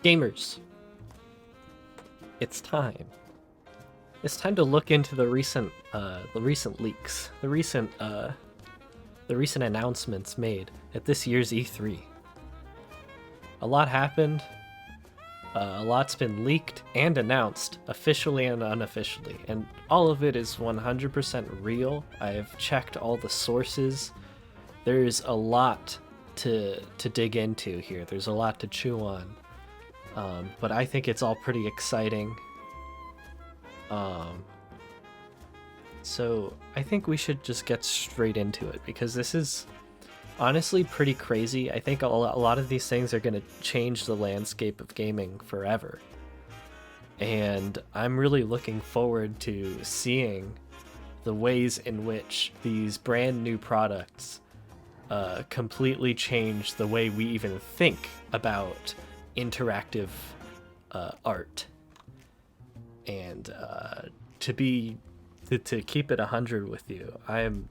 Gamers, it's time. It's time to look into the recent leaks, the recent announcements made at this year's E3. A lot happened. A lot's been leaked and announced, officially and unofficially, and all of it is 100% real. I've checked all the sources. There's a lot to dig into here. There's a lot to chew on. But I think it's all pretty exciting. So I think we should just get straight into it, because this is honestly pretty crazy. I think a lot of these things are going to change the landscape of gaming forever. And I'm really looking forward to seeing the ways in which these brand new products completely change the way we even think about interactive art. And to keep it 100 with you, I'm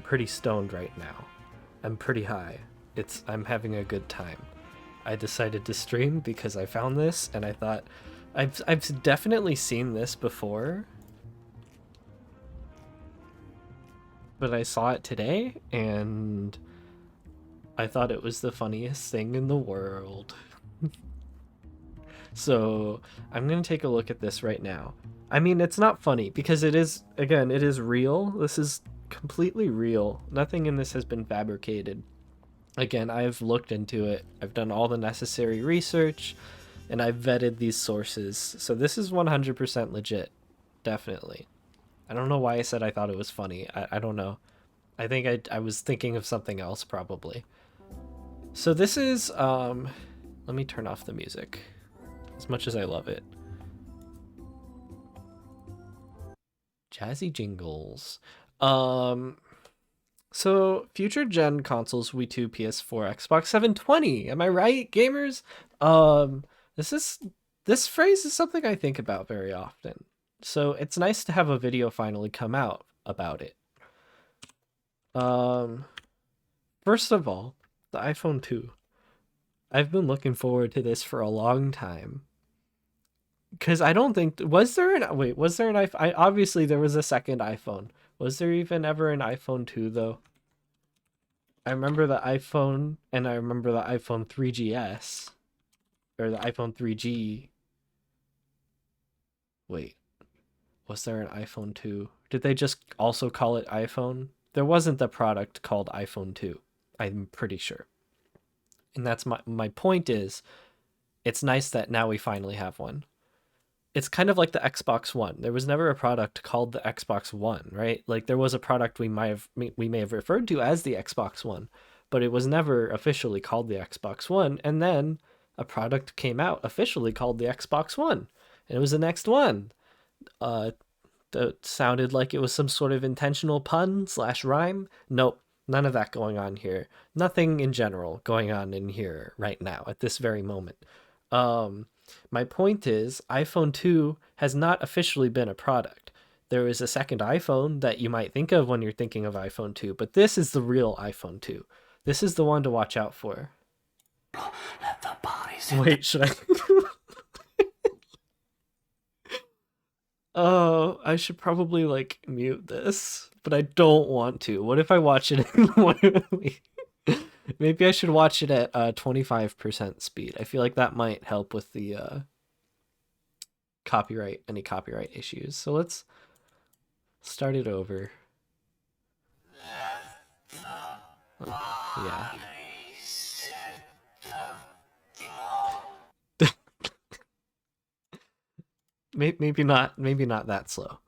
pretty stoned right now. I'm pretty high. I'm having a good time. I decided to stream because I found this and I thought I've definitely seen this before, but I saw it today and I thought it was the funniest thing in the world. So I'm gonna take a look at this right now. I mean, it's not funny because it is real. This is completely real. Nothing in this has been fabricated. Again, I've looked into it. I've done all the necessary research and I've vetted these sources. So this is 100% legit. Definitely. I don't know why I said I thought it was funny. I don't know. I think I was thinking of something else probably. So this is, let me turn off the music, as much as I love it. Jazzy jingles. So future gen consoles, wii2, ps4, xbox720. Am I right, gamers? This phrase is something I think about very often. So it's nice to have a video finally come out about it. First of all, the iPhone 2. I've been looking forward to this for a long time. Because I don't think... Was there an iPhone? Obviously, there was a second iPhone. Was there even ever an iPhone 2, though? I remember the iPhone, and I remember the iPhone 3GS. Or the iPhone 3G. Wait. Was there an iPhone 2? Did they just also call it iPhone? There wasn't the product called iPhone 2. I'm pretty sure. And that's my point is, it's nice that now we finally have one. It's kind of like the Xbox One. There was never a product called the Xbox One, right? Like there was a product we may have referred to as the Xbox One, but it was never officially called the Xbox One. And then a product came out officially called the Xbox One, and it was the next one. That sounded like it was some sort of intentional pun / rhyme. Nope. None of that going on here. Nothing in general going on in here right now at this very moment. My point is, iPhone 2 has not officially been a product. There is a second iPhone that you might think of when you're thinking of iPhone 2, but this is the real iPhone 2. This is the one to watch out for. Let the bodies Wait, should I... Oh, I should probably, like, mute this, but I don't want to. What if I watch it in Maybe I should watch it at 25% speed. I feel like that might help with the any copyright issues. So let's start it over. Yeah. Maybe not. Maybe not that slow.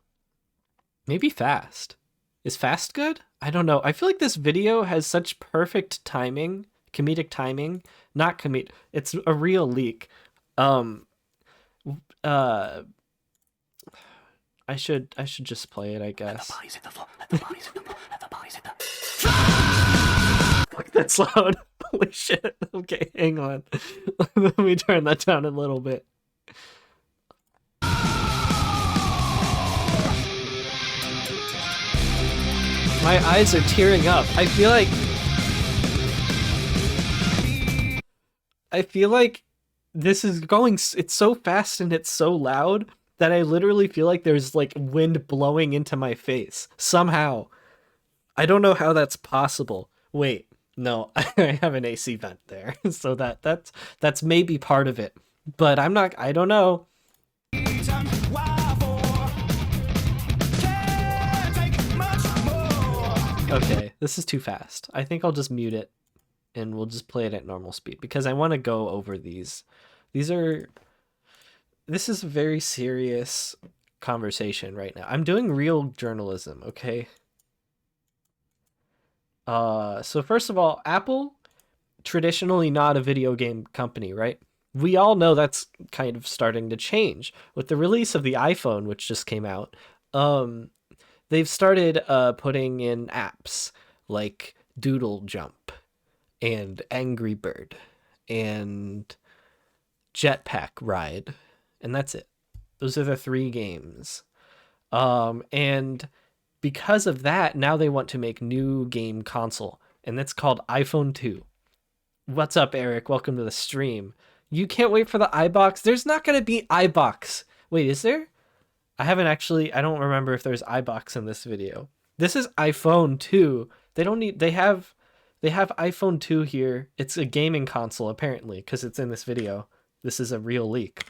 Maybe fast. Is fast good? I don't know. I feel like this video has such perfect timing, comedic timing. Not comedic. It's a real leak. Um. Uh. I should just play it, I guess. Fuck, that's loud. Holy shit. Okay, hang on. Let me turn that down a little bit. My eyes are tearing up. I feel like this is going, it's so fast and it's so loud that I literally feel like there's like wind blowing into my face somehow. I don't know how that's possible. Wait, no, I have an AC vent there. So that's maybe part of it. But I don't know. Okay, this is too fast. I think I'll just mute it and we'll just play it at normal speed because I want to go over these. This is a very serious conversation right now. I'm doing real journalism, okay? So first of all, Apple, traditionally not a video game company, right? We all know that's kind of starting to change with the release of the iPhone, which just came out. Um, they've started putting in apps like Doodle Jump and Angry Bird and Jetpack Ride, and that's it. Those are the three games. And because of that, now they want to make new game console, and that's called iPhone 2. What's up, Eric? Welcome to the stream. You can't wait for the iBox. There's not going to be iBox. Wait, is there? I don't remember if there's iBox in this video. This is iPhone 2. They have iPhone 2 here. It's a gaming console apparently because it's in this video. This is a real leak.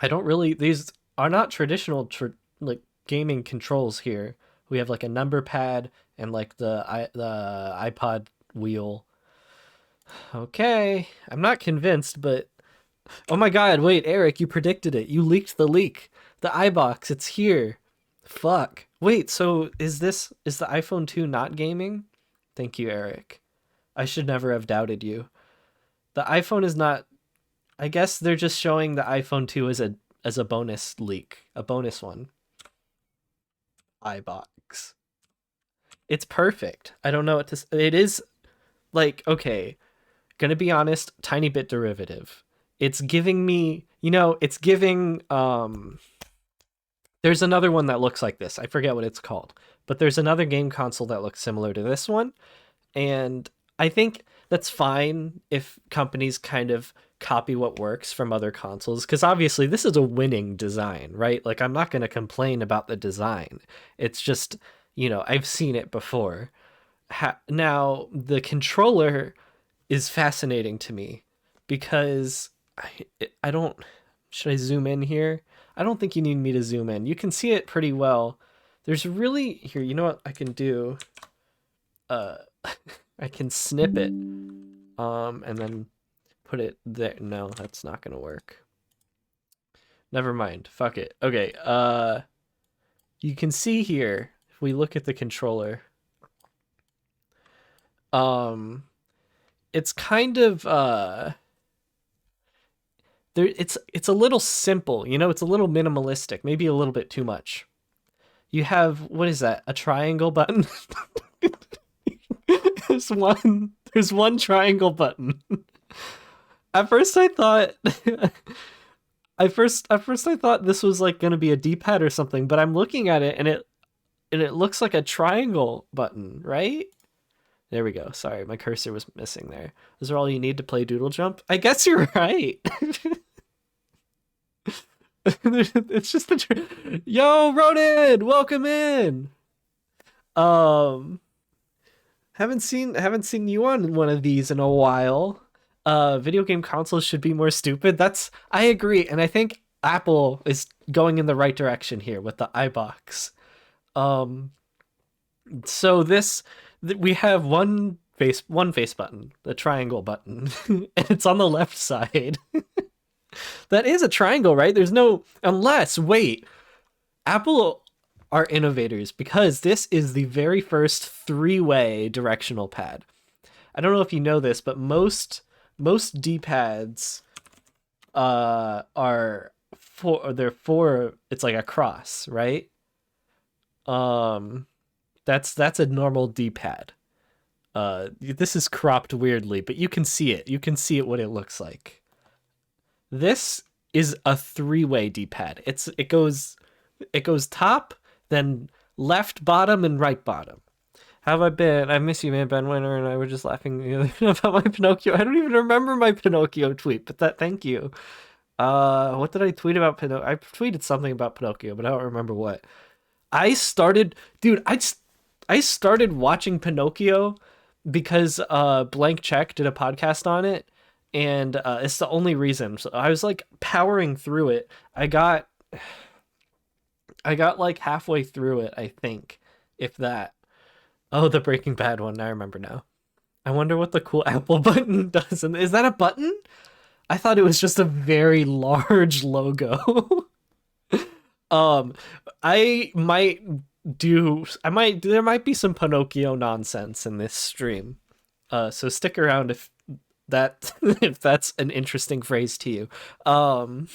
These are not traditional like gaming controls here. We have like a number pad and like the iPod wheel. Okay, I'm not convinced, but oh my god, wait, Eric, you predicted it. You leaked the leak. The iBox, it's here. Fuck. Wait, so is the iPhone 2 not gaming? Thank you, Eric. I should never have doubted you. The iPhone is not. I guess they're just showing the iPhone 2 as a bonus leak, a bonus one. iBox. It's perfect. I don't know what to. It is like okay. Gonna be honest, tiny bit derivative. It's giving me, it's giving. There's another one that looks like this. I forget what it's called, but there's another game console that looks similar to this one, and I think that's fine if companies kind of copy what works from other consoles because obviously this is a winning design, right? Like I'm not going to complain about the design. It's just, I've seen it before. Now the controller is fascinating to me because I don't. Should I zoom in here? I don't think you need me to zoom in. You can see it pretty well. There's really here. You know what I can do? I can snip it, and then put it there. No, that's not gonna work. Never mind. Fuck it. Okay. You can see here if we look at the controller. It's kind of it's a little simple, it's a little minimalistic, maybe a little bit too much. You have what is that? A triangle button? there's one triangle button. At first I thought I thought this was like going to be a D-pad or something, but I'm looking at it and it looks like a triangle button, right? There we go. Sorry, my cursor was missing there. Those are all you need to play Doodle Jump? I guess you're right. It's just Yo, Ronan, welcome in. Haven't seen you on one of these in a while. Video game consoles should be more stupid. I agree, and I think Apple is going in the right direction here with the iBox. Um, so we have one face button, the triangle button, and it's on the left side. That is a triangle, right? There's no unless wait, Apple are innovators because this is the very first three-way directional pad. I don't know if you know this, but most D-pads are they're four, it's like a cross, right? Um that's a normal D-pad. This is cropped weirdly, but you can see it. You can see it what it looks like. This is a three-way D-pad. It goes top, then left bottom and right bottom. How have I been? I miss you, man. Ben Winter and I were just laughing the other about my Pinocchio. I don't even remember my Pinocchio tweet, but thank you. What did I tweet about Pinocchio? I tweeted something about Pinocchio, but I don't remember what. I started, dude. I started watching Pinocchio because Blank Check did a podcast on it, and it's the only reason. So I was like powering through it. I got like halfway through it, I think, if that. Oh, the Breaking Bad one. I remember now. I wonder what the cool Apple button does. And is that a button? I thought it was just a very large logo. um, I might there might be some Pinocchio nonsense in this stream. So stick around if that if that's an interesting phrase to you. Um,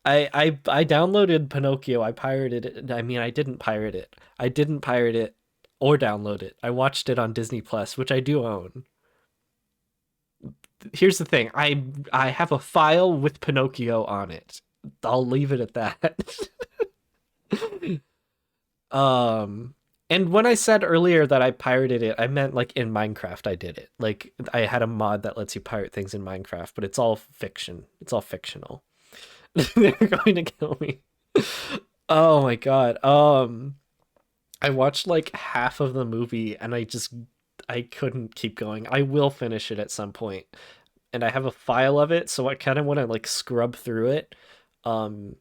I downloaded Pinocchio. I pirated it. I mean, I didn't pirate it. I didn't pirate it or download it. I watched it on Disney Plus, which I do own. Here's the thing. I have a file with Pinocchio on it. I'll leave it at that. um and when I said earlier that I pirated it, I meant like in Minecraft I did it. Like I had a mod that lets you pirate things in Minecraft, but it's all fiction. It's all fictional. They're going to kill me. Oh my god. I watched like half of the movie and I couldn't keep going. I will finish it at some point. And I have a file of it, so I kind of want to like scrub through it um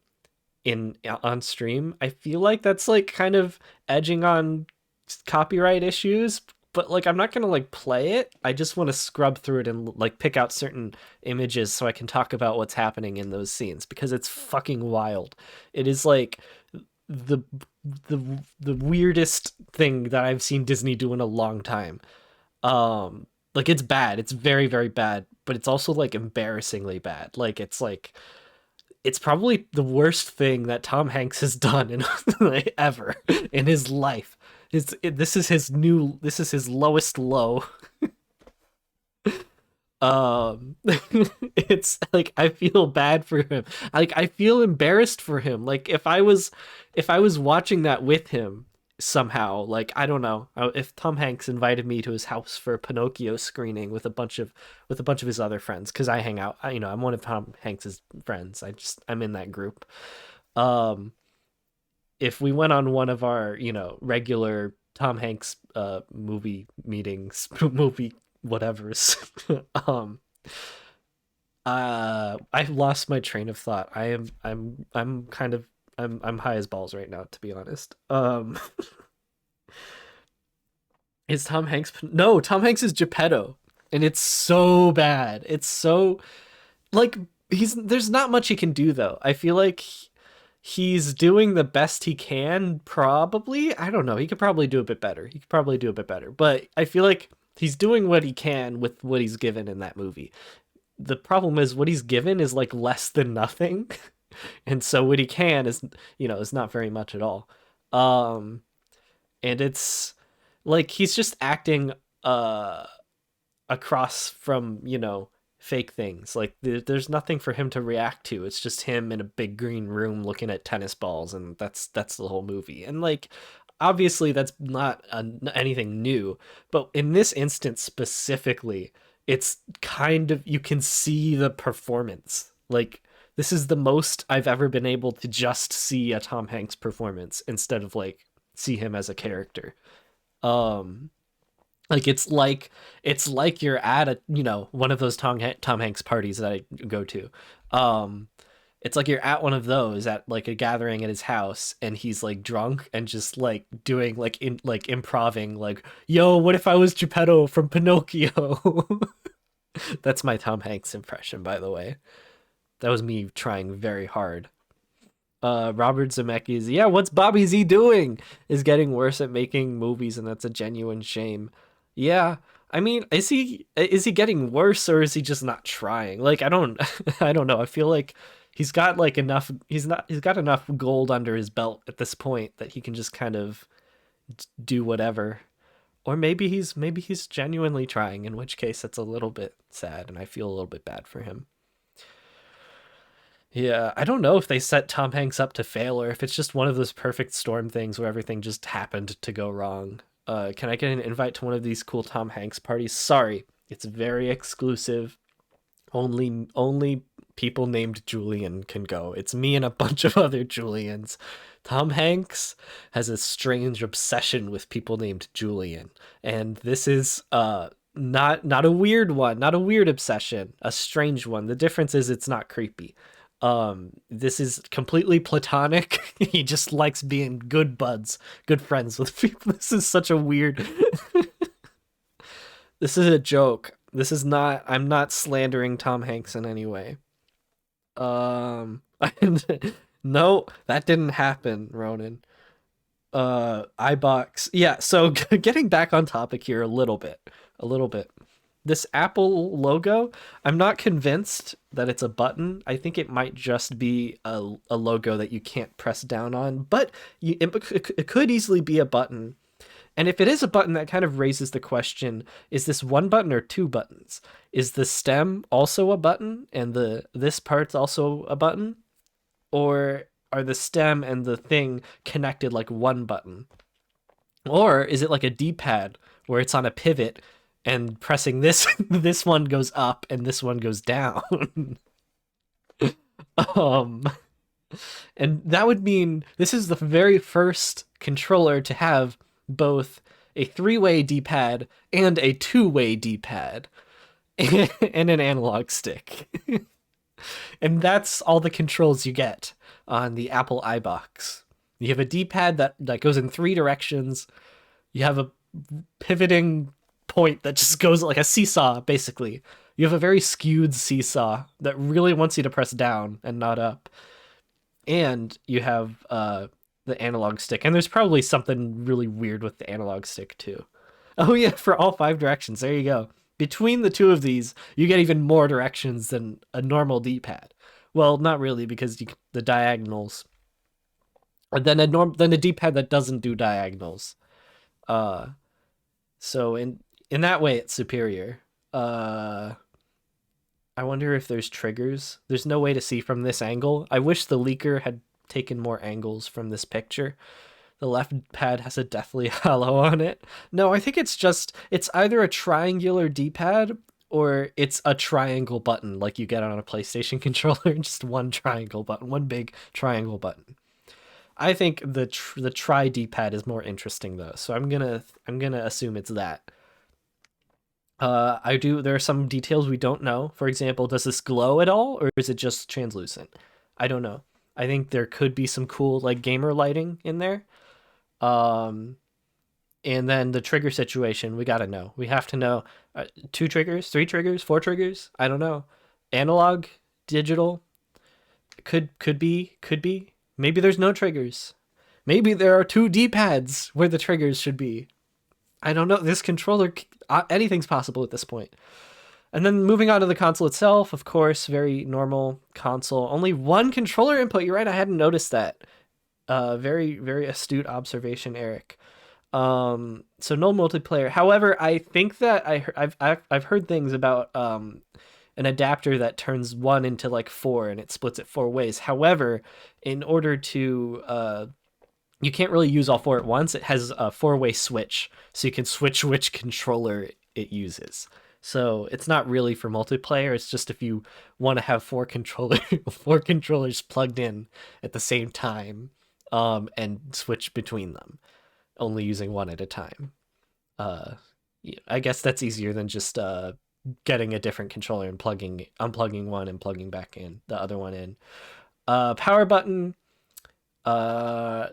in on stream. I feel like that's like kind of edging on copyright issues, but like I'm not going to like play it. I just want to scrub through it and like pick out certain images so I can talk about what's happening in those scenes because it's fucking wild. It is like the the weirdest thing that I've seen Disney do in a long time. Like it's bad. It's very very bad, but it's also like embarrassingly bad. Like it's probably the worst thing that Tom Hanks has done in ever in his life. This is his lowest low. It's like I feel bad for him. Like I feel embarrassed for him. Like if I was watching that with him somehow, like I don't know, if Tom Hanks invited me to his house for a Pinocchio screening with a bunch of his other friends cuz I hang out, I'm one of Tom Hanks's friends. I'm in that group. Um if we went on one of our, regular Tom Hanks movie meetings, movie whatevers. um I lost my train of thought. I'm kind of I'm high as balls right now, to be honest. Is Tom Hanks No, Tom Hanks is Geppetto, and it's so bad. It's so like there's not much he can do though. I feel like he's doing the best he can, probably. I don't know. He could probably do a bit better. He could probably do a bit better. But I feel like he's doing what he can with what he's given in that movie. The problem is what he's given is like less than nothing. And so what he can is not very much at all. Um and it's like he's just acting uh across from, fake things. Like there's nothing for him to react to. It's just him in a big green room looking at tennis balls, and that's the whole movie. And like obviously that's not anything new, but in this instance specifically, it's kind of you can see the performance. Like this is the most I've ever been able to just see a Tom Hanks performance instead of like see him as a character. Um like it's like you're at a one of those Tom Hanks parties that I go to. Um It's like you're at one of those at like a gathering at his house, and he's like drunk and just like doing like improving like, "Yo, what if I was Geppetto from Pinocchio?" That's my Tom Hanks impression, by the way. That was me trying very hard. Robert Zemeckis, yeah, what's Bobby Z doing? Is getting worse at making movies, and that's a genuine shame. Yeah, I mean, is he getting worse, or is he just not trying? Like, I don't I don't know. I feel like he's got like enough. He's got enough gold under his belt at this point that he can just kind of do whatever. Or maybe he's genuinely trying, in which case that's a little bit sad, and I feel a little bit bad for him. Yeah, I don't know if they set Tom Hanks up to fail or if it's just one of those perfect storm things where everything just happened to go wrong. Can I get an invite to one of these cool Tom Hanks parties? Sorry, it's very exclusive. Only people named Julian can go. It's me and a bunch of other Julians. Tom Hanks has a strange obsession with people named Julian, and this is not a weird one, not a weird obsession, a strange one. The difference is it's not creepy. This is completely platonic. He just likes being good buds, good friends with people. This is such a weird. This is a joke. This is not. I'm not slandering Tom Hanks in any way. No, that didn't happen, Ronan. iBox. Yeah, so getting back on topic here a little bit. A little bit. This Apple logo, I'm not convinced that it's a button. I think it might just be a logo that you can't press down on, but it could easily be a button. And if it is a button, that kind of raises the question, is this one button or two buttons? Is the stem also a button and the this part's also a button? Or are the stem and the thing connected like one button? Or is it like a D-pad where it's on a pivot and pressing this this one goes up and this one goes down? um and that would mean this is the very first controller to have both a three-way D-pad and a two-way D-pad and an analog stick. And that's all the controls you get on the Apple iBox. You have a D-pad that goes in three directions. You have a pivoting point that just goes like a seesaw, basically. You have a very skewed seesaw that really wants you to press down and not up. And you have the analog stick. And there's probably something really weird with the analog stick, too. Oh, yeah, for all five directions. There you go. Between the two of these, you get even more directions than a normal D-pad. Well, not really, because the diagonals. And then a D-pad that doesn't do diagonals. Uh, so in that way, it's superior. Uh, I wonder if there's triggers. There's no way to see from this angle. I wish the leaker had taken more angles from this picture. The left pad has a Deathly Hallow on it. No, I think it's either a triangular D-pad or it's a triangle button like you get on a PlayStation controller, just one triangle button, one big triangle button. I think the tri D-pad is more interesting though, so I'm gonna assume it's that. There are some details we don't know. For example, does this glow at all, or is it just translucent? I don't know. I think there could be some cool like gamer lighting in there. Um, and then the trigger situation, we gotta know. We have to know two triggers, three triggers, four triggers. I don't know. Analog, digital, could be. Maybe there's no triggers. Maybe there are two D-pads where the triggers should be. I don't know. This controller, anything's possible at this point. And then moving on to the console itself, of course, very normal console. Only one controller input. You're right. I hadn't noticed that. Very, very astute observation, Eric. So no multiplayer. However, I think that I've heard things about an adapter that turns one into like four and it splits it four ways. However, in order to you can't really use all four at once. It has a four-way switch, so you can switch which controller it uses. So it's not really for multiplayer. It's just if you want to have four controllers plugged in at the same time, and switch between them, only using one at a time. Uh, yeah, I guess that's easier than just getting a different controller and unplugging one and plugging back in the other one in. Power button. Uh,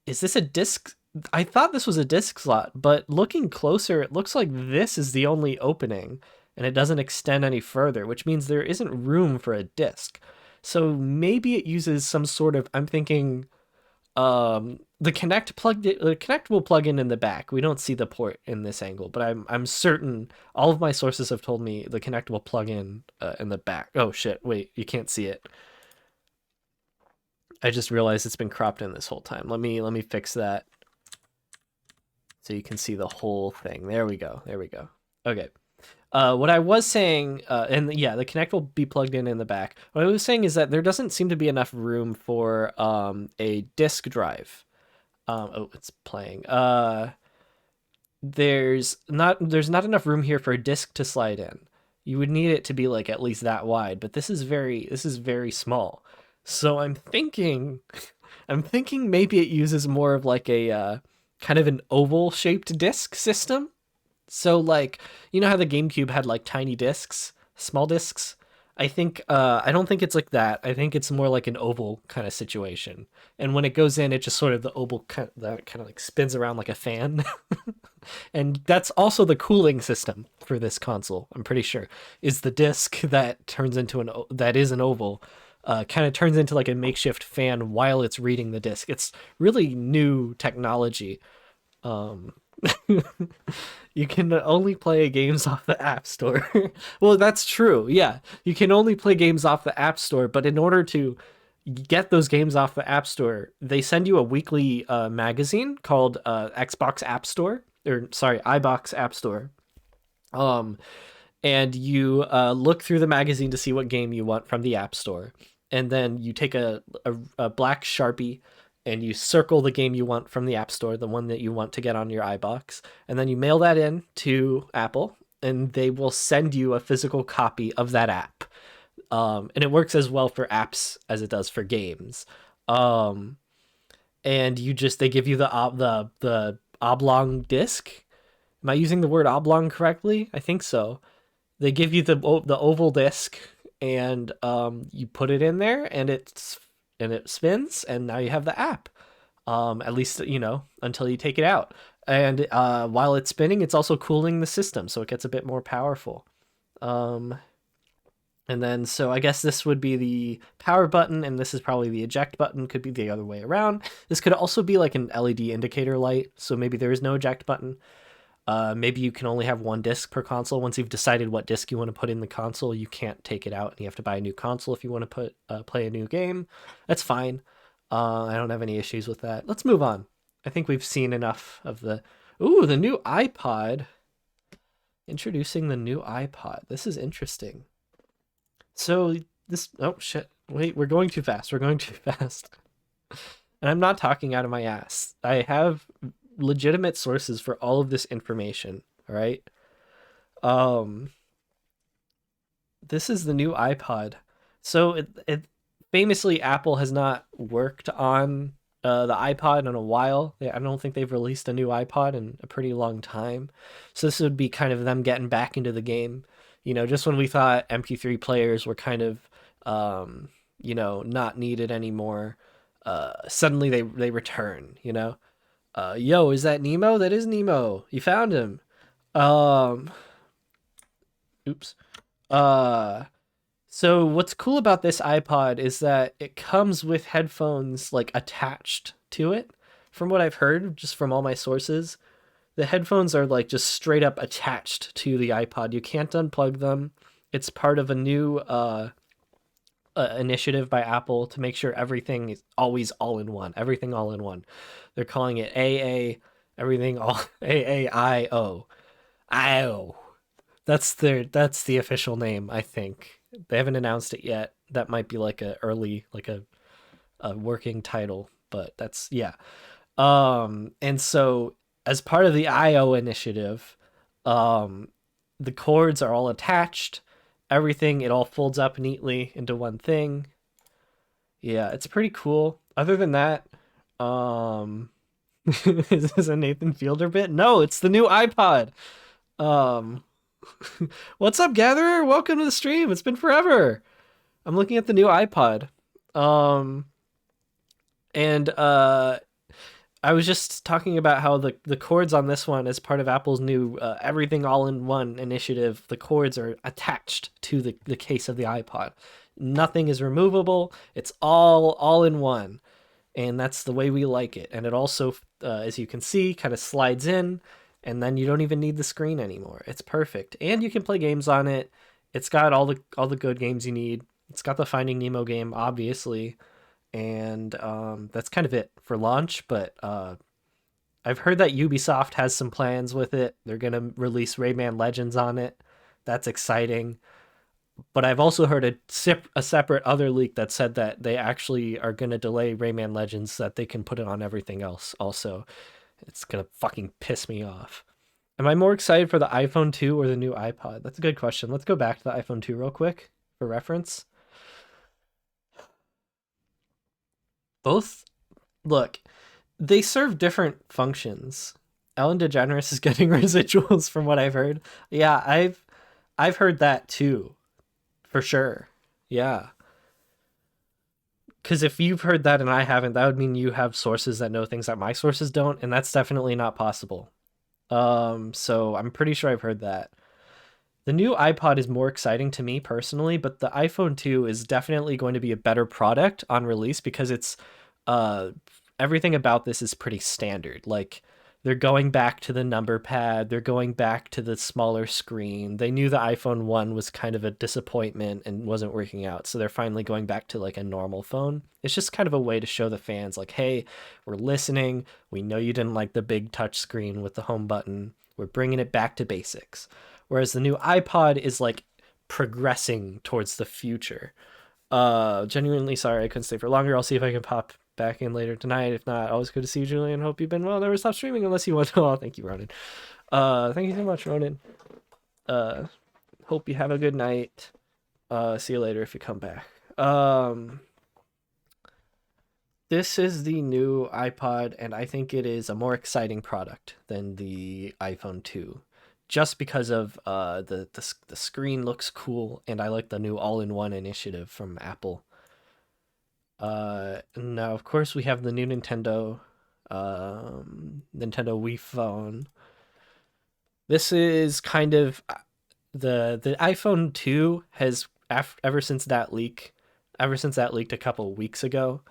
is this a disc? I thought this was a disc slot, but looking closer, it looks like this is the only opening, and it doesn't extend any further, which means there isn't room for a disc. So maybe it uses some sort of. I'm thinking the Connect will plug in the back. We don't see the port in this angle, but I'm certain all of my sources have told me the Connect will plug in the back. Oh shit, wait, you can't see it. I just realized it's been cropped in this whole time. Let me fix that so you can see the whole thing. There we go. There we go. Okay. What I was saying, and yeah, the Kinect will be plugged in the back. What I was saying is that there doesn't seem to be enough room for a disk drive. Oh, it's playing. There's not enough room here for a disk to slide in. You would need it to be like at least that wide, but this is very small. So I'm thinking maybe it uses more of like a kind of an oval shaped disk system. So like, you know how the GameCube had like tiny discs, small discs? I don't think it's like that. I think it's more like an oval kind of situation. And when it goes in, it just sort of the oval kind of like spins around like a fan. And that's also the cooling system for this console, I'm pretty sure, is the disc that turns into that is an oval, kind of turns into like a makeshift fan while it's reading the disc. It's really new technology. Um, you can only play games off the App Store. Well, that's true. Yeah, you can only play games off the App Store, but in order to get those games off the App Store, they send you a weekly magazine called Xbox App Store, or sorry, iBox App Store. Um, and you look through the magazine to see what game you want from the App Store, and then you take a black Sharpie and you circle the game you want from the App Store, the one that you want to get on your iBox, and then you mail that in to Apple, and they will send you a physical copy of that app. And it works as well for apps as it does for games. Um, and they give you the oblong disc. Am I using the word oblong correctly? I think so. They give you the oval disc, and you put it in there, and it spins, and now you have the app. At least until you take it out. And while it's spinning, it's also cooling the system, so it gets a bit more powerful. Um, and then so I guess this would be the power button, and this is probably the eject button. Could be the other way around. This could also be like an LED indicator light, so maybe there is no eject button. Maybe you can only have one disc per console. Once you've decided what disc you want to put in the console, you can't take it out, and you have to buy a new console if you want to play a new game. That's fine. I don't have any issues with that. Let's move on. I think we've seen enough of the. Ooh, the new iPod. Introducing the new iPod. This is interesting. So this. Oh shit! Wait, we're going too fast. We're going too fast. And I'm not talking out of my ass. I have legitimate sources for all of this information. All right. Um, this is the new iPod. So it famously Apple has not worked on the iPod in a while. I don't think they've released a new iPod in a pretty long time. So this would be kind of them getting back into the game. Just when we thought MP3 players were kind of not needed anymore, suddenly they return. Yo, is that Nemo? That is Nemo. You found him. Um, oops. Uh, so what's cool about this iPod is that it comes with headphones like attached to it. From what I've heard, just from all my sources, the headphones are like just straight up attached to the iPod. You can't unplug them. It's part of a new initiative by Apple to make sure everything is always all in one. Everything all in one. They're calling it AA. Everything all AAIO. IO. That's the official name, I think. They haven't announced it yet. That might be like a working title, but that's yeah. And so as part of the IO initiative, um the cords are all attached. Everything it all folds up neatly into one thing. Yeah, it's pretty cool. Other than that, um is this a Nathan Fielder bit? No, it's the new iPod. Um What's up, Gatherer? Welcome to the stream. It's been forever. I'm looking at the new iPod. Um, and I was just talking about how the cords on this one, as part of Apple's new everything all in one initiative, the cords are attached to the case of the iPod. Nothing is removable. It's all in one, and that's the way we like it. And it also, as you can see, kind of slides in, and then you don't even need the screen anymore. It's perfect, and you can play games on it. It's got all the good games you need. It's got the Finding Nemo game, obviously, and that's kind of it for launch. But I've heard that Ubisoft has some plans with it. They're gonna release Rayman Legends on it. That's exciting. But I've also heard a separate other leak that said that they actually are gonna delay Rayman Legends so that they can put it on everything else. Also, it's gonna fucking piss me off. Am I more excited for the iPhone 2 or the new iPod? That's a good question. Let's go back to the iPhone 2 real quick for reference. Both, look, they serve different functions. Ellen DeGeneres is getting residuals from what I've heard. Yeah, I've heard that too, for sure. Yeah. Cuz if you've heard that and I haven't, that would mean you have sources that know things that my sources don't, and that's definitely not possible. So I'm pretty sure I've heard that. The new iPod is more exciting to me personally, but the iPhone 2 is definitely going to be a better product on release because it's uh everything about this is pretty standard. Like they're going back to the number pad, they're going back to the smaller screen. They knew the iPhone 1 was kind of a disappointment and wasn't working out, so they're finally going back to like a normal phone. It's just kind of a way to show the fans like, "Hey, we're listening. We know you didn't like the big touch screen with the home button. We're bringing it back to basics." Whereas the new iPod is like progressing towards the future. Genuinely sorry I couldn't stay for longer. I'll see if I can pop back in later tonight. If not, always good to see you, Julian. Hope you've been well. Never stop streaming unless you want to. Oh, thank you, Ronan. Thank you so much, Ronan. Uh, hope you have a good night. See you later if you come back. This is the new iPod, and I think it is a more exciting product than the iPhone 2. Just because of the screen looks cool, and I like the new all-in-one initiative from Apple. Now of course we have the new Nintendo Wii phone. This is kind of the iPhone 2 has ever since that leak, ever since that leaked a couple weeks ago.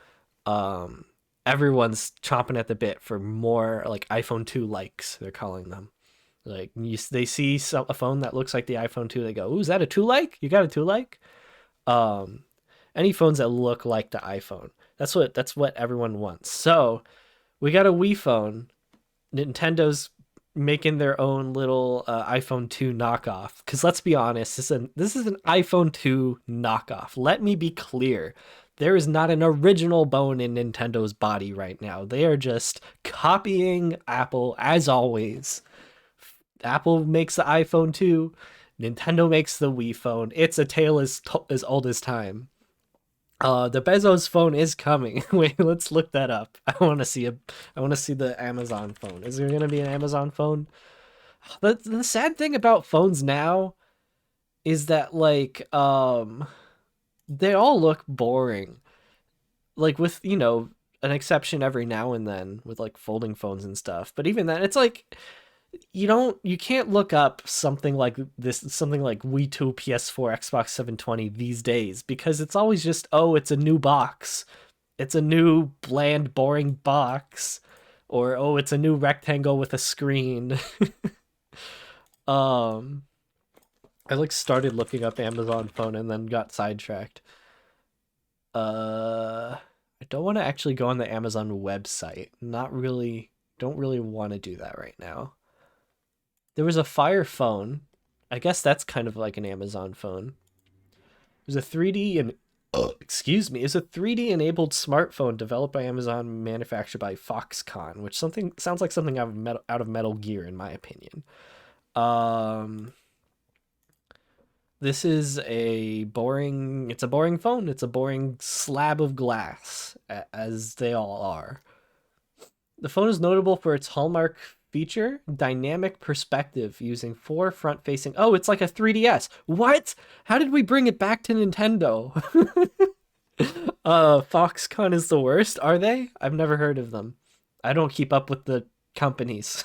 Um, Everyone's chomping at the bit for more like iPhone 2 likes. They're calling them. Like they see a phone that looks like the iPhone 2, they go, "Ooh, is that a 2 like? You got a 2 like?" Um, any phones that look like the iPhone. That's what everyone wants. So we got a Wii phone. Nintendo's making their own little iPhone 2 knockoff. Because let's be honest, this is an iPhone 2 knockoff. Let me be clear. There is not an original bone in Nintendo's body right now. They are just copying Apple as always. Apple makes the iPhone 2, Nintendo makes the Wii phone. It's a tale as old as time. The Bezos phone is coming. Wait, let's look that up. I want to see the Amazon phone. Is there going to be an Amazon phone? The sad thing about phones now is that they all look boring. Like with, an exception every now and then with like folding phones and stuff. But even then, it's like you can't look up something like wii2, ps4, xbox720 these days because it's always just, oh, it's a new box, it's a new bland boring box, or oh, it's a new rectangle with a screen. um I like started looking up Amazon phone and then got sidetracked. I don't want to actually go on the Amazon website. Not really, don't really want to do that right now. There was a Fire phone. I guess that's kind of like an Amazon phone. There's a 3D and excuse me, is a 3D enabled smartphone developed by Amazon, manufactured by Foxconn, which something sounds like something out of Metal Gear in my opinion. Um this is it's a boring phone. It's a boring slab of glass, as they all are. The phone is notable for its hallmark feature, dynamic perspective, using four front-facing. Oh, it's like a 3DS. What? How did we bring it back to Nintendo? Foxconn is the worst, are they? I've never heard of them. I don't keep up with the companies.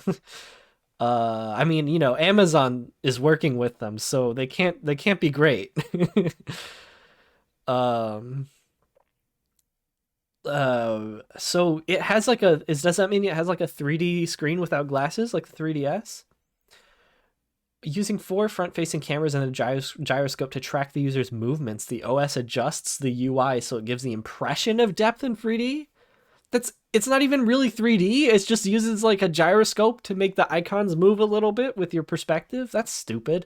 I mean, Amazon is working with them, so they can't be great. um so it has like does that mean it has like a 3D screen without glasses like the 3DS? Using four front-facing cameras and a gyroscope to track the user's movements, the OS adjusts the UI so it gives the impression of depth in 3D. It's not even really 3D. It just uses like a gyroscope to make the icons move a little bit with your perspective. That's stupid.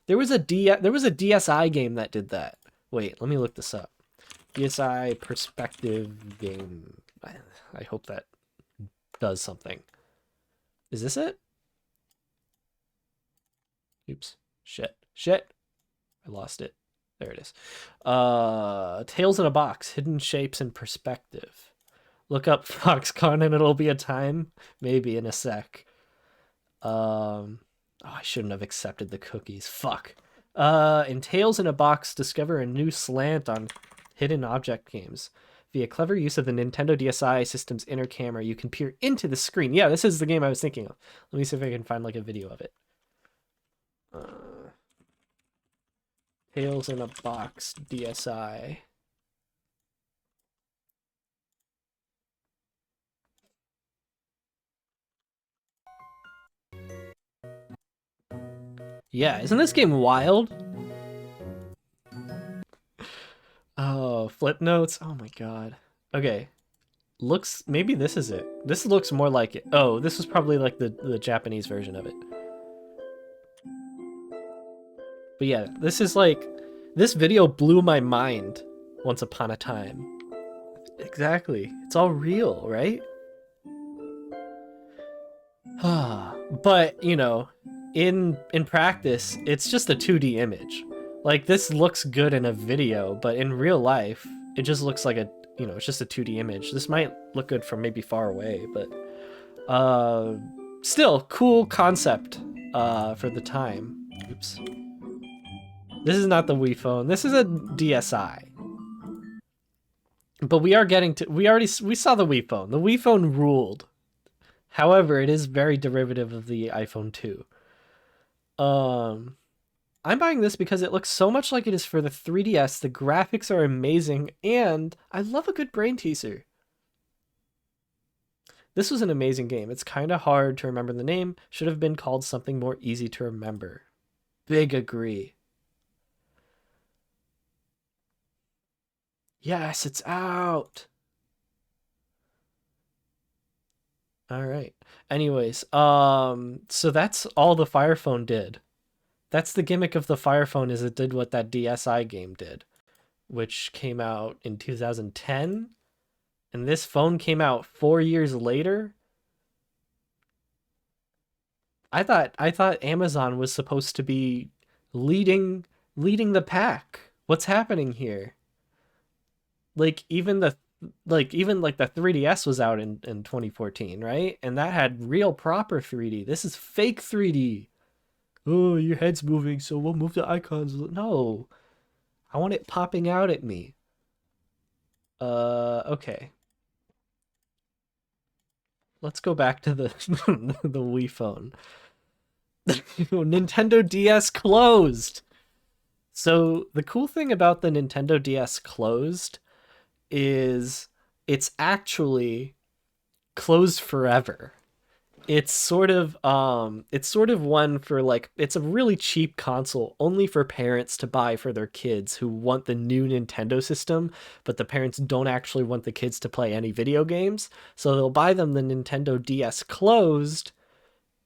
There was a DSi game that did that. Wait, let me look this up. DSi perspective game. I hope that does something. Is this it? Oops. Shit. I lost it. There it is. Tales in a Box, Hidden Shapes and Perspective. Look up Foxconn and it'll be a time. Maybe in a sec. Oh, I shouldn't have accepted the cookies. Fuck. In Tales in a Box, discover a new slant on hidden object games. Via clever use of the Nintendo DSi system's inner camera, you can peer into the screen. Yeah, this is the game I was thinking of. Let me see if I can find like a video of it. Tales in a Box DSi. Yeah, isn't this game wild? Oh, flip notes. Oh my god. Okay. Maybe this is it. This looks more like it. Oh, this was probably like the Japanese version of it. But yeah, this video blew my mind once upon a time. Exactly. It's all real, right? But, in practice, it's just a 2D image. Like this looks good in a video, but in real life, it just looks like it's just a 2D image. This might look good from maybe far away, but still cool concept for the time. Oops. This is not the Wii phone. This is a DSi. But we saw the Wii phone. The Wii phone ruled. However, it is very derivative of the iPhone 2. I'm buying this because it looks so much like it is for the 3DS. The graphics are amazing, and I love a good brain teaser. This was an amazing game. It's kind of hard to remember the name. Should have been called something more easy to remember. Big agree. Yes, it's out. All right. Anyways, so that's all the Fire Phone did. That's the gimmick of the Fire Phone is it did what that DSi game did, which came out in 2010, and this phone came out 4 years later. I thought Amazon was supposed to be leading the pack. What's happening here? Like even like the 3DS was out in 2014, right? And that had real proper 3D. This is fake 3D. Oh, your head's moving, so we'll move the icons. No, I want it popping out at me. Okay. Let's go back to the the Wii phone. Nintendo DS closed. So the cool thing about the Nintendo DS closed is it's actually closed forever. It's sort of one for like it's a really cheap console only for parents to buy for their kids who want the new Nintendo system, but the parents don't actually want the kids to play any video games. So they'll buy them the Nintendo DS closed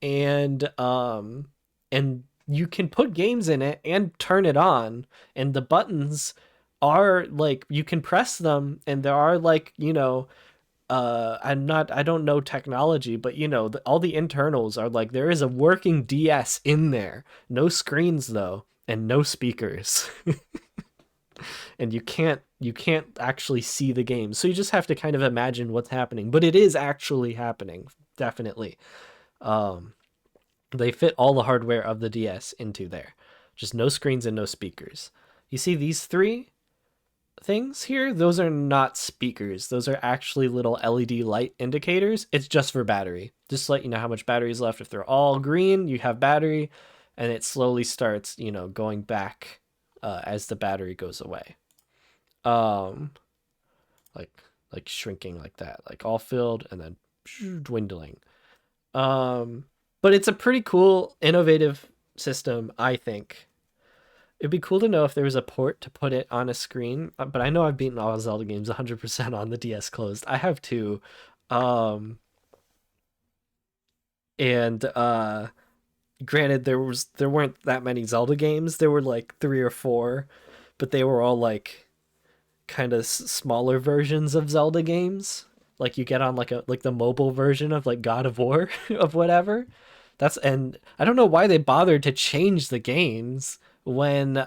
and you can put games in it and turn it on, and the buttons are like you can press them and there are like, I don't know technology, but all the internals are like there is a working DS in there. No screens though, and no speakers. And you can't actually see the game. So you just have to kind of imagine what's happening, but it is actually happening, definitely. Um they fit all the hardware of the DS into there. Just no screens and no speakers. You see these three? things here, those are not speakers. Those are actually little LED light indicators. It's just for battery. Just to let you know how much battery is left. If they're all green, you have battery, and it slowly starts, going back as the battery goes away. Um, like shrinking like that, like all filled and then dwindling. Um, but it's a pretty cool, innovative system, I think. It'd be cool to know if there was a port to put it on a screen, but I know I've beaten all Zelda games 100% on the DS closed. I have two. Um, and granted there weren't that many Zelda games. There were like 3 or 4, but they were all like kind of smaller versions of Zelda games. Like you get on like the mobile version of like God of War of whatever. And I don't know why they bothered to change the games when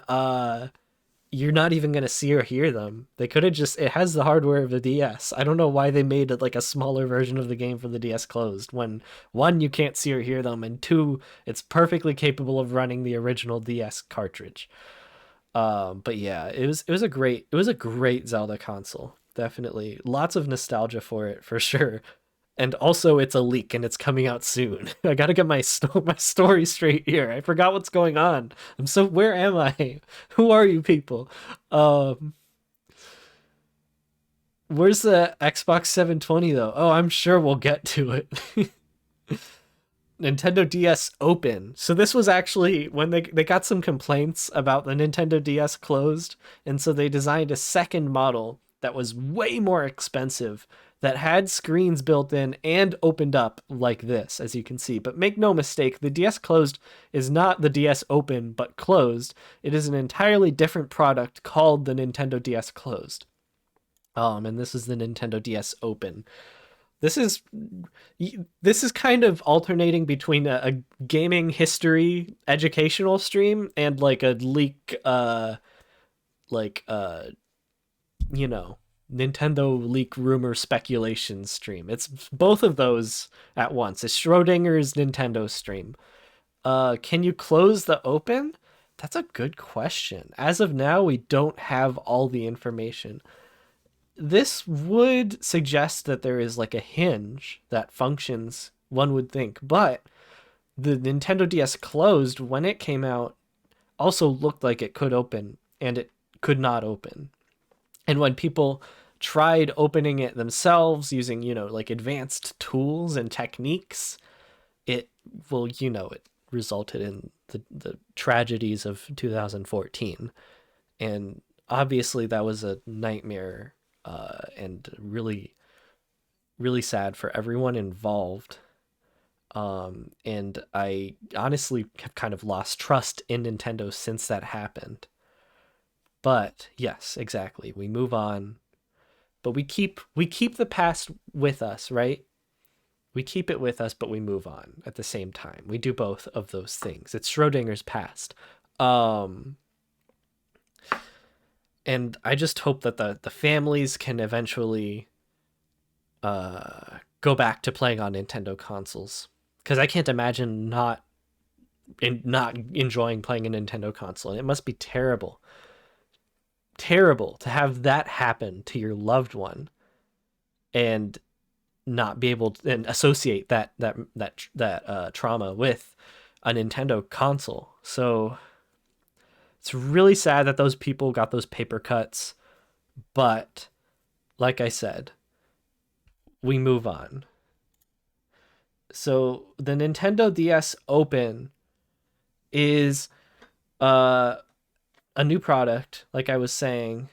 you're not even gonna see or hear them. They could have just, it has the hardware of the DS. I don't know why they made it like a smaller version of the game for the DS closed when one, you can't see or hear them, and two, it's perfectly capable of running the original DS cartridge. But yeah, it was a great Zelda console. Definitely. Lots of nostalgia for it for sure. And also it's a leak and it's coming out soon. I gotta get my story straight here. I forgot what's going on. Where am I? Who are you people? Um where's the Xbox 720 though? Oh, I'm sure we'll get to it. Nintendo DS Open. So this was actually when they got some complaints about the Nintendo DS closed, and so they designed a second model that was way more expensive that had screens built in and opened up like this, as you can see. But make no mistake, the DS closed is not the DS Open, but closed. It is an entirely different product called the Nintendo DS Closed. And this is the Nintendo DS Open. This is this is kind of alternating between a gaming history educational stream and like a leak like you know Nintendo leak rumor speculation stream. It's both of those at once. It's Schrodinger's Nintendo stream. Can you close the open? That's a good question. As of now, we don't have all the information. This would suggest that there is like a hinge that functions, one would think, but the Nintendo DS closed when it came out also looked like it could open and it could not open. And when people tried opening it themselves using, like advanced tools and techniques, it it resulted in the tragedies of 2014. And obviously that was a nightmare, and really, really sad for everyone involved. And I honestly have kind of lost trust in Nintendo since that happened. But yes, exactly. We move on, but we keep the past with us, right? We keep it with us, but we move on at the same time. We do both of those things. It's Schrodinger's past. Um, and I just hope that the families can eventually go back to playing on Nintendo consoles, because I can't imagine not enjoying playing a Nintendo console. It must be terrible, terrible to have that happen to your loved one and not be able to and associate that trauma with a Nintendo console. So it's really sad that those people got those paper cuts, but like I said, we move on. So the Nintendo DS Open is uh, a new product, like I was saying,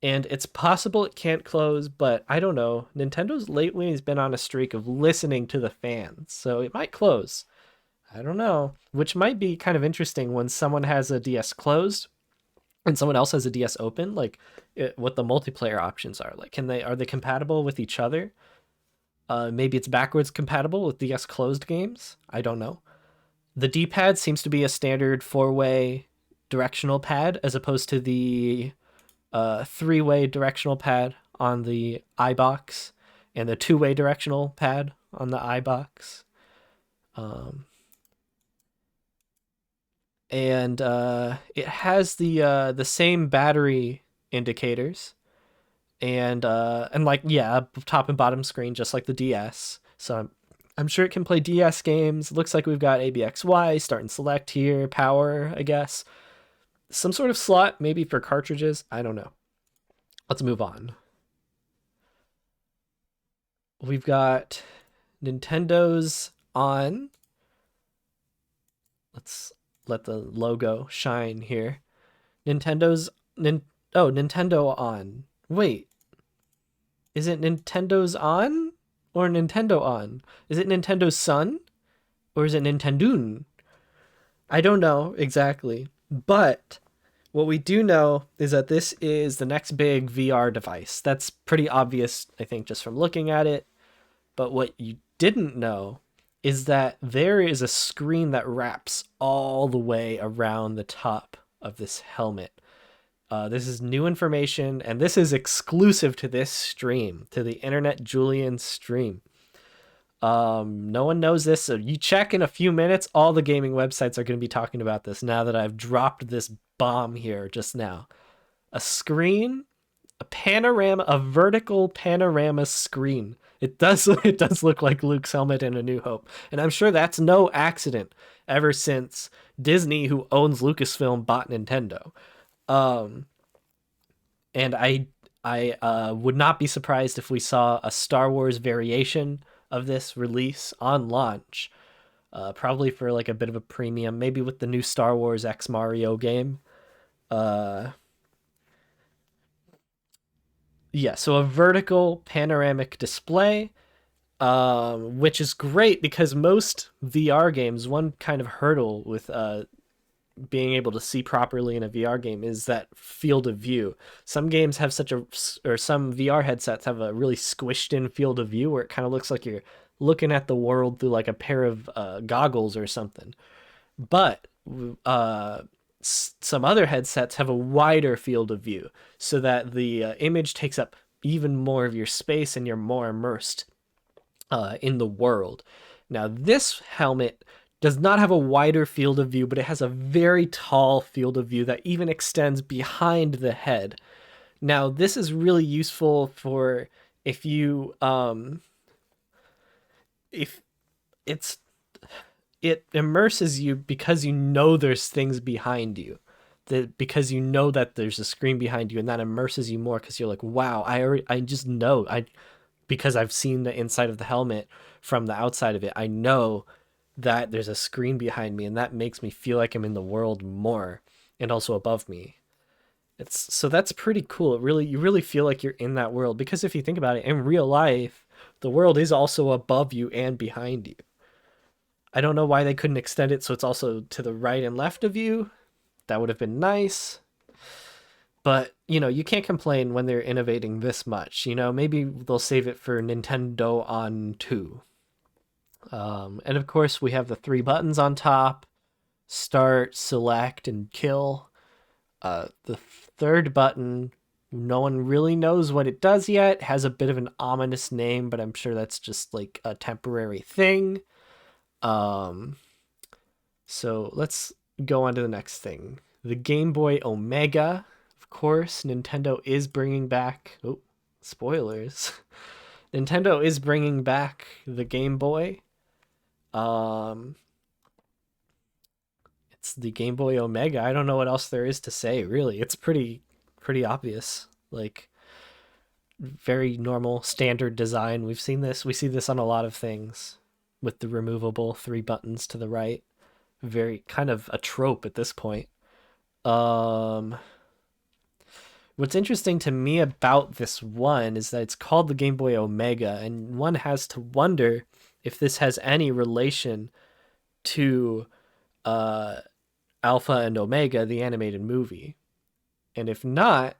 and it's possible it can't close, but I don't know. Nintendo's lately has been on a streak of listening to the fans, so it might close. I don't know, which might be kind of interesting when someone has a DS closed and someone else has a DS open, like what the multiplayer options are. Like, are they compatible with each other? Maybe it's backwards compatible with DS closed games. I don't know. The D-pad seems to be a standard four-way directional pad as opposed to the three-way directional pad on the iBox and the two-way directional pad on the iBox. Um, and it has the same battery indicators, and like yeah, top and bottom screen just like the DS. So I'm sure it can play DS games. It looks like we've got ABXY, start and select here, power, I guess. Some sort of slot maybe for cartridges. I don't know. Let's move on. We've got Nintendo's on. Let's let the logo shine here. Nintendo's nin, oh, Nintendo on. Wait, is it Nintendo's on or Nintendo on? Is it Nintendo's Sun or is it Nintendoon? I don't know exactly, but what we do know is that this is the next big VR device. That's pretty obvious, I think, just from looking at it. But what you didn't know is that there is a screen that wraps all the way around the top of this helmet. This is new information, and this is exclusive to this stream, to the Internet Julian stream. No one knows this, so you check in a few minutes. All the gaming websites are going to be talking about this now that I've dropped this bomb here just now. A screen, a panorama, a vertical panorama screen. It does look like Luke's helmet in A New Hope, and I'm sure that's no accident. Ever since Disney, who owns Lucasfilm, bought Nintendo, um, and I would not be surprised if we saw a Star Wars variation of this release on launch, probably for like a bit of a premium, maybe with the new Star Wars X Mario game. Uh, yeah, so a vertical panoramic display, which is great because most VR games, one kind of hurdle with being able to see properly in a VR game is that field of view. Some games have or some VR headsets have a really squished in field of view where it kind of looks like you're looking at the world through like a pair of goggles or something. But some other headsets have a wider field of view so that the image takes up even more of your space and you're more immersed in the world. Now, this helmet does not have a wider field of view, but it has a very tall field of view that even extends behind the head. Now, this is really useful for if you if it's it immerses you because you know there's things behind you. Because you know that there's a screen behind you, and that immerses you more because you're like, wow, I just know because I've seen the inside of the helmet from the outside of it. I know that there's a screen behind me, and that makes me feel like I'm in the world more and also above me. It's so that's pretty cool. You really feel like you're in that world because if you think about it, in real life, the world is also above you and behind you. I don't know why they couldn't extend it so it's also to the right and left of you. That would have been nice. But, you can't complain when they're innovating this much. Maybe they'll save it for Nintendo on 2. And of course, we have the 3 buttons on top: start, select, and kill. The third button, no one really knows what it does yet. It has a bit of an ominous name, but I'm sure that's just like a temporary thing. So let's go on to the next thing. The Game Boy Omega. Of course, Nintendo is bringing back. Oh, spoilers. Nintendo is bringing back the Game Boy. It's the Game Boy Omega. I don't know what else there is to say, really. It's pretty obvious. Like very normal standard design. We see this on a lot of things with the removable 3 buttons to the right. Very kind of a trope at this point. Um What's interesting to me about this one is that it's called the Game Boy Omega, and one has to wonder if this has any relation to uh Alpha and Omega, the animated movie. And if not,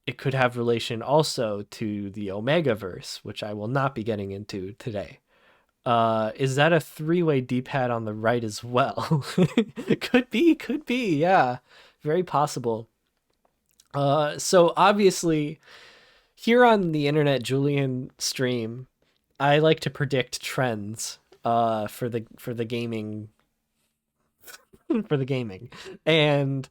it could have relation also to the Omega verse, which I will not be getting into today. Is that a 3-way D-pad on the right as well? Could be, yeah. Very possible. So obviously, here on the Internet Julian stream, I like to predict trends for the gaming for the gaming. And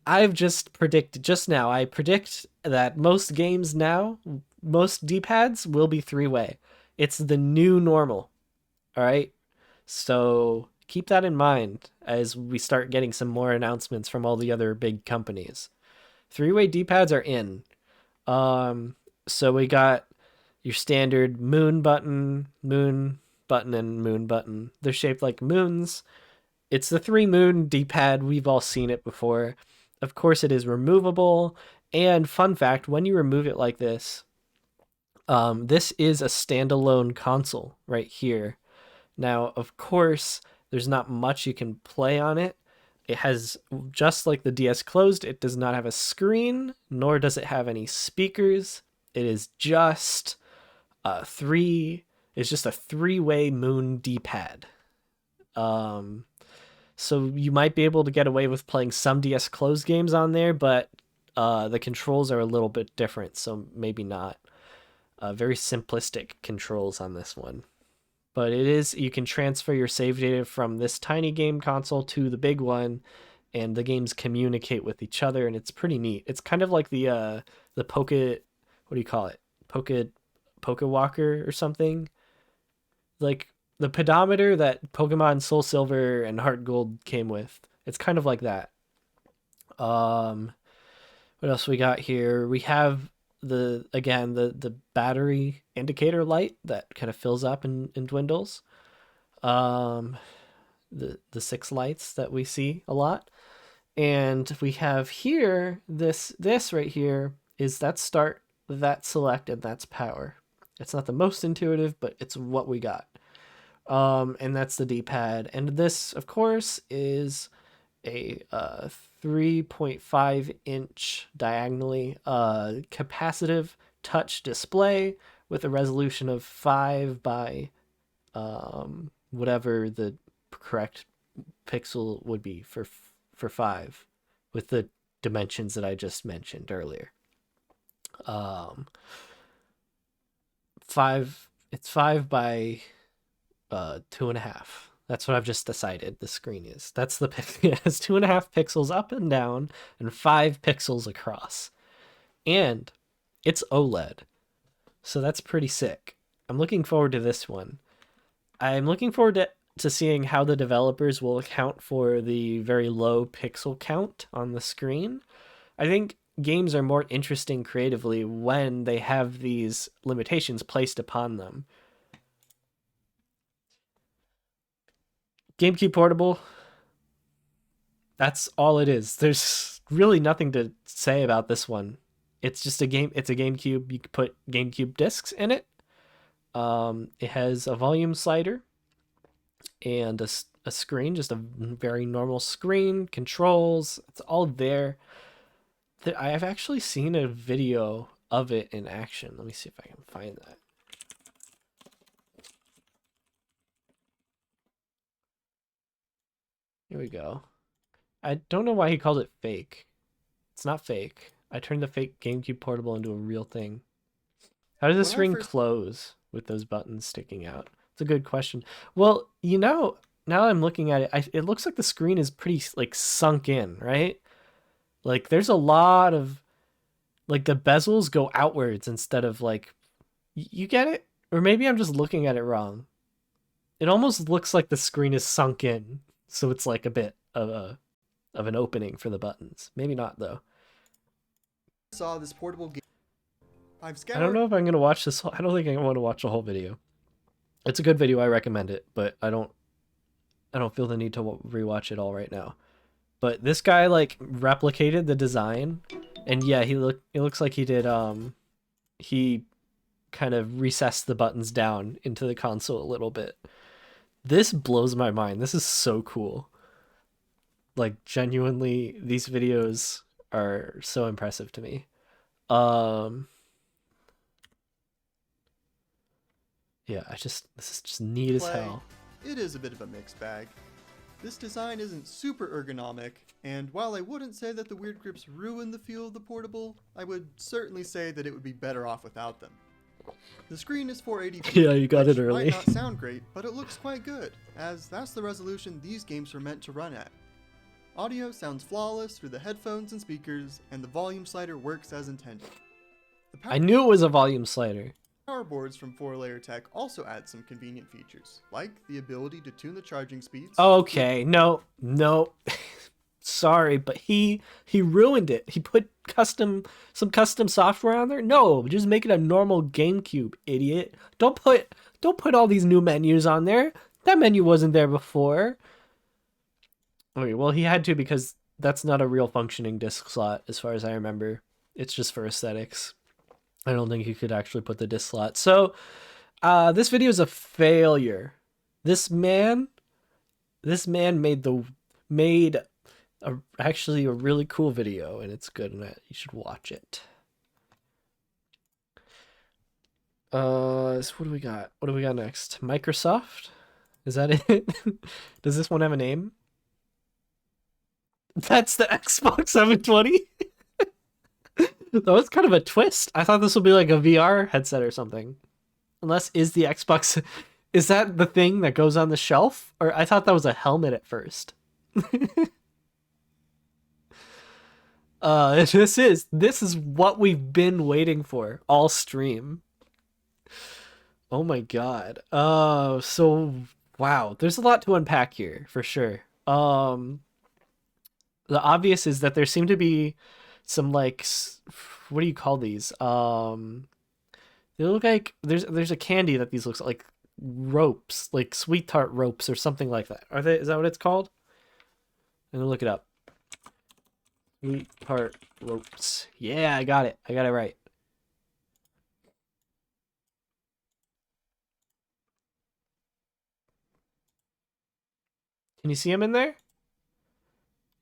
I've just predicted just now. I predict that most games now, most D-pads will be three-way. It's the new normal. All right. So keep that in mind as we start getting some more announcements from all the other big companies. Three-way D-pads are in. So we got your standard moon button, and moon button. They're shaped like moons. It's the three moon D-pad. We've all seen it before. Of course, it is removable. And fun fact, when you remove it like this is a standalone console right here. Now, of course, there's not much you can play on it. It has, just like the DS closed, it does not have a screen, nor does it have any speakers. It is just it's just a three-way moon D-pad. So you might be able to get away with playing some DS closed games on there, but the controls are a little bit different, so maybe not. Very simplistic controls on this one. But it is, you can transfer your save data from this tiny game console to the big one, and the games communicate with each other, and it's pretty neat. It's kind of like the Pocket, what do you call it? Pocket Walker or something. Like the pedometer that Pokemon Soul Silver and Heart Gold came with. It's kind of like that. What else we got here? We have the battery indicator light that kind of fills up and dwindles. The six lights that we see a lot. And we have here this right here is that start, that select, and that's power. It's not the most intuitive, but it's what we got. And that's the D-pad. And this, of course, is a 3.5 inch diagonally capacitive touch display with a resolution of 5 by whatever the correct pixel would be for 5 with the dimensions that I just mentioned earlier. 5 it's 5 by 2.5. That's what I've just decided the screen is. That's the it has 2.5 pixels up and down and 5 pixels across. And it's OLED. So that's pretty sick. I'm looking forward to this one. I'm looking forward to seeing how the developers will account for the very low pixel count on the screen. I think games are more interesting creatively when they have these limitations placed upon them. GameCube Portable, that's all it is. There's really nothing to say about this one. It's just a game. It's a GameCube. You can put GameCube discs in it. It has a volume slider and a screen, just a very normal screen, controls. It's all there. I have actually seen a video of it in action. Let me see if I can find that. Here we go. I don't know why he called it fake. It's not fake. I turned the fake GameCube Portable into a real thing. How does the screen close with those buttons sticking out? It's a good question. Well, now I'm looking at it, it looks like the screen is pretty like sunk in, right? Like there's a lot of like the bezels go outwards instead of like, you get it? Or maybe I'm just looking at it wrong. It almost looks like the screen is sunk in, so it's like a bit of an opening for the buttons. Maybe not though. Saw this portable game. I don't know if I'm gonna watch this. I don't think I want to watch the whole video. It's a good video. I recommend it, but I don't feel the need to rewatch it all right now. But this guy like replicated the design, and yeah, it looks like he did. He kind of recessed the buttons down into the console a little bit. This blows my mind. This is so cool. Like genuinely, these videos are so impressive to me. Yeah, this is just neat as hell. It is a bit of a mixed bag. This design isn't super ergonomic, and while I wouldn't say that the weird grips ruin the feel of the portable, I would certainly say that it would be better off without them. The screen is 480p. Yeah, you got it early. Might not sound great, but it looks quite good, as that's the resolution these games are meant to run at. Audio sounds flawless through the headphones and speakers, and the volume slider works as intended. The I knew it was a volume slider. power boards from 4Layer Tech also add some convenient features, like the ability to tune the charging speeds. Okay, no. Sorry, but he ruined it. He put some custom software on there. No, just make it a normal GameCube, idiot. Don't put all these new menus on there. That menu wasn't there before. Okay, well he had to because that's not a real functioning disc slot as far as I remember. It's just for aesthetics. I don't think he could actually put the disc slot. So, this video is a failure. This man made actually a really cool video, and it's good, and you should watch it. So what do we got? What do we got next? Microsoft? Is that it? Does this one have a name? That's the Xbox 720? That was kind of a twist. I thought this would be like a VR headset or something. Unless, is the Xbox... Is that the thing that goes on the shelf? Or I thought that was a helmet at first. This is what we've been waiting for all stream. Oh my god. So wow, there's a lot to unpack here for sure. The obvious is that there seem to be some like, what do you call these? They look like there's a candy that these looks like ropes, like sweet tart ropes or something like that. Are they? Is that what it's called? I'm gonna look it up. Sweet tart ropes. Yeah, I got it. I got it right. Can you see them in there?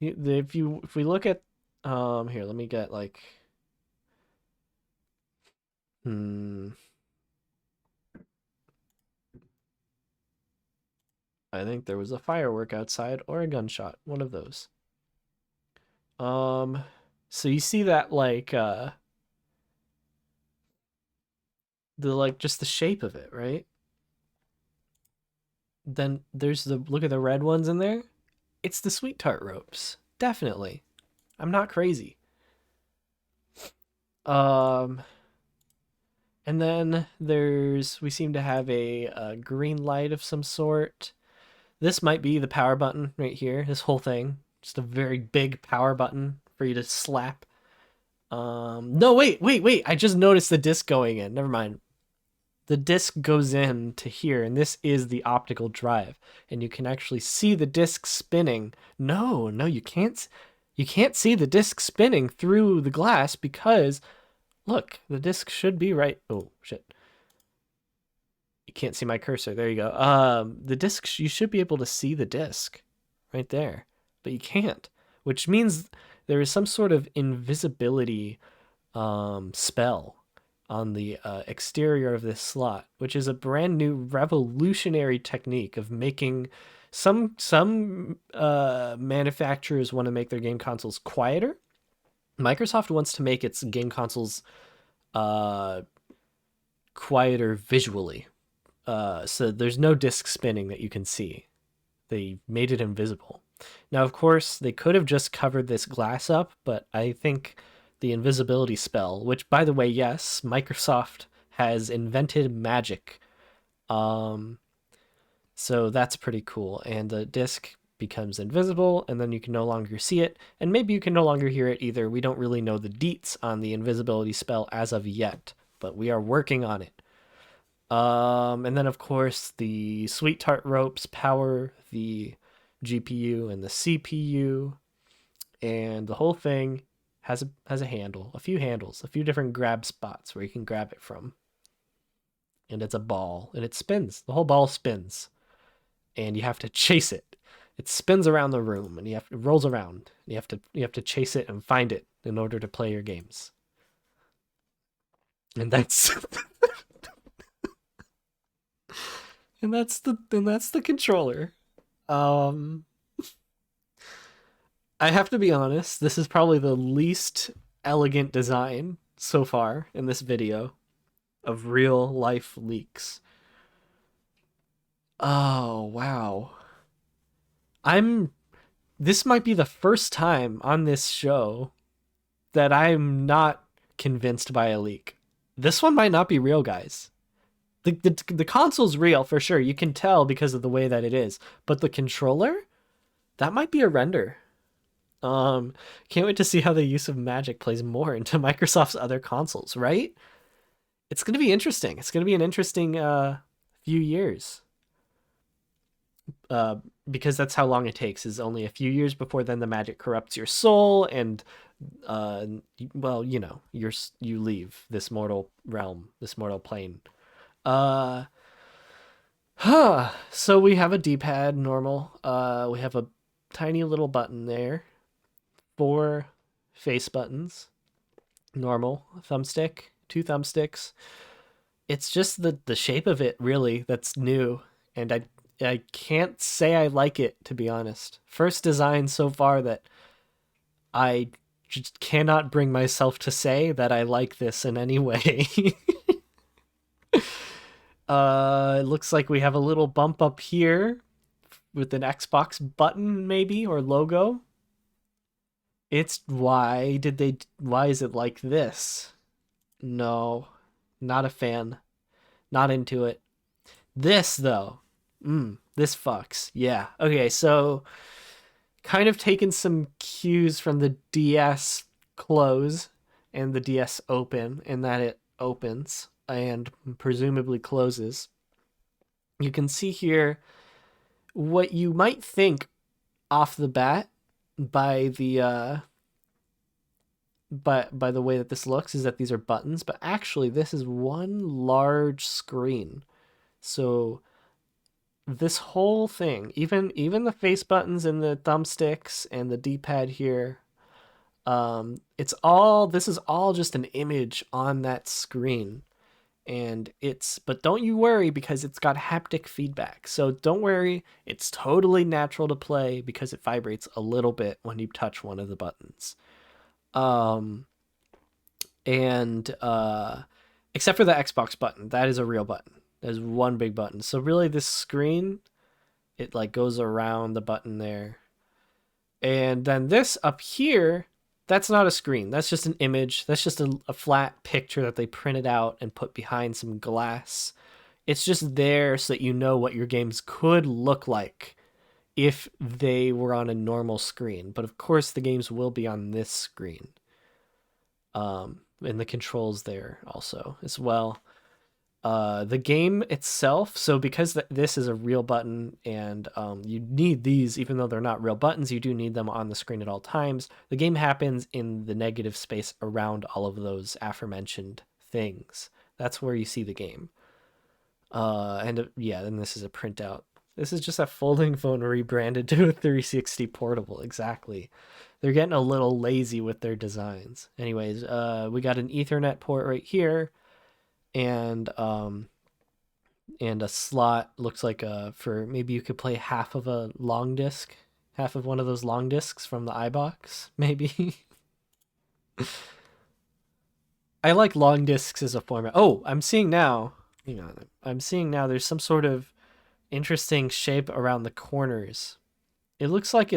If we look at here, let me get like I think there was a firework outside or a gunshot, one of those. So you see that like just the shape of it, right? Then there's look at the red ones in there. It's the sweet tart ropes. Definitely. I'm not crazy. And then we seem to have a green light of some sort. This might be the power button right here. This whole thing. Just a very big power button for you to slap. No, wait. I just noticed the disc going in. Never mind. The disc goes in to here, and this is the optical drive. And you can actually see the disc spinning. No, you can't. You can't see the disc spinning through the glass because, look, the disc should be right. Oh, shit. You can't see my cursor. There you go. The disc, you should be able to see the disc right there, but you can't, which means there is some sort of invisibility spell on the exterior of this slot, which is a brand new revolutionary technique of making some manufacturers want to make their game consoles quieter. Microsoft wants to make its game consoles quieter visually. So there's no disc spinning that you can see. They made it invisible. Now, of course, they could have just covered this glass up, but I think the invisibility spell, which, by the way, yes, Microsoft has invented magic. So that's pretty cool. And the disc becomes invisible, and then you can no longer see it, and maybe you can no longer hear it either. We don't really know the deets on the invisibility spell as of yet, but we are working on it. And then, of course, the sweet tart ropes power the GPU and the CPU, and the whole thing has a handle, a few handles, a few different grab spots where you can grab it from. And it's a ball, and it spins. The whole ball spins, and you have to chase it. It spins around the room, and it rolls around. You have to chase it and find it in order to play your games. And that's and that's the controller. I have to be honest, this is probably the least elegant design so far in this video of real life leaks. Oh, wow. I'm this might be the first time on this show that I'm not convinced by a leak. This one might not be real, guys. The console's real for sure. You can tell because of the way that it is. But the controller, that might be a render. Can't wait to see how the use of magic plays more into Microsoft's other consoles, right? It's gonna be interesting. It's gonna be an interesting few years. Because that's how long it takes, is only a few years before then the magic corrupts your soul and uh well, you know, you leave this mortal realm, this mortal plane. Uh so we have a D-pad normal. We have a tiny little button there. 4 face buttons. Normal thumbstick, 2 thumbsticks. It's just the shape of it really that's new, and I can't say I like it, to be honest. First design so far that I just cannot bring myself to say that I like this in any way. It looks like we have a little bump up here with an Xbox button maybe, or logo. It's why is it like this? No, not a fan. Not into it. This though. This fucks. Yeah. Okay, so kind of taken some cues from the DS close and the DS open, in that it opens and presumably closes. You can see here what you might think off the bat by the by the way that this looks, is that these are buttons, but actually this is one large screen. So this whole thing, even the face buttons and the thumbsticks and the D-pad here, this is all just an image on that screen. And but don't you worry, because it's got haptic feedback. So don't worry, it's totally natural to play because it vibrates a little bit when you touch one of the buttons. And except for the Xbox button, that is a real button. There's one big button. So really this screen, it like goes around the button there. And then this up here, that's not a screen. That's just an image. That's just a flat picture that they printed out and put behind some glass. It's just there so that you know what your games could look like if they were on a normal screen. But of course, the games will be on this screen. And the controls there also as well. The game itself, so because this is a real button, and you need these, even though they're not real buttons, you do need them on the screen at all times. The game happens in the negative space around all of those aforementioned things. That's where you see the game. And yeah, then this is a printout. This is just a folding phone rebranded to a 360 portable. Exactly. They're getting a little lazy with their designs. Anyways, we got an Ethernet port right here. And a slot, looks like for maybe you could play half of a long disc, half of one of those long discs from the iBox, maybe. I like long discs as a format. Oh, I'm seeing now. Hang on. I'm seeing now there's some sort of interesting shape around the corners. It looks like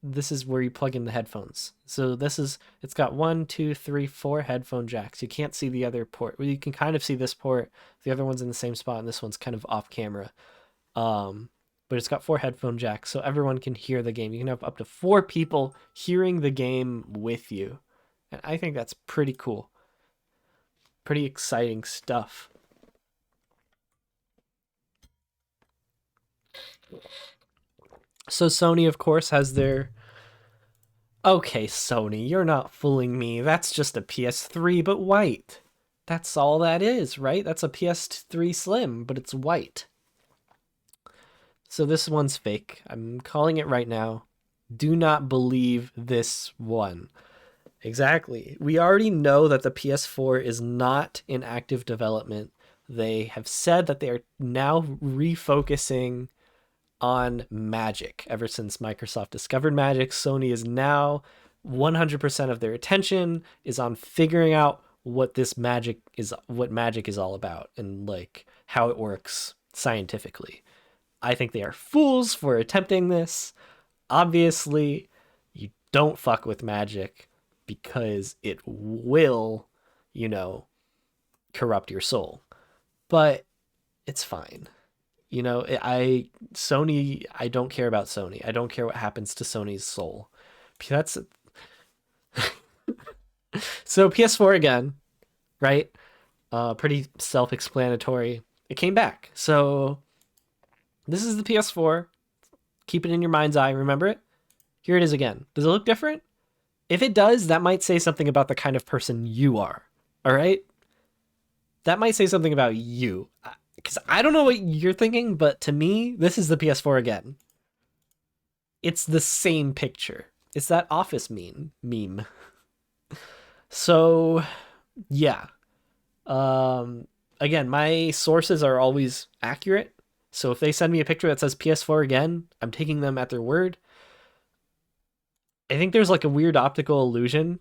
this is where you plug in the headphones. So it's got 1, 2, 3, 4 headphone jacks. You can't see the other port. Well, you can kind of see this port. The other one's in the same spot, and this one's kind of off camera. But it's got 4 headphone jacks, so everyone can hear the game. You can have up to 4 people hearing the game with you. And I think that's pretty cool. Pretty exciting stuff. So Sony, of course, has their... Okay, Sony, you're not fooling me. That's just a PS3, but white. That's all that is, right? That's a PS3 Slim, but it's white. So this one's fake. I'm calling it right now. Do not believe this one. Exactly. We already know that the PS4 is not in active development. They have said that they are now refocusing on Magic. Ever since Microsoft discovered Magic, Sony is now 100% of their attention is on figuring out what Magic is all about, and like how it works scientifically. I think they are fools for attempting this. Obviously, you don't fuck with magic because it will, you know, corrupt your soul. But it's fine. You know, Sony, I don't care about Sony. I don't care what happens to Sony's soul. That's so PS4 again, right? Pretty self-explanatory. It came back. So this is the PS4. Keep it in your mind's eye. Remember it? Here it is again. Does it look different? If it does, that might say something about the kind of person you are. All right? That might say something about you. Because I don't know what you're thinking, but to me, this is the PS4 again. It's the same picture. It's that Office meme. So, yeah. Again, my sources are always accurate. So if they send me a picture that says PS4 again, I'm taking them at their word. I think there's like a weird optical illusion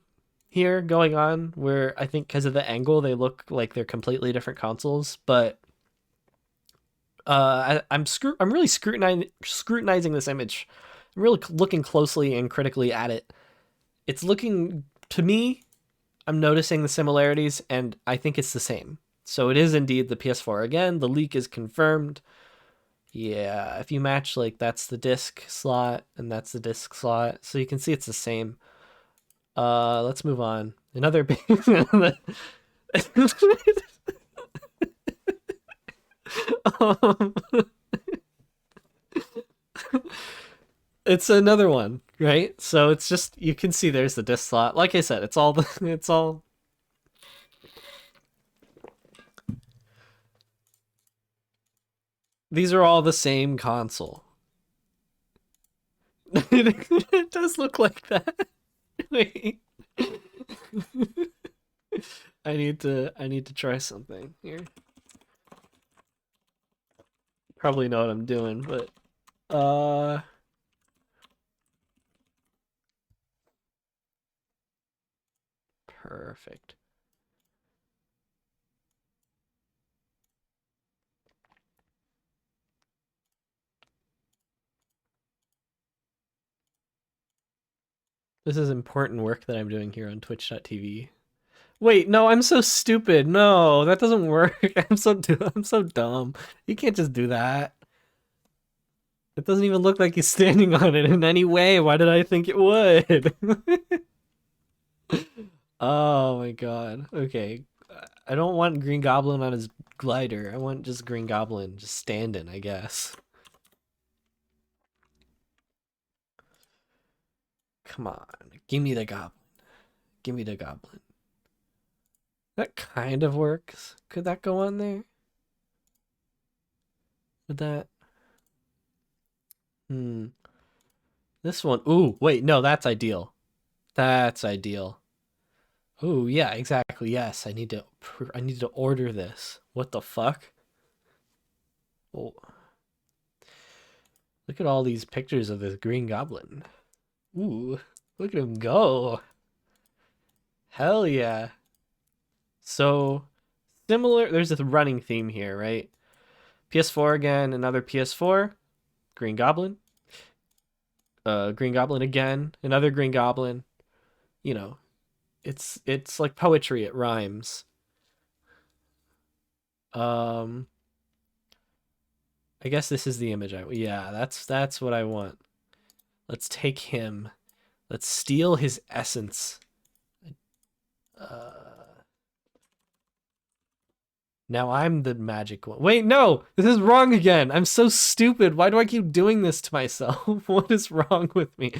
here going on where I think because of the angle, they look like they're completely different consoles, but I'm really scrutinizing this image. I'm really looking closely and critically at it. It's looking, to me, I'm noticing the similarities, and I think it's the same. So it is indeed the PS4 again. The leak is confirmed. Yeah, if you match, like, that's the disc slot, and that's the disc slot. So you can see it's the same. Let's move on. Another big... um, it's another one, right? So it's just, you can see there's the disc slot. Like I said, it's all these are all the same console. It does look like that. Wait. I need to try something here. Probably know what I'm doing, but perfect. This is important work that I'm doing here on twitch.tv. Wait, no, I'm so stupid. No, that doesn't work. I'm so dumb. You can't just do that. It doesn't even look like he's standing on it in any way. Why did I think it would? Oh my god. Okay. I don't want Green Goblin on his glider. I want just Green Goblin just standing, I guess. Come on. Give me the goblin. Give me the goblin. That kind of works. Could that go on there? Would that? This one. Ooh, wait, no, that's ideal. That's ideal. Oh, yeah, exactly. Yes, I need to order this. What the fuck? Oh. Look at all these pictures of this Green Goblin. Ooh, look at him go. Hell yeah. So, similar, there's a running theme here, right? PS4 again, another PS4. Green Goblin. Green Goblin again, another Green Goblin. You know, it's like poetry, it rhymes. I guess this is the image yeah, that's what I want. Let's take him. Let's steal his essence. Now I'm the magic one. Wait, no! This is wrong again! I'm so stupid! Why do I keep doing this to myself? What is wrong with me?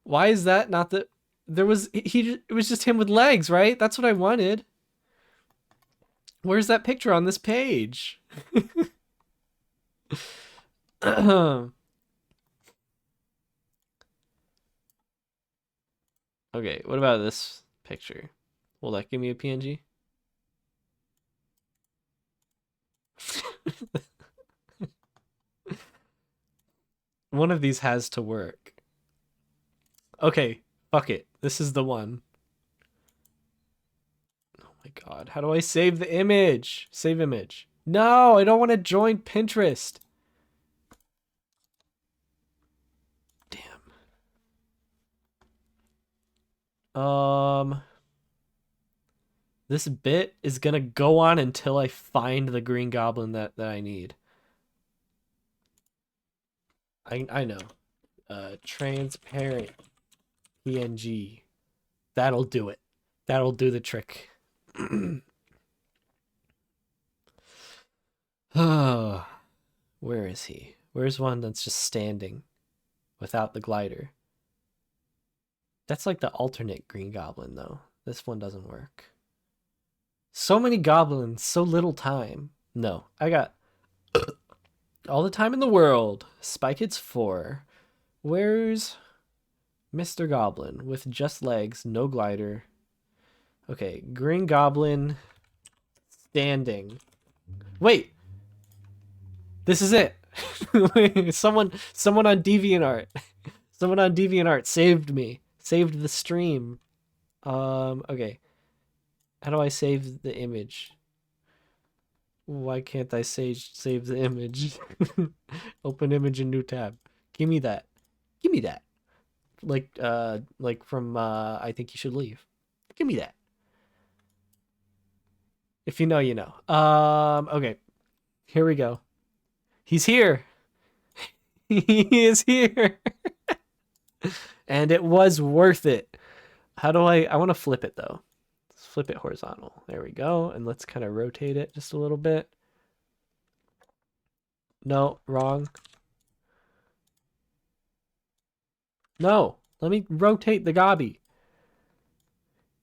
Why is that not the... There was... it was just him with legs, right? That's what I wanted. Where's that picture on this page? Okay, what about this picture? Will that give me a PNG? One of these has to work. Okay, fuck it. This is the one. Oh my god, how do I save the image? Save image. No, I don't want to join Pinterest. Damn. Um, this bit is gonna go on until I find the Green Goblin that I need. I know. Transparent PNG. That'll do it. That'll do the trick. Where is he? Where's one that's just standing without the glider? That's like the alternate Green Goblin, though. This one doesn't work. So many goblins, so little time. No, I got all the time in the world. Spy Kids 4. Where's Mr. Goblin with just legs, no glider? Okay, Green Goblin standing. Wait, this is it. someone on DeviantArt. Someone on DeviantArt saved me. Saved the stream. Okay. How do I save the image? Why can't I save the image? Open image in new tab. Give me that. Give me that. Like from I Think You Should Leave. Give me that. If you know, you know. Okay. Here we go. He's here. He is here. And it was worth it. How do I want to flip it though. Let's flip it horizontal. There we go. And let's kind of rotate it just a little bit. No, wrong. No, let me rotate the Gobby.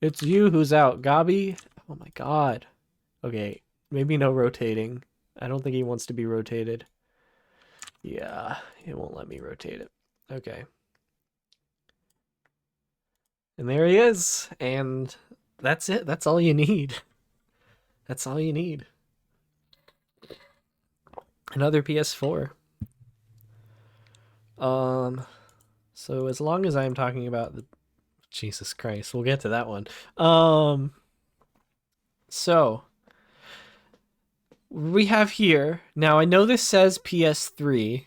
It's you who's out, Gobby. Oh my god. Okay, maybe no rotating. I don't think he wants to be rotated. Yeah, it won't let me rotate it. Okay. And there he is. And that's it. That's all you need. That's all you need. Another PS4. So as long as I'm talking about the Jesus Christ, we'll get to that one. So we have here, now I know this says PS3,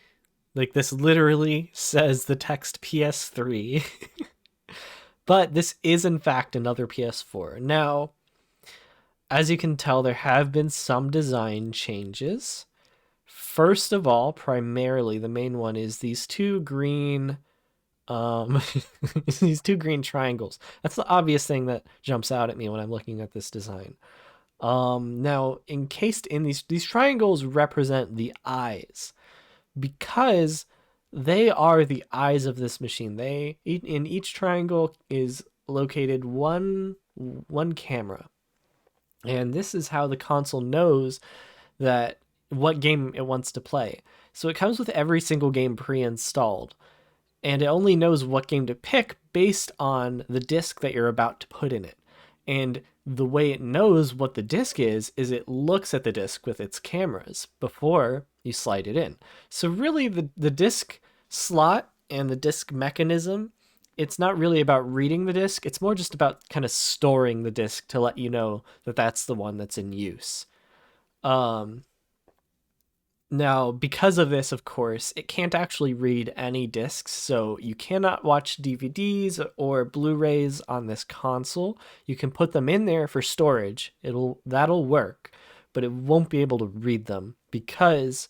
like this literally says the text PS3, but this is in fact another PS4. Now, as you can tell, there have been some design changes. First of all, primarily the main one is these two green these two green triangles. That's the obvious thing that jumps out at me when I'm looking at this design. Now encased in these triangles represent the eyes because they are the eyes of this machine. They in each triangle is located one camera, and this is how the console knows that what game it wants to play. So it comes with every single game pre-installed, and it only knows what game to pick based on the disc that you're about to put in it. And the way it knows what the disc is it looks at the disc with its cameras before you slide it in. So really the disc slot and the disc mechanism, it's not really about reading the disc. It's more just about kind of storing the disc to let you know that that's the one that's in use. Now, because of this, of course, it can't actually read any discs, so you cannot watch DVDs or Blu-rays on this console. You can put them in there for storage. That'll work, but it won't be able to read them because,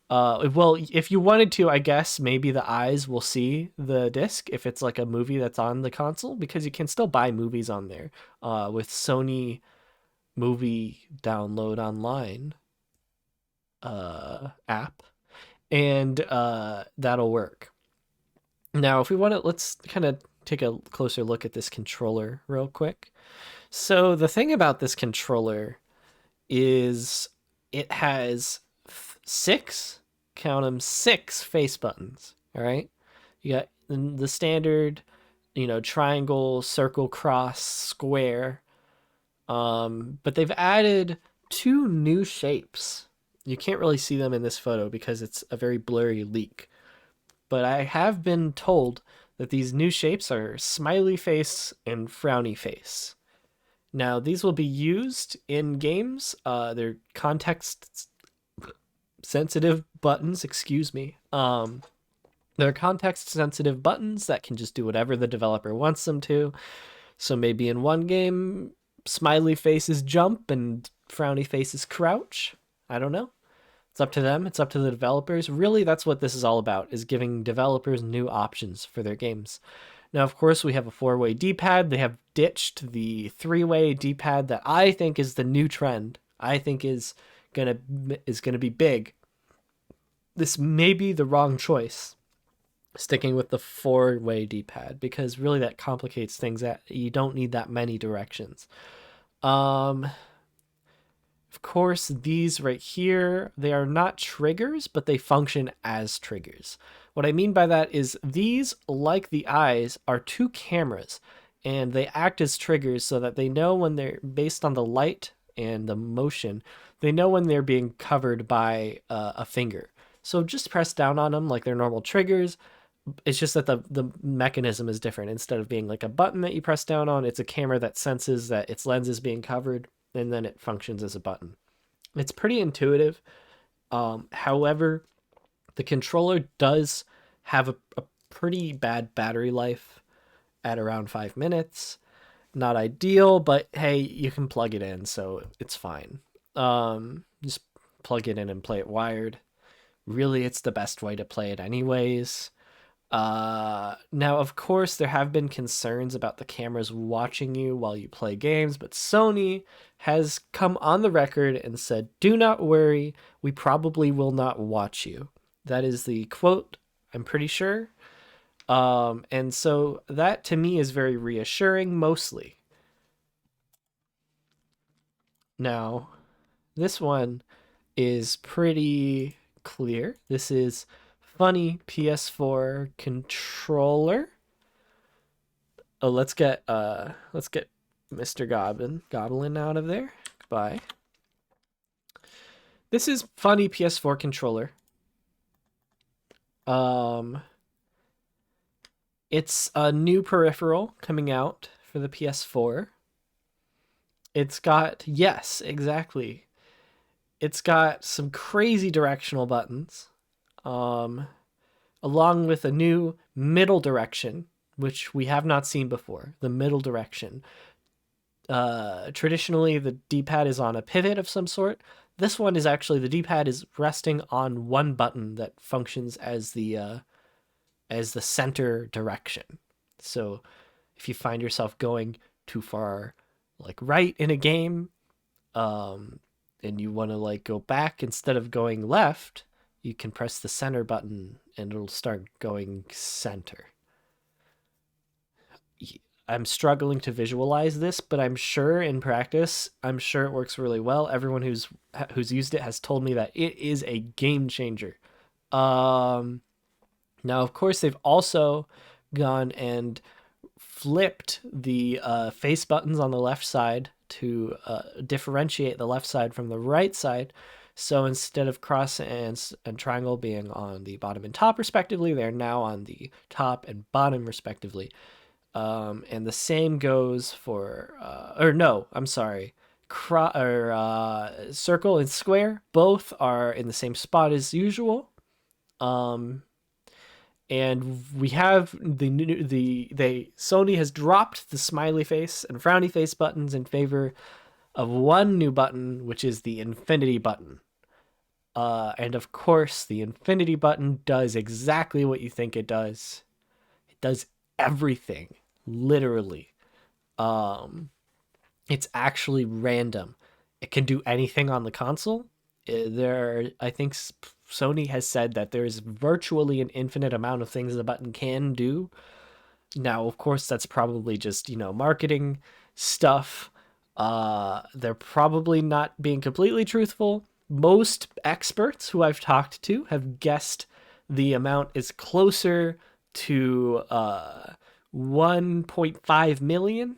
well, if you wanted to, I guess maybe the eyes will see the disc if it's like a movie that's on the console, because you can still buy movies on there with Sony Movie Download Online app, and that'll work. Now if we want to, let's kind of take a closer look at this controller real quick. So the thing about this controller is it has six, count them, six face buttons. All right, you got the standard, triangle, circle, cross, square, but they've added two new shapes. You can't really see them in this photo because it's a very blurry leak. But I have been told that these new shapes are smiley face and frowny face. Now, these will be used in games. They're context-sensitive buttons, excuse me. They're context-sensitive buttons that can just do whatever the developer wants them to. So maybe in one game, smiley faces jump and frowny faces crouch. I don't know. It's up to them. It's up to the developers. Really, that's what this is all about, is giving developers new options for their games. Now, of course, we have a 4-way D-pad. They have ditched the 3-way D-pad that I think is the new trend. I think is gonna be big. This may be the wrong choice, sticking with the 4-way D-pad, because really that complicates things. That you don't need that many directions. Of course, these right here, they are not triggers, but they function as triggers. What I mean by that is these, like the eyes, are two cameras, and they act as triggers so that they know when they're, based on the light and the motion, they know when they're being covered by a finger. So just press down on them like they're normal triggers. It's just that the mechanism is different. Instead of being like a button that you press down on, it's a camera that senses that its lens is being covered, and then it functions as a button. It's pretty intuitive. However, the controller does have a pretty bad battery life at around 5 minutes. Not ideal, but hey, you can plug it in, so it's fine. Just plug it in and play it wired. Really, it's the best way to play it anyways. Now, of course, there have been concerns about the cameras watching you while you play games, but Sony has come on the record and said, "Do not worry, we probably will not watch you." That is the quote, I'm pretty sure. And so that to me is very reassuring, mostly. Now, this one is pretty clear. This is funny PS4 controller. Oh, let's get Mr. Goblin out of there. Goodbye. This is funny PS4 controller. It's a new peripheral coming out for the PS4. It's got, yes, exactly. It's got some crazy directional buttons, along with a new middle direction, which we have not seen before. The middle direction. Traditionally, the D-pad is on a pivot of some sort. This one is actually, the D-pad is resting on one button that functions as the center direction. So if you find yourself going too far, like right in a game, and you want to like go back instead of going left, you can press the center button and it'll start going center. I'm struggling to visualize this, but I'm sure in practice, I'm sure it works really well. Everyone who's used it has told me that it is a game changer. Now, of course, they've also gone and flipped the face buttons on the left side to differentiate the left side from the right side. So instead of cross and triangle being on the bottom and top respectively, they're now on the top and bottom respectively. And the same goes for, circle and square. Both are in the same spot as usual. And we have Sony has dropped the smiley face and frowny face buttons in favor of one new button, which is the infinity button. And of course, the infinity button does exactly what you think it does. It does everything, literally. It's actually random. It can do anything on the console. I think Sony has said that there's virtually an infinite amount of things the button can do. Now, of course, that's probably just, marketing stuff. They're probably not being completely truthful. Most experts who I've talked to have guessed the amount is closer to 1.5 million,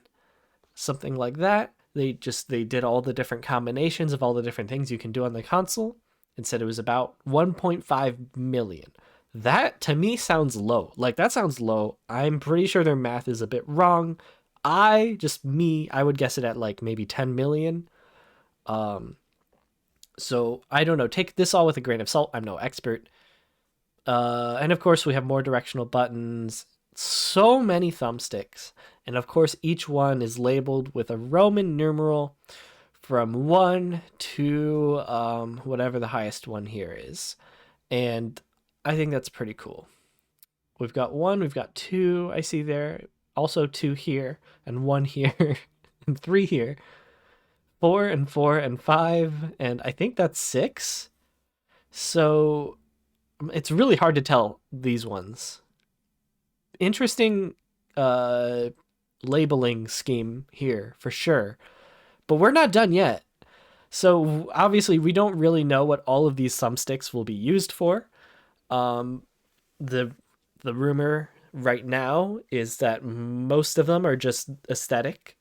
something like that. They did all the different combinations of all the different things you can do on the console and said it was about 1.5 million. That to me sounds low. Like, that sounds low. I'm pretty sure their math is a bit wrong. I would guess it at like maybe 10 million. So I don't know. Take this all with a grain of salt. I'm no expert. And of course we have more directional buttons, so many thumbsticks, And of course, each one is labeled with a Roman numeral from 1 to whatever the highest one here is. And I think that's pretty cool. We've got 1, we've got 2, I see there. Also 2 here, and 1 here, and 3 here. 4 and 4 and 5, and I think that's 6. So it's really hard to tell these ones. Interesting labeling scheme here, for sure. But we're not done yet. So obviously we don't really know what all of these thumbsticks will be used for. The rumor right now is that most of them are just aesthetic.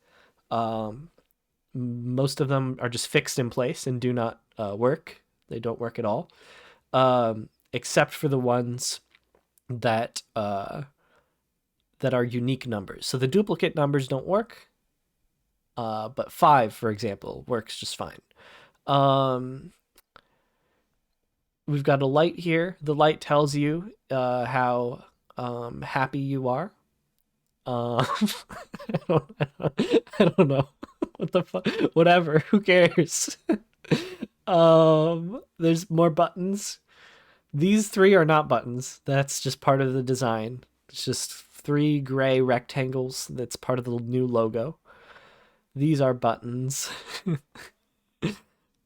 Most of them are just fixed in place and do not work. They don't work at all, except for the ones that that are unique numbers. So the duplicate numbers don't work, but 5, for example, works just fine. We've got a light here. The light tells you how happy you are. I don't know. What the fuck? Whatever. Who cares? There's more buttons. These 3 are not buttons. That's just part of the design. It's just 3 gray rectangles. That's part of the new logo. These are buttons.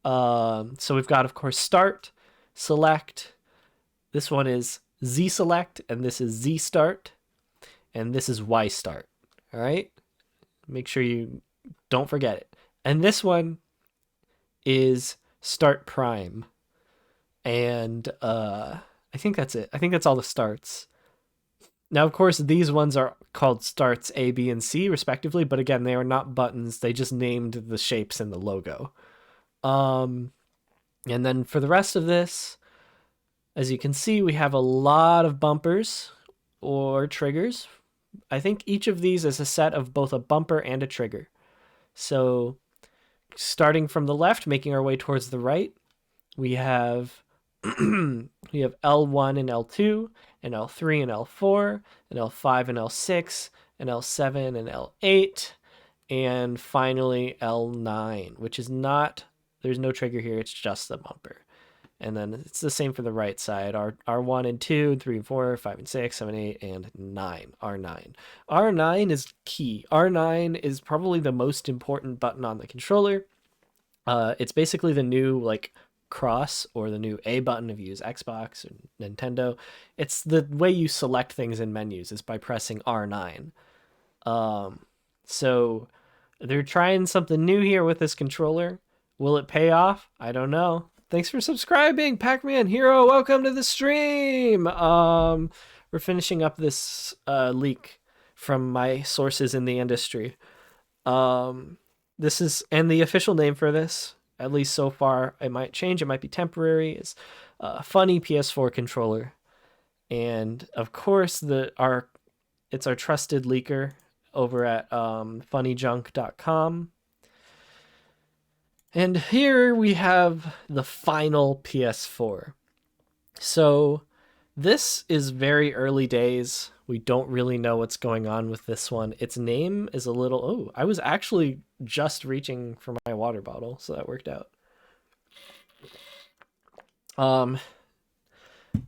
So we've got, of course, start, select. This one is Z select, and this is Z start, and this is Y start. All right? Make sure you don't forget it. And this one is start prime. And I think that's it. I think that's all the starts. Now, of course, these ones are called starts A, B, and C, respectively. But again, they are not buttons. They just named the shapes in the logo. And then for the rest of this, as you can see, we have a lot of bumpers or triggers. I think each of these is a set of both a bumper and a trigger. So starting from the left, making our way towards the right, we have we have L1 and L2, and L3 and L4, and L5 and L6, and L7 and L8, and finally L9, which is not, there's no trigger here, it's just the bumper. And then it's the same for the right side. R1 and 2, 3 and 4, 5 and 6, 7, 8, and 9. R9. R9 is key. R9 is probably the most important button on the controller. It's basically the new like cross or the new A button if you use Xbox or Nintendo. It's the way you select things in menus is by pressing R9. So they're trying something new here with this controller. Will it pay off? I don't know. Thanks for subscribing, Pac-Man Hero. Welcome to the stream. We're finishing up this leak from my sources in the industry. This is, and the official name for this, at least so far, it might change, it might be temporary, is Funny PS4 controller. And of course, it's our trusted leaker over at funnyjunk.com. And here we have the final PS4. So this is very early days. We don't really know what's going on with this one. Its name is a little... Oh, I was actually just reaching for my water bottle, so that worked out.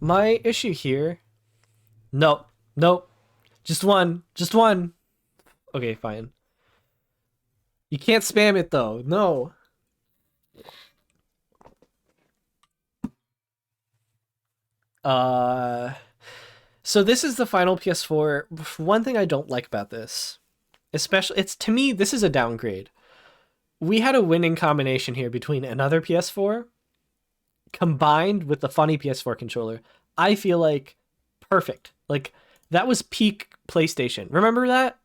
My issue here... Nope. Just one. Okay, fine. You can't spam it, though. No. So this is the final PS4. One thing I don't like about this, especially, to me, this is a downgrade. We had a winning combination here between another PS4 combined with the funny PS4 controller. I feel like perfect. Like that was peak PlayStation. Remember that?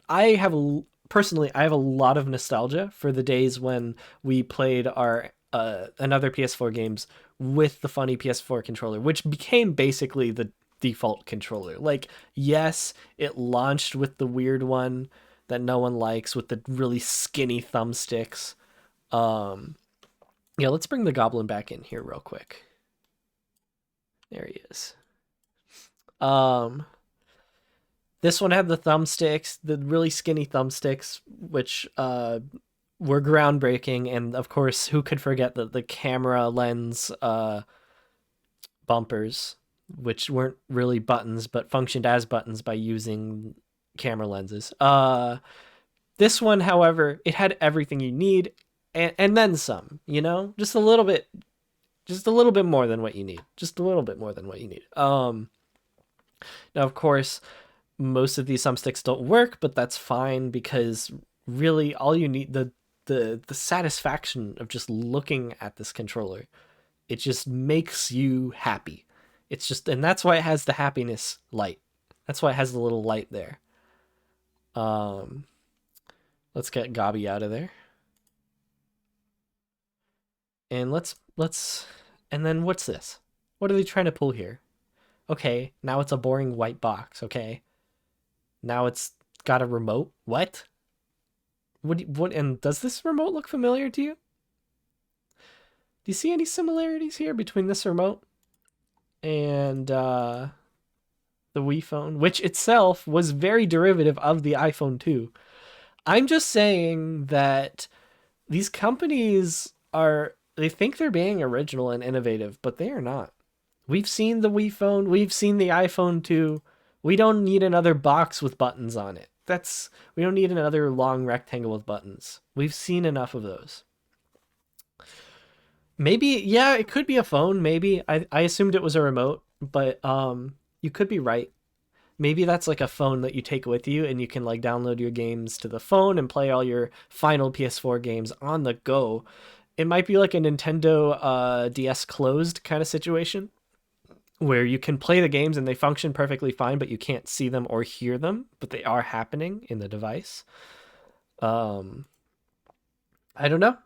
Personally, I have a lot of nostalgia for the days when we played our another PS4 games with the funny PS4 controller, which became basically the default controller. Like, yes, it launched with the weird one that no one likes with the really skinny thumbsticks. Yeah, let's bring the goblin back in here real quick. There he is. This one had the thumbsticks, the really skinny thumbsticks, which were groundbreaking, and of course, who could forget the camera lens bumpers, which weren't really buttons but functioned as buttons by using camera lenses. This one, however, it had everything you need, and then some. You know, just a little bit, more than what you need. Just a little bit more than what you need. Now, of course, most of these thumbsticks don't work, but that's fine because really all you need the satisfaction of just looking at this controller, it just makes you happy. It's just, and that's why it has the happiness light. That's why it has the little light there. Let's get Gabi out of there. And and then what's this? What are they trying to pull here? Okay, now it's a boring white box, okay? Now it's got a remote. What? What and does this remote look familiar to you? Do you see any similarities here between this remote and the Wii phone, which itself was very derivative of the iPhone 2? I'm just saying that these companies they think they're being original and innovative, but they are not. We've seen the Wii phone, we've seen the iPhone 2. We don't need another box with buttons on it. We don't need another long rectangle with buttons. We've seen enough of those. Maybe, yeah, it could be a phone, maybe. I assumed it was a remote, but you could be right. Maybe that's like a phone that you take with you and you can like download your games to the phone and play all your final PS4 games on the go. It might be like a Nintendo DS closed kind of situation where you can play the games and they function perfectly fine, but you can't see them or hear them, but they are happening in the device. I don't know.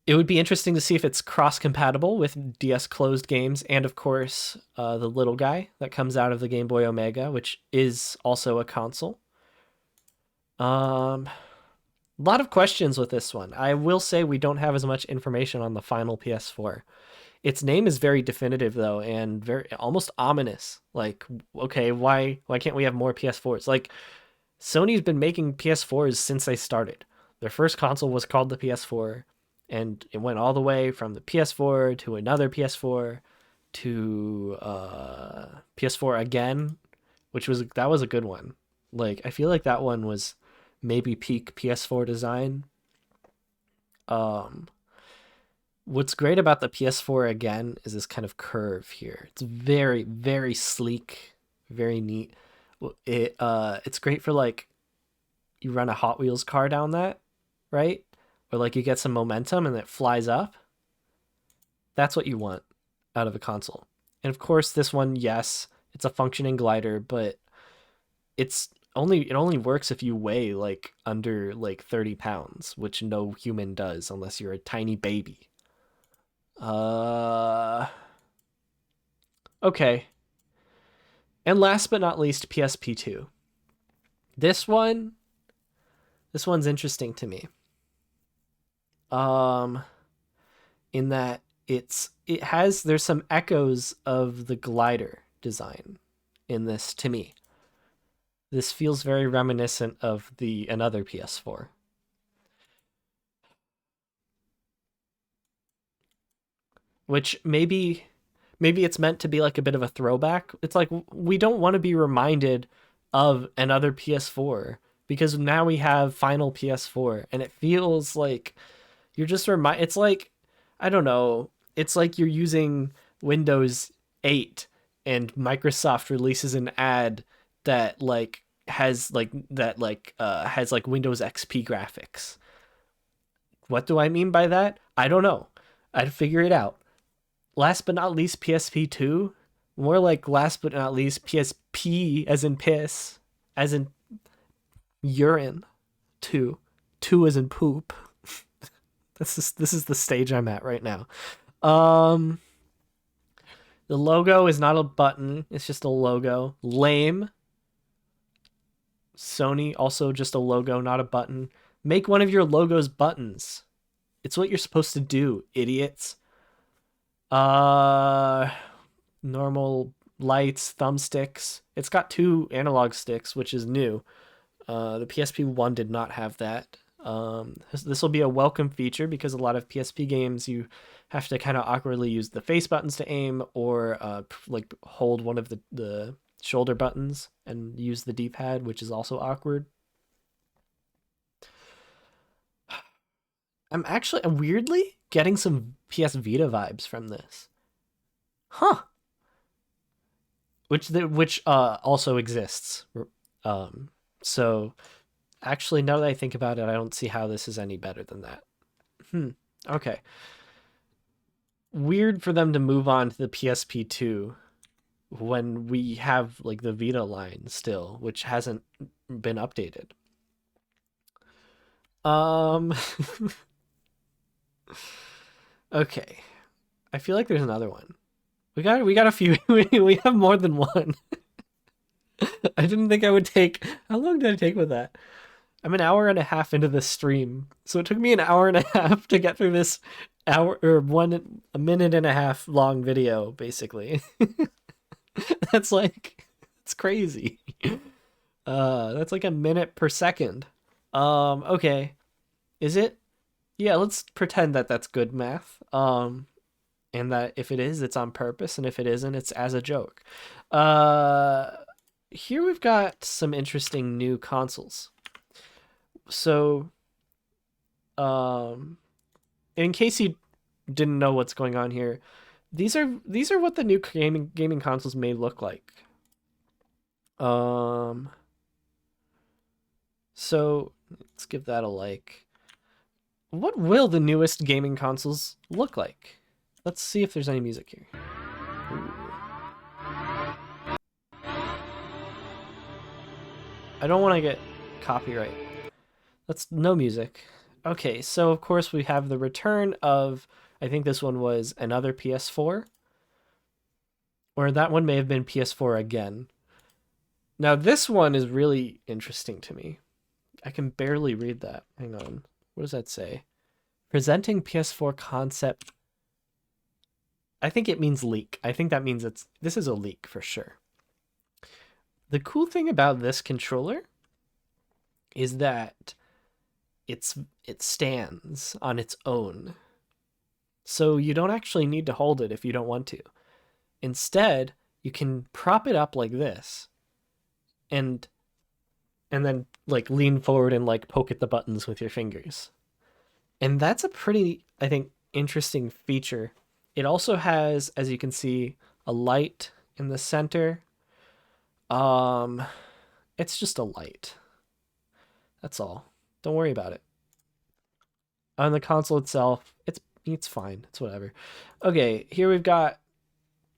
It would be interesting to see if it's cross-compatible with DS closed games, and of course, the little guy that comes out of the Game Boy Omega, which is also a console. A lot of questions with this one. I will say we don't have as much information on the final PS4. Its name is very definitive though, and very almost ominous. Like, okay, why can't we have more PS4s? Like, Sony's been making PS4s since they started. Their first console was called the PS4, and it went all the way from the PS4 to another PS4 to PS4 again, that was a good one. Like, I feel like that one was maybe peak PS4 design. What's great about the PS4 again is this kind of curve here. It's very, very sleek, very neat. It's great for like you run a Hot Wheels car down that, right? Or like you get some momentum and it flies up. That's what you want out of a console. And of course, this one, yes, it's a functioning glider, but it only works if you weigh like under like 30 pounds, which no human does unless you're a tiny baby. Okay. And last but not least, PSP2. This one's interesting to me. In that there's some echoes of the glider design in this to me. This feels very reminiscent of another PS4. Which maybe it's meant to be like a bit of a throwback. It's like we don't want to be reminded of another PS4 because now we have final PS4 and it feels like you're just it's like, I don't know, it's like you're using Windows 8 and Microsoft releases an ad that has Windows XP graphics. What do I mean by that? I don't know. I'd figure it out. Last but not least, PSP2. More like last but not least, PSP as in piss, as in urine, 2 as in poop. This is the stage I'm at right now. The logo is not a button, it's just a logo. Lame. Sony, also just a logo, not a button. Make one of your logos buttons. It's what you're supposed to do, idiots. Normal lights, thumbsticks. It's got 2 analog sticks, which is new. The PSP1 did not have that. This will be a welcome feature because a lot of PSP games you have to kind of awkwardly use the face buttons to aim, or like hold one of the shoulder buttons and use the D-pad, which is also awkward. I'm weirdly getting some PS Vita vibes from this. Huh. Which also exists. So actually, now that I think about it, I don't see how this is any better than that. Okay. Weird for them to move on to the PSP2 when we have like the Vita line still, which hasn't been updated. Okay. I feel like there's another one. We got a few. We have more than one. I didn't think I would take. How long did I take with that? I'm an hour and a half into this stream, so it took me an hour and a half to get through this hour or a minute and a half long video, basically. That's like, it's crazy. That's like a minute per second. Okay. Is it? Yeah, let's pretend that that's good math. And that if it is, it's on purpose, and if it isn't, it's as a joke. Here we've got some interesting new consoles. So, in case you didn't know what's going on here, these are what the new gaming consoles may look like. So let's give that a like. What will the newest gaming consoles look like? Let's see if there's any music here. Ooh. I don't want to get copyright. That's no music. Okay, so of course we have the return of, I think this one was another PS4. Or that one may have been PS4 again. Now this one is really interesting to me. I can barely read that. Hang on. What does that say? Presenting PS4 concept. I think it means leak. I think that means this is a leak for sure. The cool thing about this controller is that it stands on its own. So you don't actually need to hold it if you don't want to. Instead, you can prop it up like this and then like lean forward and like poke at the buttons with your fingers. And that's a pretty, I think, interesting feature. It also has, as you can see, a light in the center. It's just a light. That's all. Don't worry about it. On the console itself, it's fine. It's whatever. Okay, here we've got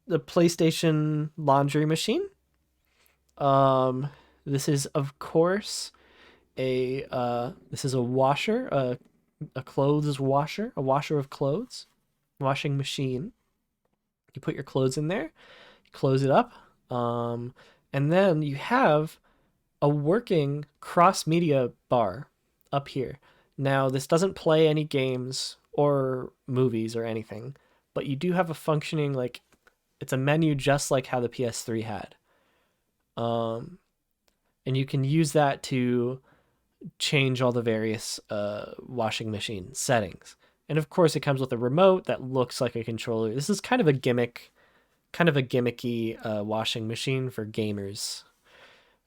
the PlayStation laundry machine. This is of course this is a washer, a clothes washer, a washer of clothes, washing machine. You put your clothes in there, you close it up, and then you have a working cross-media bar up here. Now, this doesn't play any games or movies or anything, but you do have a functioning, like, it's a menu just like how the PS3 had. And you can use that to change all the various washing machine settings. And of course, it comes with a remote that looks like a controller. This is kind of a gimmicky washing machine for gamers.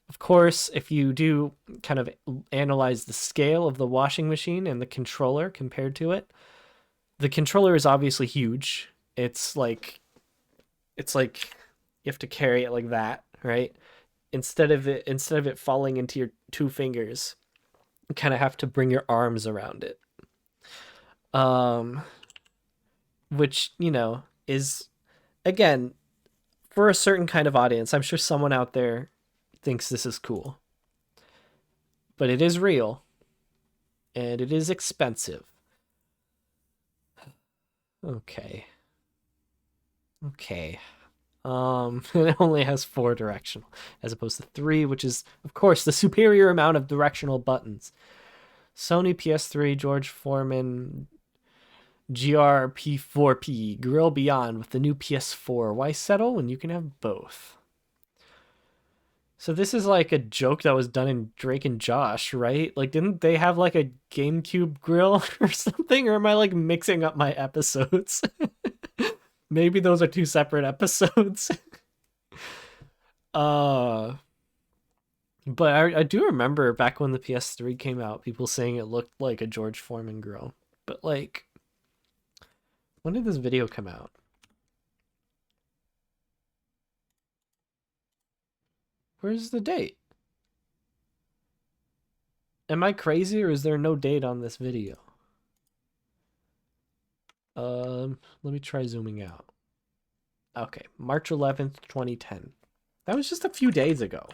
Of course, if you do kind of analyze the scale of the washing machine and the controller compared to it, the controller is obviously huge. It's like you have to carry it like that, right? Instead of it falling into your 2 fingers, you kind of have to bring your arms around it. Which, is, again, for a certain kind of audience. I'm sure someone out there thinks this is cool. But it is real. And it is expensive. Okay. It only has 4 directional, as opposed to 3, which is, of course, the superior amount of directional buttons. Sony PS3, George Foreman, GRP4P, Grill Beyond with the new PS4. Why settle when you can have both? So this is like a joke that was done in Drake and Josh, right? Like, didn't they have like a GameCube grill or something? Or am I like mixing up my episodes? Maybe those are two separate episodes. uh, but I do remember back when the PS3 came out, people saying it looked like a George Foreman grill. But like, when did this video come out? Where's the date? Am I crazy or is there no date on this video? Let me try zooming out. Okay, March 11th, 2010. That was just a few days ago.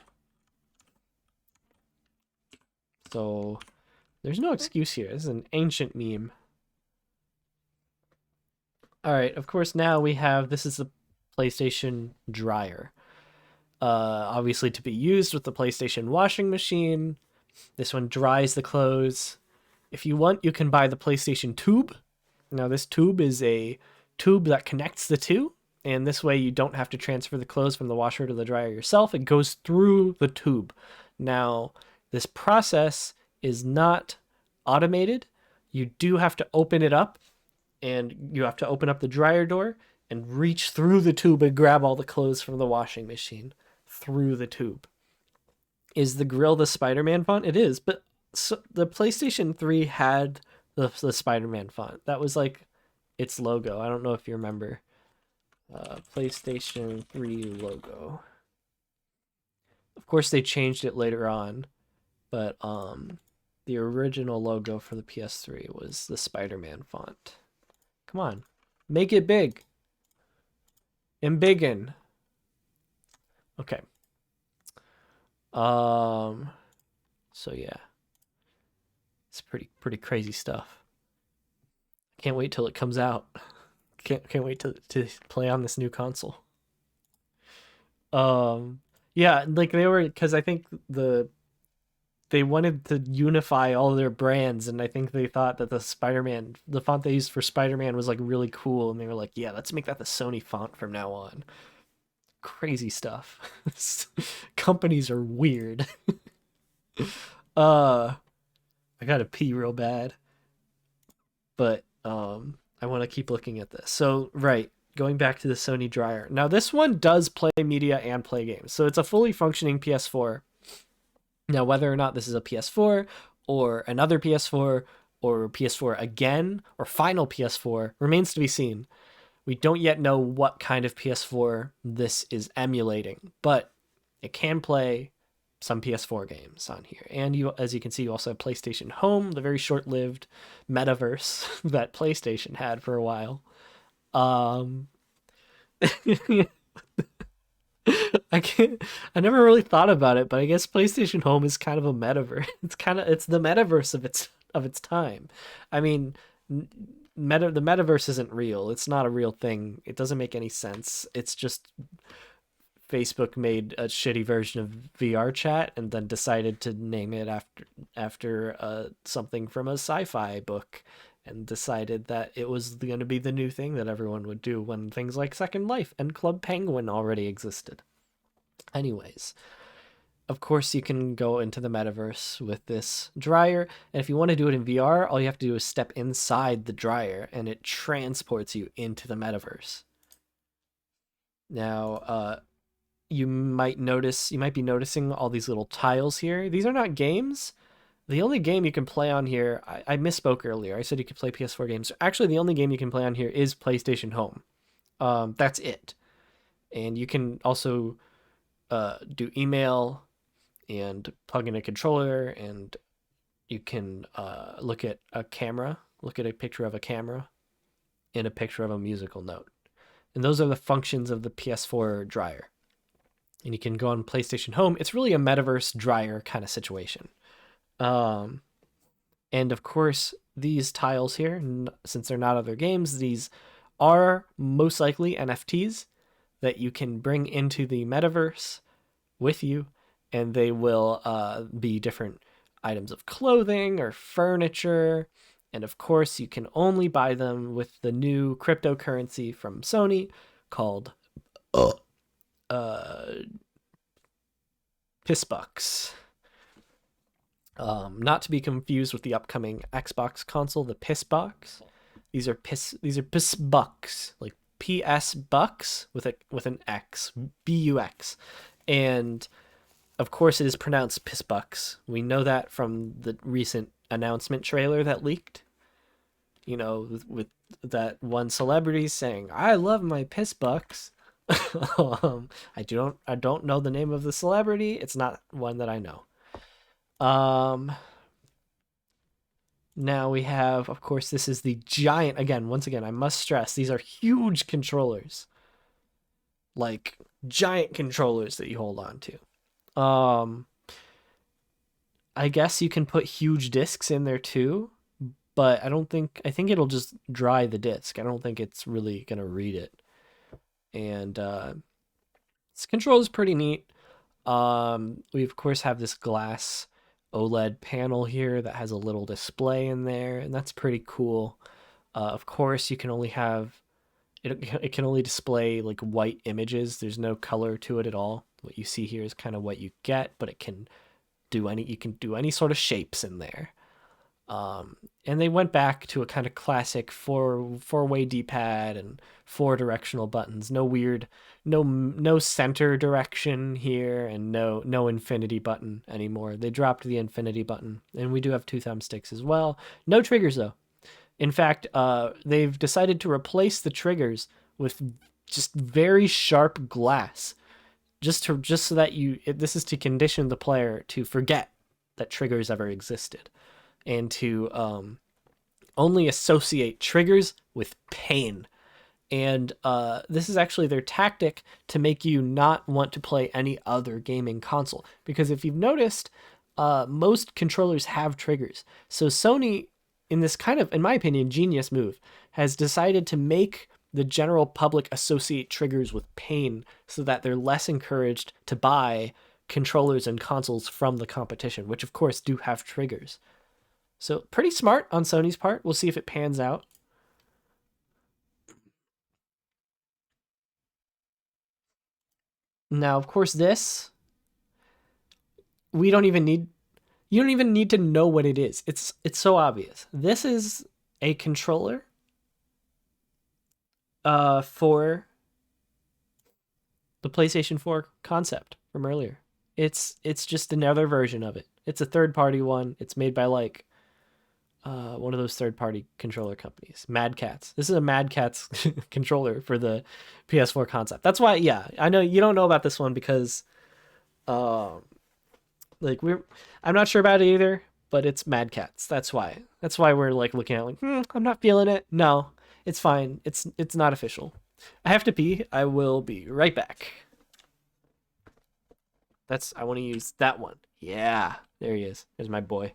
So there's no excuse here. This is an ancient meme. All right, of course now we have, this is the PlayStation dryer. Obviously to be used with the PlayStation washing machine. This one dries the clothes. If you want, you can buy the PlayStation tube. Now this tube is a tube that connects the two, and this way you don't have to transfer the clothes from the washer to the dryer yourself. It goes through the tube. Now, this process is not automated. You do have to open it up, and you have to open up the dryer door and reach through the tube and grab all the clothes from the washing machine through the tube. Is the grill the Spider-Man font? It is, but so the PlayStation 3 had the Spider-Man font. That was like its logo. I don't know if you remember. PlayStation 3 logo. Of course, they changed it later on, but the original logo for the PS3 was the Spider-Man font. Come on, make it big. Embiggen. Okay. So yeah, it's pretty crazy stuff. Can't wait till it comes out. Can't wait to play on this new console. Yeah, like they were, because I think they wanted to unify all their brands, and I think they thought that the font they used for Spider-Man was like really cool, and they were like, yeah, let's make that the Sony font from now on. Crazy stuff. Companies are weird. I gotta pee real bad, but I want to keep looking at this. So right, going back to the Sony dryer. Now this one does play media and play games, so it's a fully functioning PS4. Now whether or not this is a PS4 or another PS4 or PS4 again or final PS4 remains to be seen. We don't yet know what kind of PS4 this is emulating, but it can play some PS4 games on here. And you, as you can see, you also have PlayStation Home, the very short-lived metaverse that PlayStation had for a while. I never really thought about it, but I guess PlayStation Home is kind of a metaverse. It's the metaverse of its time. I mean, the metaverse isn't real. It's not a real thing. It doesn't make any sense. It's just Facebook made a shitty version of VR chat and then decided to name it after something from a sci-fi book, and decided that it was going to be the new thing that everyone would do when things like Second Life and Club Penguin already existed. Anyways, of course you can go into the metaverse with this dryer, and if you want to do it in VR, all you have to do is step inside the dryer and it transports you into the metaverse. Now, you might be noticing all these little tiles here. These are not games. The only game you can play on here, I misspoke earlier. I said you could play PS4 games. Actually, the only game you can play on here is PlayStation Home. That's it. And you can also do email and plug in a controller, and you can look at a picture of a camera and a picture of a musical note. And those are the functions of the PS4 dryer. And you can go on PlayStation Home. It's really a metaverse dryer kind of situation. And of course, these tiles here, since they're not other games, these are most likely NFTs that you can bring into the metaverse with you, and they will be different items of clothing or furniture And of course, you can only buy them with the new cryptocurrency from Sony called uh, ps4. Not to be confused with the upcoming Xbox console, the ps4. These are ps4, like PS bucks with an X, BUX. And of course it is pronounced ps4. We know that from the recent announcement trailer that leaked. You know, with that one celebrity saying, "I love my ps4." I don't know the name of the celebrity. It's not one that I know. Um, Now we have, of course, this is the giant, again, once again, I must stress, these are huge controllers. Like, giant controllers that you hold on to. I guess you can put huge discs in there too, but I think it'll just dry the disc. I don't think it's really going to read it. And this control is pretty neat. We of course have this glass OLED panel here that has a little display in there, and that's pretty cool. Of course, you can only have it can only display like white images. There's no color to it at all. What you see here is kind of what you get, but you can do any sort of shapes in there. And they went back to a kind of classic four-way D-pad and four directional buttons. No weird, no center direction here, and no infinity button anymore. They dropped the infinity button, and we do have two thumbsticks as well. No triggers though. In fact, they've decided to replace the triggers with just very sharp glass, just so that this is to condition the player to forget that triggers ever existed, and to only associate triggers with pain. And this is actually their tactic to make you not want to play any other gaming console. Because if you've noticed, most controllers have triggers. So Sony, in this kind of, in my opinion, genius move, has decided to make the general public associate triggers with pain so that they're less encouraged to buy controllers and consoles from the competition, which of course do have triggers. So pretty smart on Sony's part. We'll see if it pans out. Now, of course, this we don't even need. You don't even need to know what it is. It's so obvious. This is a controller for the PlayStation 4 concept from earlier. It's just another version of it. It's a third party one. It's made by like one of those third party controller companies, Mad Cats. This is a Mad Cats controller for the PS4 concept. That's why, yeah, I know you don't know about this one because, um, like I'm not sure about it either, but it's Mad Cats. That's why. That's why we're like looking at like, I'm not feeling it. No, it's fine. It's not official. I have to pee. I will be right back. I want to use that one. Yeah, there he is. There's my boy.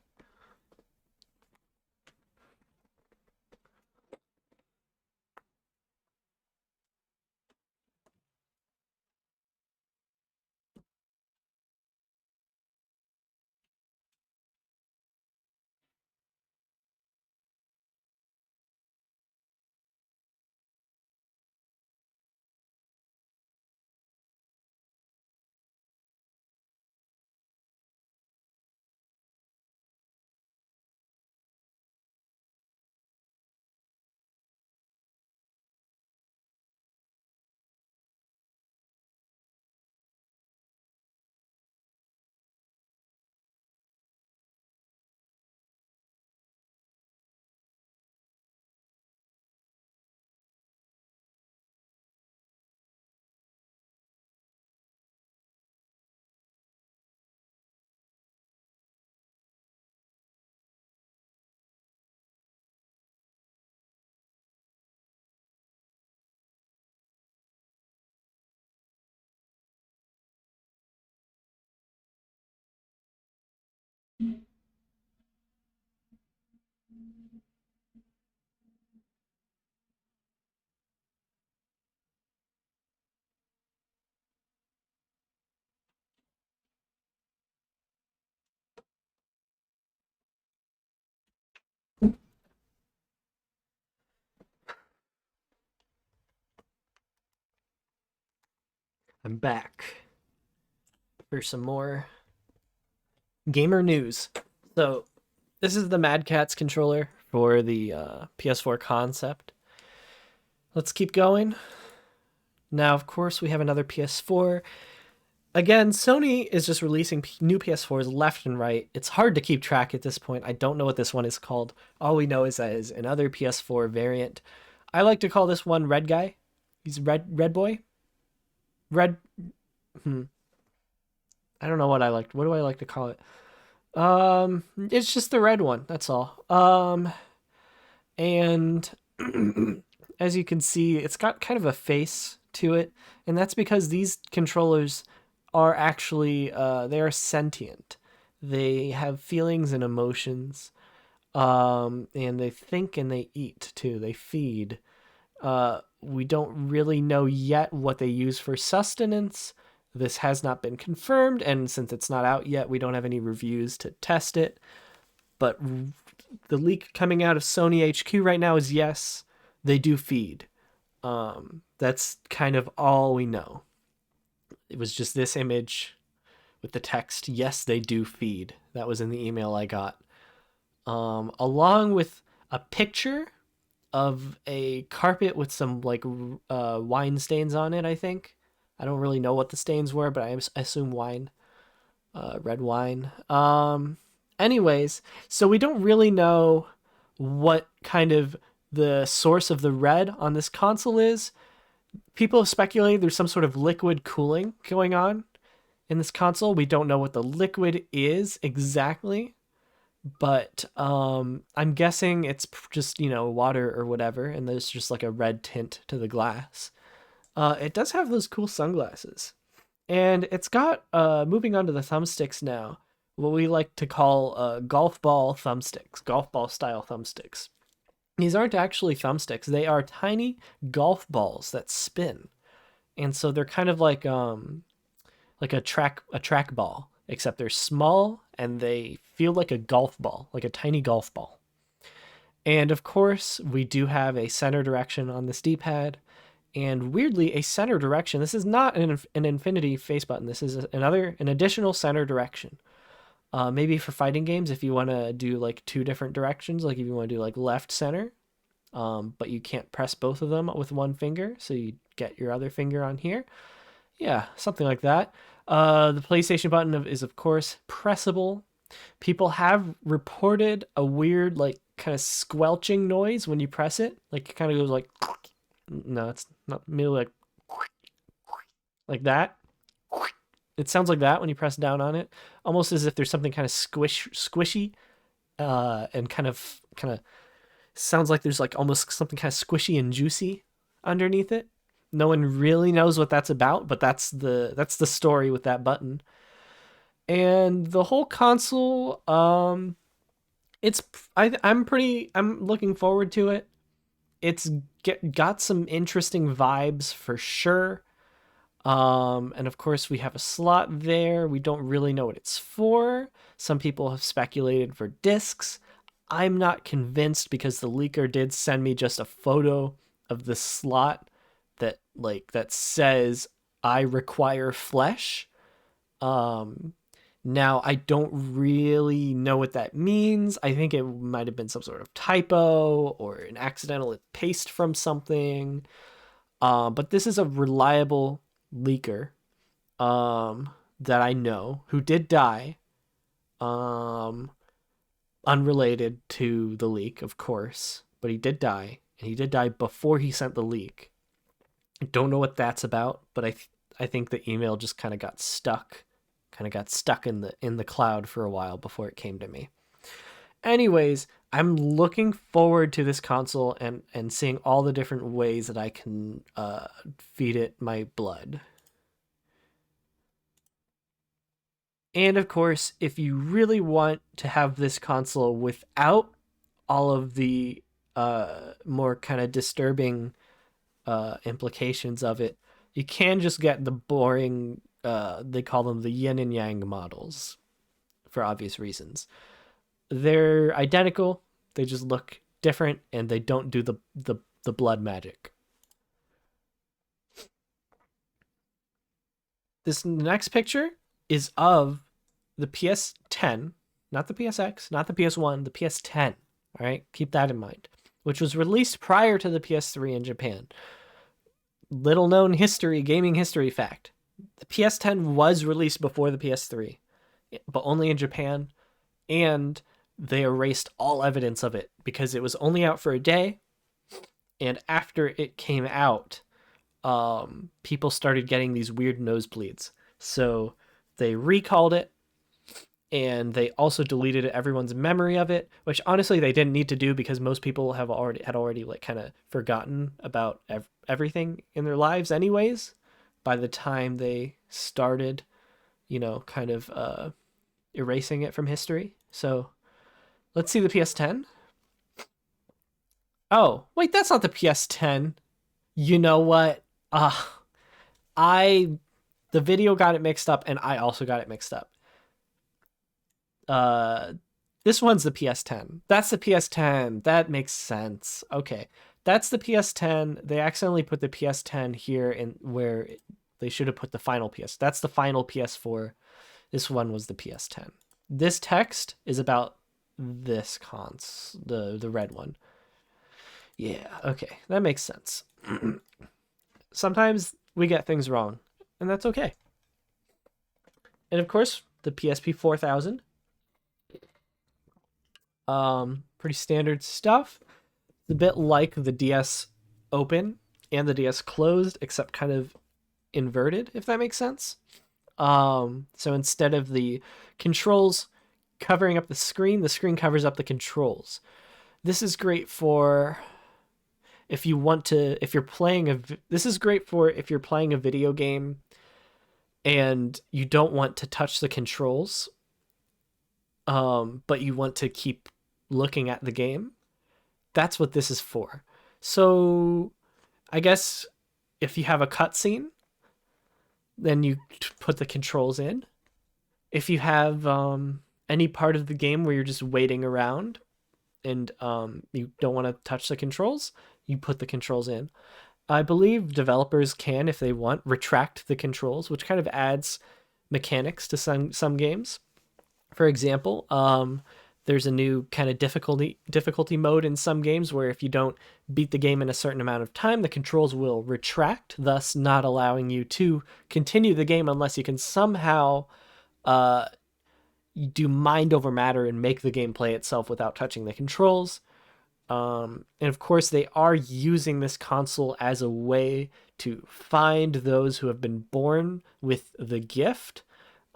I'm back for some more gamer news. So, this is the Mad Catz controller for the PS4 concept. Let's keep going. Now, of course, we have another PS4. Again, Sony is just releasing new PS4s left and right. It's hard to keep track at this point. I don't know what this one is called. All we know is that it's another PS4 variant. I like to call this one Red Guy. He's Red Boy. Red. I don't know what I like. What do I like to call it? It's just the red one. That's all. And as you can see, it's got kind of a face to it, and that's because these controllers are actually they are sentient. They have feelings and emotions. And they think and they eat too. They feed. We don't really know yet what they use for sustenance. This has not been confirmed, and since it's not out yet, we don't have any reviews to test it. But the leak coming out of Sony HQ right now is yes, they do feed. That's kind of all we know. It was just this image with the text, yes, they do feed. That was in the email I got. Along with a picture of a carpet with some like wine stains on it, I think. I don't really know what the stains were, but I assume wine, red wine. Anyways, so we don't really know what kind of the source of the red on this console is. People have speculated there's some sort of liquid cooling going on in this console. We don't know what the liquid is exactly, but I'm guessing it's just, water or whatever, and there's just like a red tint to the glass. It does have those cool sunglasses. And it's got, moving on to the thumbsticks now, what we like to call golf ball thumbsticks, golf ball style thumbsticks. These aren't actually thumbsticks. They are tiny golf balls that spin. And so they're kind of like a track ball, except they're small and they feel like a golf ball, like a tiny golf ball. And of course, we do have a center direction on this D-pad. And weirdly, a center direction. This is not an infinity face button. This is an additional center direction. Maybe for fighting games, if you want to do like two different directions, like if you want to do like left center, but you can't press both of them with one finger, so you get your other finger on here. Yeah, something like that. The PlayStation button is of course pressable. People have reported a weird like kind of squelching noise when you press it. Like it kind of goes like. No, it's not merely like that. It sounds like that when you press down on it, almost as if there's something kind of squishy, and kind of sounds like there's like almost something kind of squishy and juicy underneath it. No one really knows what that's about, but that's the story with that button. And the whole console, I'm looking forward to it. It's got some interesting vibes for sure. And of course we have a slot there. We don't really know what it's for. Some people have speculated for discs. I'm not convinced because the leaker did send me just a photo of the slot that says I require flesh. Now, I don't really know what that means. I think it might have been some sort of typo or an accidental paste from something. But this is a reliable leaker that I know who did die. Unrelated to the leak, of course. But he did die. And he did die before he sent the leak. I don't know what that's about, but I think the email just kind of got stuck. In the cloud for a while before it came to me. Anyways, I'm looking forward to this console and seeing all the different ways that I can feed it my blood. And of course, if you really want to have this console without all of the more kind of disturbing implications of it, you can just get the boring, they call them the yin and yang models for obvious reasons. They're identical, they just look different, and they don't do the blood magic. This next picture is of the PS10, not the PSX, not the PS1, the PS10. All right, keep that in mind, which was released prior to the PS3 in Japan. Little known history, gaming history fact. The PS10 was released before the PS3, but only in Japan, and they erased all evidence of it because it was only out for a day, and after it came out, people started getting these weird nosebleeds. So they recalled it, and they also deleted everyone's memory of it, which honestly they didn't need to do because most people had already like kind of forgotten about everything in their lives anyways by the time they started, kind of erasing it from history. So let's see the PS10. Oh, wait, that's not the PS10. You know what? I the video got it mixed up and I also got it mixed up. Uh this one's the PS10. That's the PS10. That makes sense. Okay. That's the PS10. They accidentally put the PS10 here in where they should have put the final PS. That's the final PS4. This one was the PS10. This text is about this the red one. Yeah, okay. That makes sense. Sometimes we get things wrong, and that's okay. And of course, the PSP 4000. Pretty standard stuff. It's a bit like the DS Open and the DS Closed, except kind of inverted, if that makes sense. So instead of the controls covering up the screen covers up the controls. This is great for if you're playing a video game and you don't want to touch the controls, but you want to keep looking at the game. That's what this is for. So I guess if you have a cutscene, then you put the controls in. If you have any part of the game where you're just waiting around and you don't want to touch the controls, you put the controls in. I believe developers can, if they want, retract the controls, which kind of adds mechanics to some games. For example, there's a new kind of difficulty mode in some games where if you don't beat the game in a certain amount of time, the controls will retract, thus not allowing you to continue the game unless you can somehow do mind over matter and make the game play itself without touching the controls. And of course, they are using this console as a way to find those who have been born with the gift.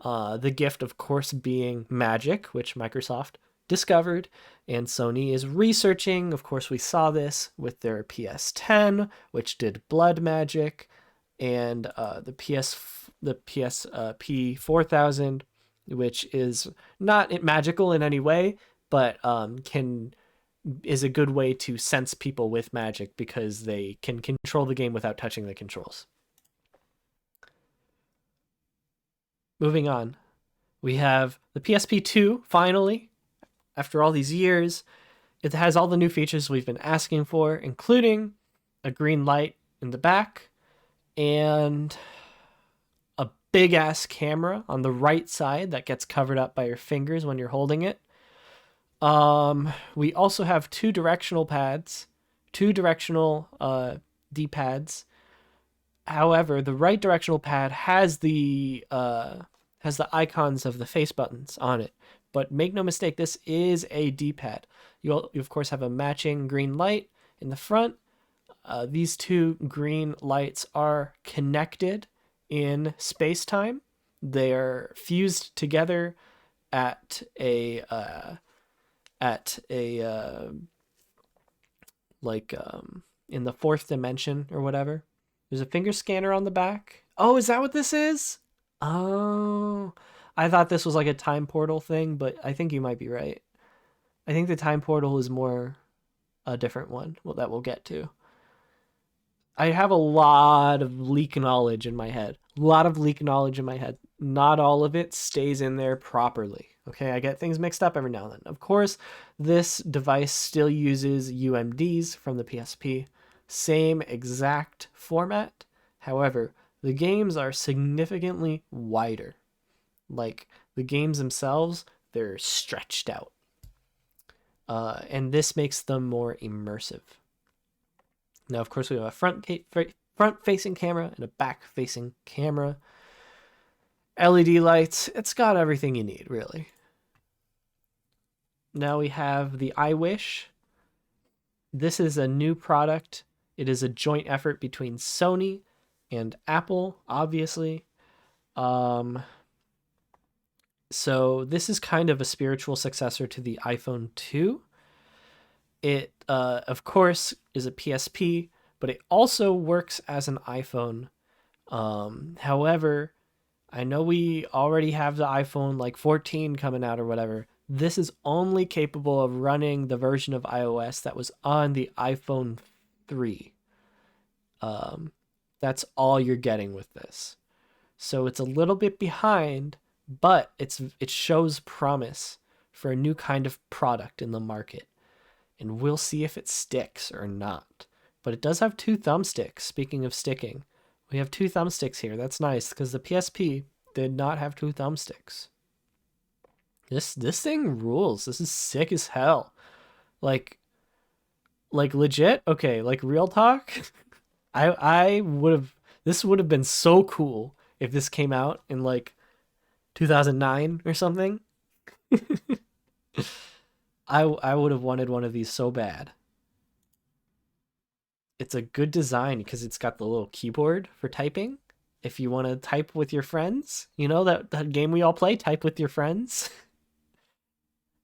The gift, of course, being magic, which Microsoft discovered, and Sony is researching. Of course, we saw this with their PS10, which did blood magic, and the PSP 4000, which is not magical in any way, but is a good way to sense people with magic because they can control the game without touching the controls. Moving on, we have the PSP2, finally, after all these years. It has all the new features we've been asking for, including a green light in the back and a big-ass camera on the right side that gets covered up by your fingers when you're holding it. We also have two directional D-pads. However, the right directional pad has the icons of the face buttons on it. But make no mistake, this is a D-pad. You of course have a matching green light in the front. These two green lights are connected in space-time. They are fused together at a in the fourth dimension or whatever. There's a finger scanner on the back. Oh, is that what this is? Oh, I thought this was like a time portal thing, but I think you might be right. I think the time portal is more a different one that we'll get to. I have a lot of leak knowledge in my head. Not all of it stays in there properly. Okay, I get things mixed up every now and then. Of course, this device still uses UMDs from the PSP. Same exact format. However, the games are significantly wider. Like the games themselves, they're stretched out. And this makes them more immersive. Now, of course, we have a front-facing camera and a back-facing camera. LED lights. It's got everything you need, really. Now we have the iWish. This is a new product. It is a joint effort between Sony and Apple, obviously. So this is kind of a spiritual successor to the iPhone 2. It, of course, is a PSP, but it also works as an iPhone. However, I know we already have the iPhone like 14 coming out or whatever. This is only capable of running the version of iOS that was on the iPhone 3. That's all you're getting with this. So it's a little bit behind, but it shows promise for a new kind of product in the market. And we'll see if it sticks or not. But it does have 2 thumbsticks. Speaking of sticking, we have 2 thumbsticks here. That's nice because the PSP did not have 2 thumbsticks. This thing rules. This is sick as hell. Like legit. Okay, like real talk. I would have. This would have been so cool if this came out in like 2009 or something. I would have wanted one of these so bad. It's a good design because it's got the little keyboard for typing. If you want to type with your friends, you know that game we all play, type with your friends.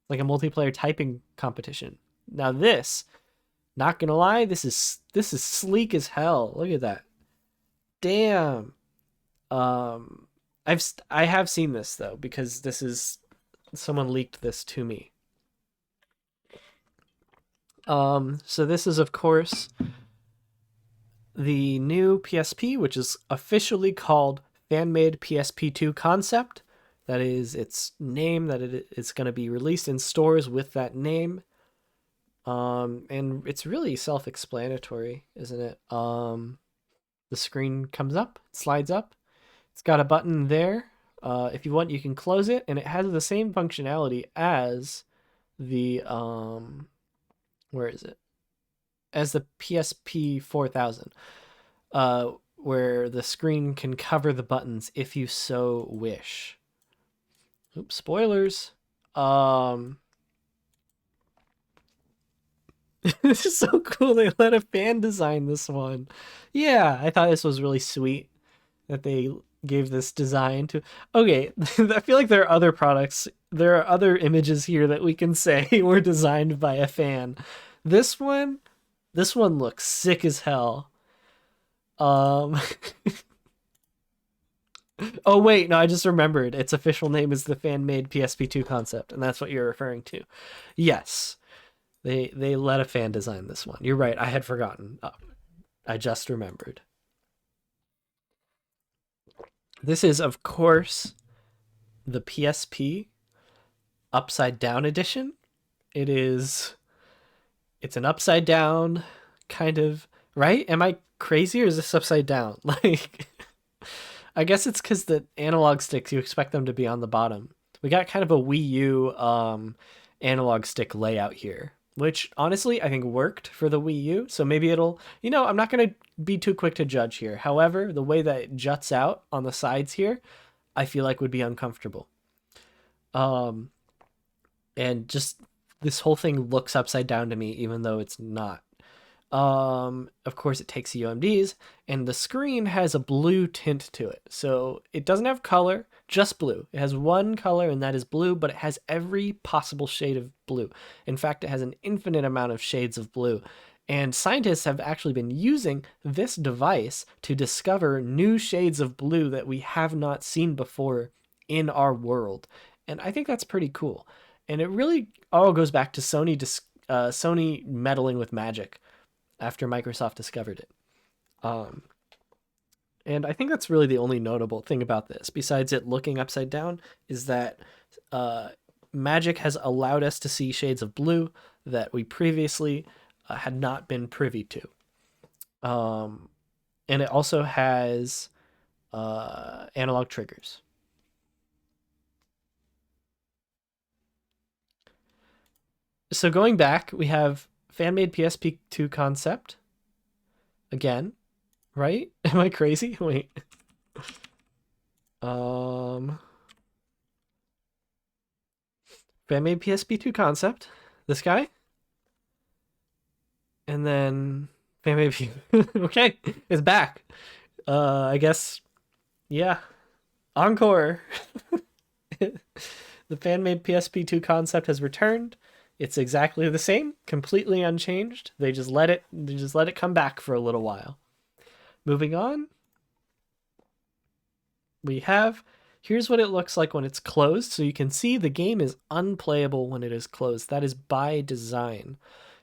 Like a multiplayer typing competition. Now this, not gonna lie, this is sleek as hell. Look at that. Damn. I have seen this though because this is someone leaked this to me. So this is of course the new PSP, which is officially called Fan-Made PSP2 Concept. That is its name, that it's going to be released in stores with that name. And it's really self-explanatory, isn't it? The screen comes up, slides up. It's got a button there. If you want, you can close it, and it has the same functionality as the where is it? As the PSP 4000, where the screen can cover the buttons if you so wish. Oops, spoilers. This is so cool. They let a fan design this one. Yeah, I thought this was really sweet that they gave this design to. Okay, I feel like there are other products. There are other images here that we can say were designed by a fan. This one looks sick as hell. Oh wait, no, I just remembered. Its official name is the Fan-Made PSP2 Concept, and that's what you're referring to. Yes. They let a fan design this one. You're right, I had forgotten. I just remembered. This is, of course, the PSP Upside Down edition. It's an upside down kind of, right? Am I crazy or is this upside down? Like, I guess it's because the analog sticks, you expect them to be on the bottom. We got kind of a Wii U analog stick layout here, which honestly I think worked for the Wii U. So maybe it'll, I'm not going to be too quick to judge here. However, the way that it juts out on the sides here, I feel like would be uncomfortable. And just this whole thing looks upside down to me, even though it's not. Of course, it takes UMDs, and the screen has a blue tint to it. So it doesn't have color, just blue. It has one color, and that is blue, but it has every possible shade of blue. In fact, it has an infinite amount of shades of blue. And scientists have actually been using this device to discover new shades of blue that we have not seen before in our world. And I think that's pretty cool. And it really all goes back to Sony meddling with magic after Microsoft discovered it. And I think that's really the only notable thing about this, besides it looking upside down, is that magic has allowed us to see shades of blue that we previously had not been privy to. And it also has analog triggers. So going back, we have fan-made PSP2 concept. Again, right? Am I crazy? Wait. Fan-made PSP2 concept. This guy. And then fan-made okay, it's back. I guess, yeah. Encore. The fan-made PSP2 concept has returned. It's exactly the same, completely unchanged. They just let it come back for a little while. Moving on. Here's what it looks like when it's closed. So you can see the game is unplayable when it is closed. That is by design.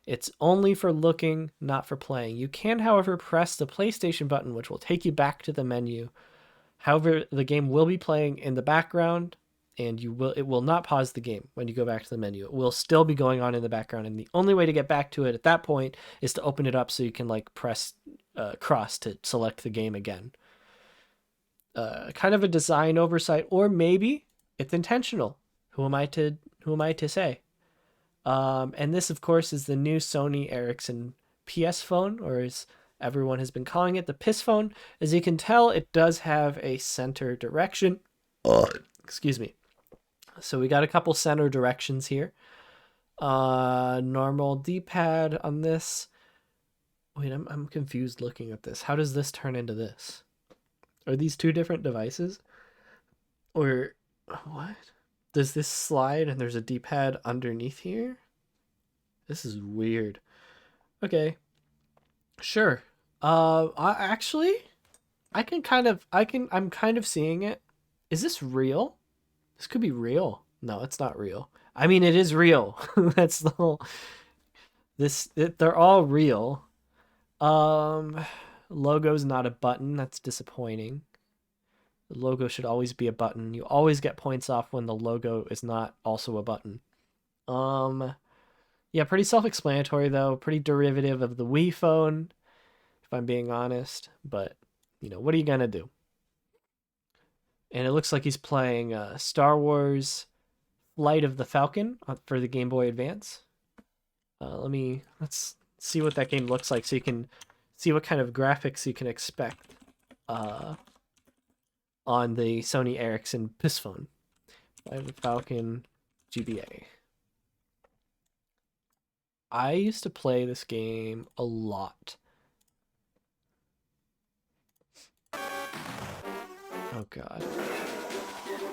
It's only for looking, not for playing. You can, however, press the PlayStation button, which will take you back to the menu. However, the game will be playing in the background, and it will not pause the game when you go back to the menu. It will still be going on in the background, and the only way to get back to it at that point is to open it up so you can like press cross to select the game again. Kind of a design oversight, or maybe it's intentional. Who am I to say? And this, of course, is the new Sony Ericsson PS phone, or as everyone has been calling it, the PIS phone. As you can tell, it does have a center direction. Excuse me. So we got a couple center directions here. Normal D-pad on this. Wait, I'm confused looking at this. How does this turn into this? Are these two different devices? Or what? Does this slide and there's a D-pad underneath here? This is weird. Okay. Sure. I'm kind of seeing it. Is this real? This could be real. No, it's not real. I mean, it is real. That's the whole. They're all real. Logo's not a button. That's disappointing. The logo should always be a button. You always get points off when the logo is not also a button. Yeah, pretty self-explanatory though. Pretty derivative of the Wii phone, if I'm being honest. But, what are you gonna do? And it looks like he's playing Star Wars Flight of the Falcon for the Game Boy Advance. Let's see what that game looks like so you can see what kind of graphics you can expect on the Sony Ericsson PIS phone. Flight of the Falcon GBA. I used to play this game a lot. Oh god.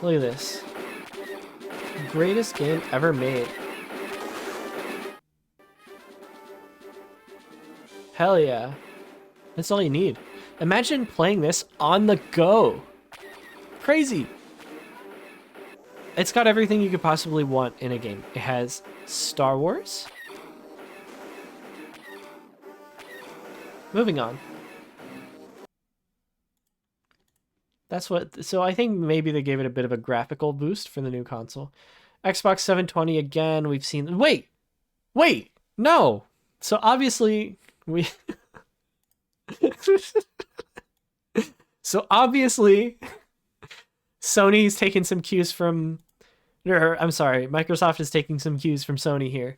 Look at this. Greatest game ever made. Hell yeah. That's all you need. Imagine playing this on the go. Crazy. It's got everything you could possibly want in a game. It has Star Wars. Moving on. So I think maybe they gave it a bit of a graphical boost for the new console. Xbox 720 again, we've seen... Wait! No! So obviously, Sony's taking some cues from... I'm sorry, Microsoft is taking some cues from Sony here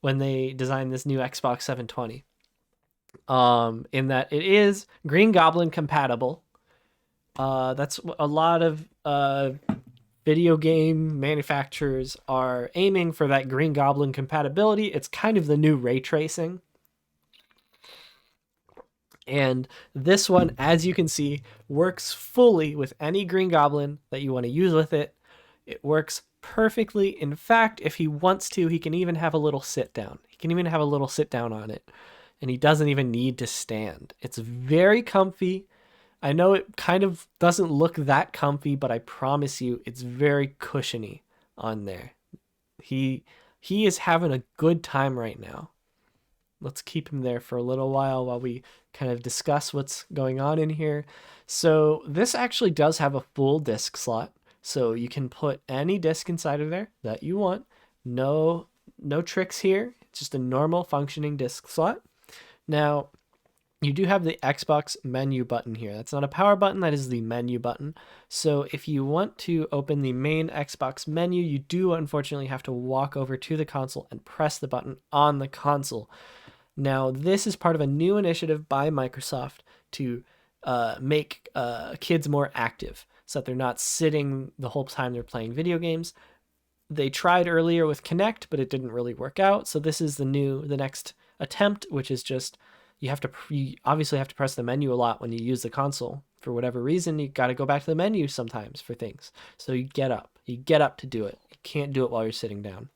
when they designed this new Xbox 720. In that it is Green Goblin compatible. That's a lot of video game manufacturers are aiming for, that Green Goblin compatibility. It's kind of the new ray tracing. And this one, as you can see, works fully with any Green Goblin that you want to use with it. It works perfectly. In fact, if he wants to, he can even have a little sit down. He can even have a little sit down on it. And he doesn't even need to stand. It's very comfy. I know it kind of doesn't look that comfy, but I promise you it's very cushiony on there. He is having a good time right now. Let's keep him there for a little while we kind of discuss what's going on in here. So this actually does have a full disc slot. So you can put any disc inside of there that you want. No tricks here. It's just a normal functioning disc slot. Now, you do have the Xbox menu button here. That's not a power button, that is the menu button. So if you want to open the main Xbox menu, you do unfortunately have to walk over to the console and press the button on the console. Now, this is part of a new initiative by Microsoft to make kids more active so that they're not sitting the whole time they're playing video games. They tried earlier with Kinect, but it didn't really work out. So this is the next attempt, which is just you obviously have to press the menu a lot when you use the console. For whatever reason, you got to go back to the menu sometimes for things. So you get up to do it. You can't do it while you're sitting down.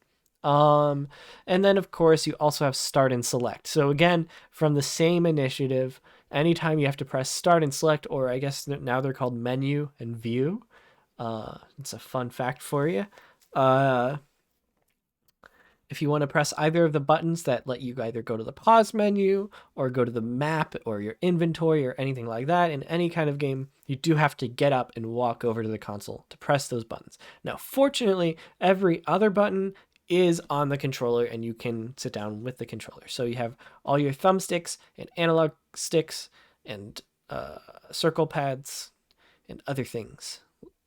And then of course you also have start and select. So again, from the same initiative, anytime you have to press start and select, or I guess now they're called menu and view. It's a fun fact for you. If you want to press either of the buttons that let you either go to the pause menu or go to the map or your inventory or anything like that in any kind of game, you do have to get up and walk over to the console to press those buttons. Now, fortunately, every other button is on the controller and you can sit down with the controller. So you have all your thumbsticks and analog sticks and circle pads and other things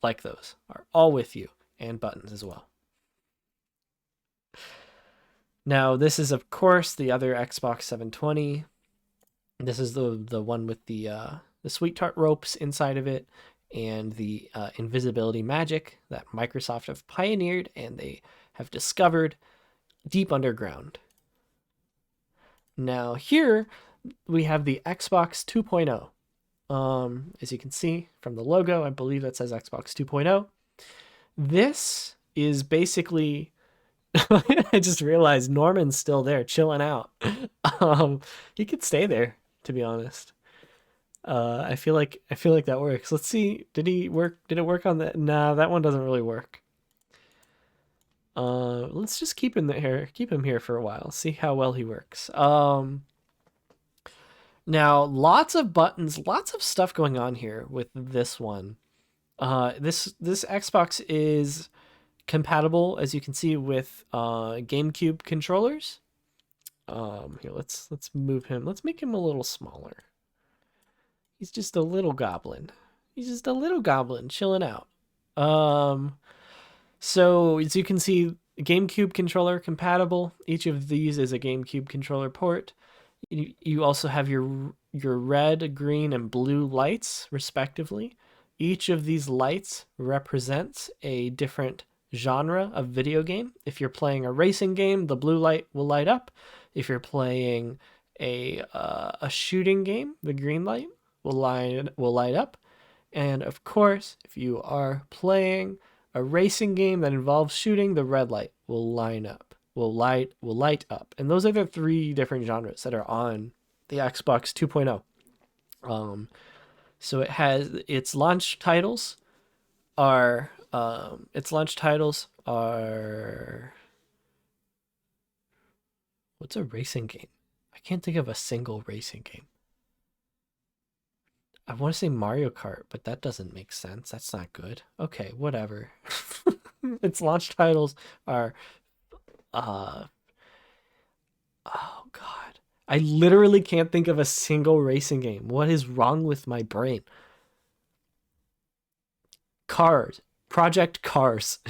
like those are all with you, and buttons as well. Now, this is, of course, the other Xbox 720. This is the one with the Sweet Tart ropes inside of it and the invisibility magic that Microsoft have pioneered and they have discovered deep underground. Now, here we have the Xbox 2.0. As you can see from the logo, I believe that says Xbox 2.0. This is basically... I just realized Norman's still there, chilling out. He could stay there, to be honest. I feel like that works. Let's see. Did it work on that? Nah, that one doesn't really work. Let's just keep him here for a while. See how well he works. Now, lots of buttons, lots of stuff going on here with this one. This Xbox is compatible, as you can see, with GameCube controllers. Here, let's move him. Let's make him a little smaller. He's just a little goblin. He's just a little goblin chilling out. So as you can see, GameCube controller compatible. Each of these is a GameCube controller port. You also have your red, green, and blue lights, respectively. Each of these lights represents a different genre of video game. If you're playing a racing game, the blue light will light up. If you're playing a shooting game, the green light will light up. And of course, if you are playing a racing game that involves shooting, the red light will light up. And those are the three different genres that are on the Xbox 2.0. So it has its launch titles are what's a racing game? I can't think of a single racing game. I want to say Mario Kart, but that doesn't make sense. That's not good. Okay, whatever. Its launch titles are oh god. I literally can't think of a single racing game. What is wrong with my brain? Cars. Project Cars.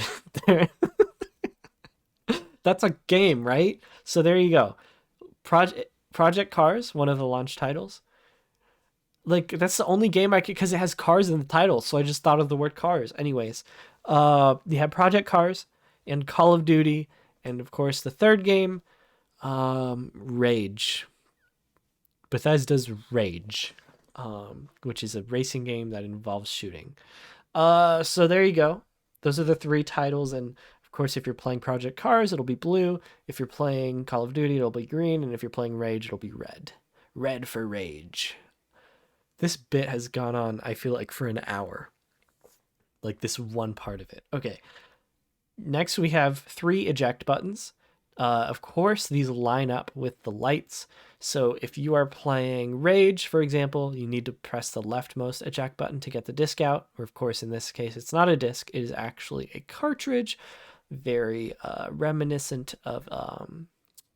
That's a game, right? So there you go. Project Cars, one of the launch titles. Like, that's the only game I could, because it has cars in the title, so I just thought of the word cars. Anyways, you have Project Cars and Call of Duty, and of course the third game, Rage. Bethesda's Rage, which is a racing game that involves shooting. So there you go. Those are the three titles, and of course, if you're playing Project Cars, it'll be blue. If you're playing Call of Duty, it'll be green, and if you're playing Rage, it'll be red. Red for Rage. This bit has gone on, I feel like, for an hour. Like, this one part of it. Okay. Next, we have 3 eject buttons. Of course, these line up with the lights. So if you are playing Rage, for example, you need to press the leftmost eject button to get the disc out. Or, of course, in this case, it's not a disc. It is actually a cartridge. Very reminiscent of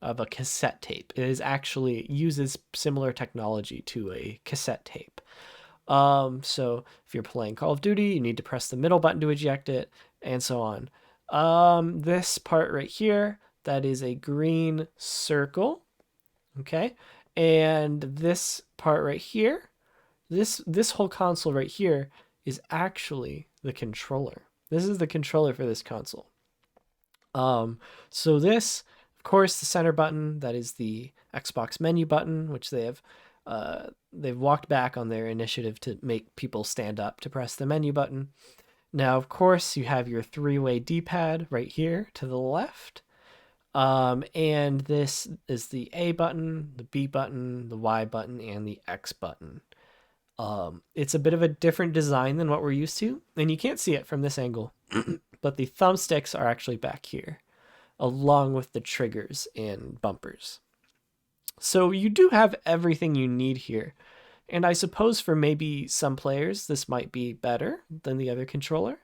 of a cassette tape. It is actually uses similar technology to a cassette tape. So if you're playing Call of Duty, you need to press the middle button to eject it, and so on. This part right here, that is a green circle. Okay. And this part right here, this whole console right here is actually the controller. This is the controller for this console. So this, of course, the center button, that is the Xbox menu button, which they've walked back on their initiative to make people stand up to press the menu button. Now, of course, you have your three-way D-pad right here to the left. And this is the A button, the B button, the Y button, and the X button. It's a bit of a different design than what we're used to, and you can't see it from this angle, but the thumbsticks are actually back here, along with the triggers and bumpers. So you do have everything you need here. And I suppose for maybe some players, this might be better than the other controller.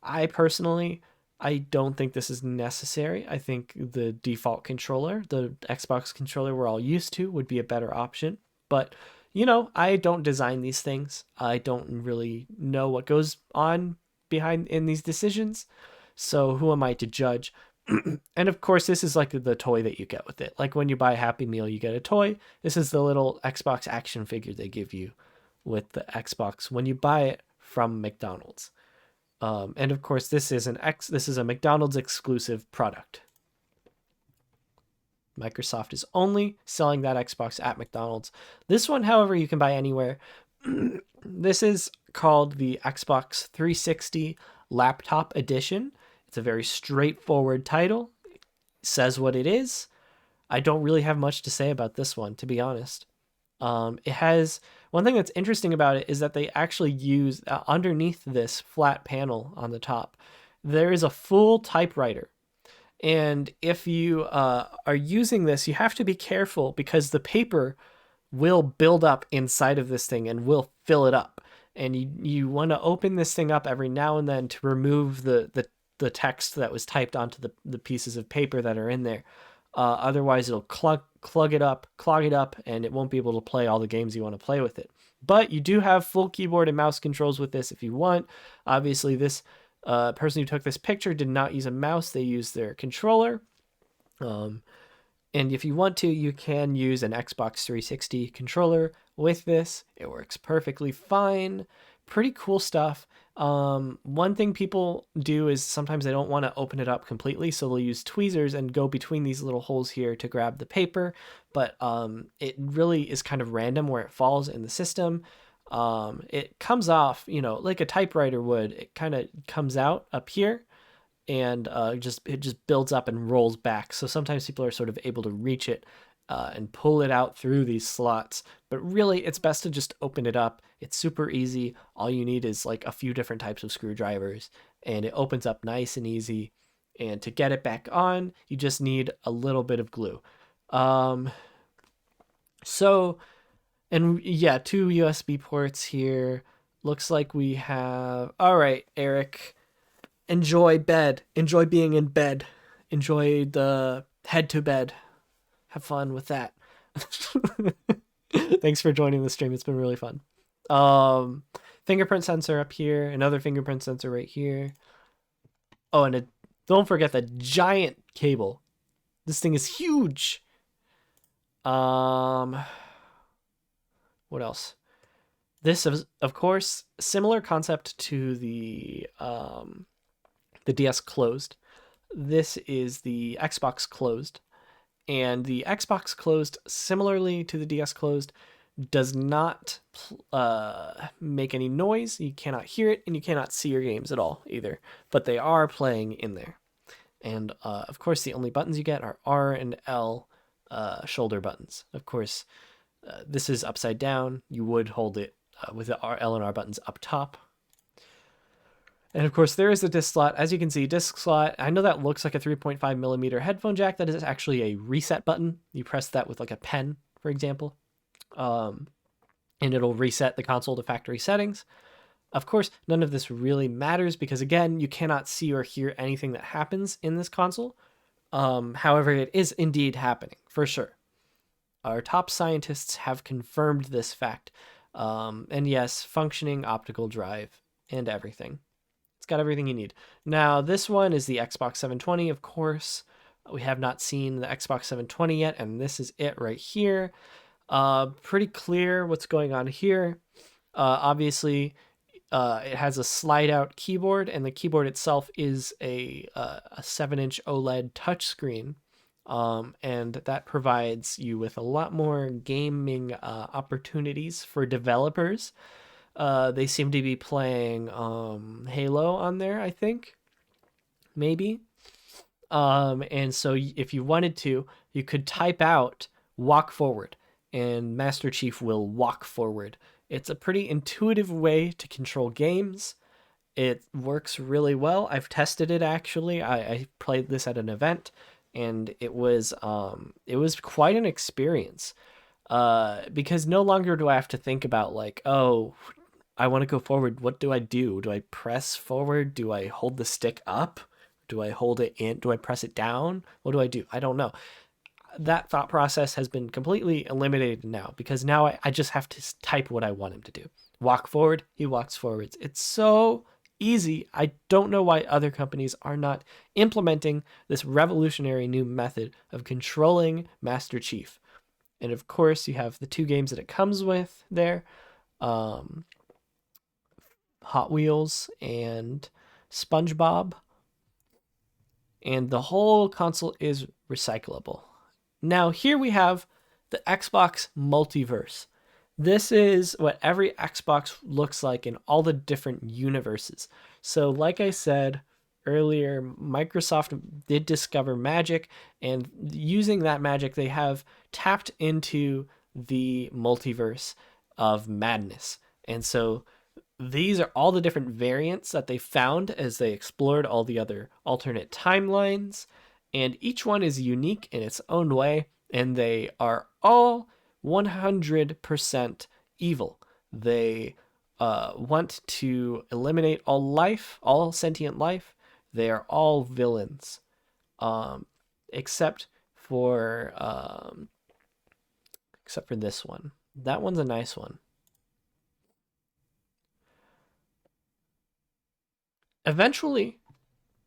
I personally, I don't think this is necessary. I think the default controller, the Xbox controller we're all used to, would be a better option. But, you know, I don't design these things. I don't really know what goes on behind in these decisions. So who am I to judge? And of course, this is like the toy that you get with it. Like when you buy a Happy Meal, you get a toy. This is the little Xbox action figure they give you with the Xbox when you buy it from McDonald's. And of course, this is a McDonald's exclusive product. Microsoft is only selling that Xbox at McDonald's. This one, however, you can buy anywhere. This is called the Xbox 360 Laptop Edition. It's a very straightforward title. It says what it is. I don't really have much to say about this one, to be honest. It has one thing that's interesting about it is that they actually use underneath this flat panel on the top, there is a full typewriter. And if you are using this, you have to be careful because the paper will build up inside of this thing and will fill it up. And you want to open this thing up every now and then to remove the text that was typed onto the pieces of paper that are in there. Otherwise, it'll clog it up, and it won't be able to play all the games you want to play with it. But you do have full keyboard and mouse controls with this if you want. Obviously, this person who took this picture did not use a mouse. They used their controller. And if you want to, you can use an Xbox 360 controller with this. It works perfectly fine. Pretty cool stuff. One thing people do is sometimes they don't want to open it up completely, so they'll use tweezers and go between these little holes here to grab the paper, but it really is kind of random where it falls in the system. It comes off, you know, like a typewriter would. It kind of comes out up here, and it just builds up and rolls back. So sometimes people are sort of able to reach it and pull it out through these slots. But really, it's best to just open it up. It's super easy. All you need is like a few different types of screwdrivers, and it opens up nice and easy. And to get it back on, you just need a little bit of glue. And yeah, 2 USB ports here. Looks like we have... All right, Eric. Enjoy bed. Enjoy being in bed. Enjoy the head to bed. Have fun with that. Thanks for joining the stream. It's been really fun. Fingerprint sensor up here. Another fingerprint sensor right here. Oh, and don't forget the giant cable. This thing is huge. What else? This is, of course, similar concept to the DS Closed. This is the Xbox Closed. And the Xbox Closed, similarly to the DS Closed, does not make any noise. You cannot hear it, and you cannot see your games at all either. But they are playing in there. And, of course, the only buttons you get are R and L shoulder buttons. Of course, this is upside down. You would hold it with the L and R buttons up top. And of course, there is a disc slot. As you can see, disc slot, I know that looks like a 3.5 millimeter headphone jack. That is actually a reset button. You press that with like a pen, for example, and it'll reset the console to factory settings. Of course, none of this really matters because, again, you cannot see or hear anything that happens in this console. However, it is indeed happening for sure. Our top scientists have confirmed this fact. And yes, functioning optical drive and everything. It's got everything you need. Now, this one is the Xbox 720, of course. We have not seen the Xbox 720 yet, and this is it right here. Pretty clear what's going on here. Obviously, it has a slide out keyboard, and the keyboard itself is a 7-inch OLED touchscreen. And that provides you with a lot more gaming opportunities for developers. They seem to be playing Halo on there, I think, maybe. And so if you wanted to, you could type out walk forward, and Master Chief will walk forward. It's a pretty intuitive way to control games. It works really well. I've tested it actually. I played this at an event, and it was quite an experience. Because no longer do I have to think about like, oh, I want to go forward. What do I do? Do I press forward? Do I hold the stick up? Do I hold it in? Do I press it down? What do I do? I don't know. That thought process has been completely eliminated now because now I just have to type what I want him to do. Walk forward, he walks forwards. It's so easy. I don't know why other companies are not implementing this revolutionary new method of controlling Master Chief. And of course, you have the two games that it comes with there. Um, Hot Wheels and SpongeBob. And the whole console is recyclable. Now, here we have the Xbox multiverse. This is what every Xbox looks like in all the different universes. So, like I said earlier, Microsoft did discover magic, and using that magic, they have tapped into the multiverse of madness. And so, these are all the different variants that they found as they explored all the other alternate timelines, and each one is unique in its own way, and they are all 100% evil. They want to eliminate all life, all sentient life. They are all villains, um, except for except for this one. That one's a nice one. Eventually,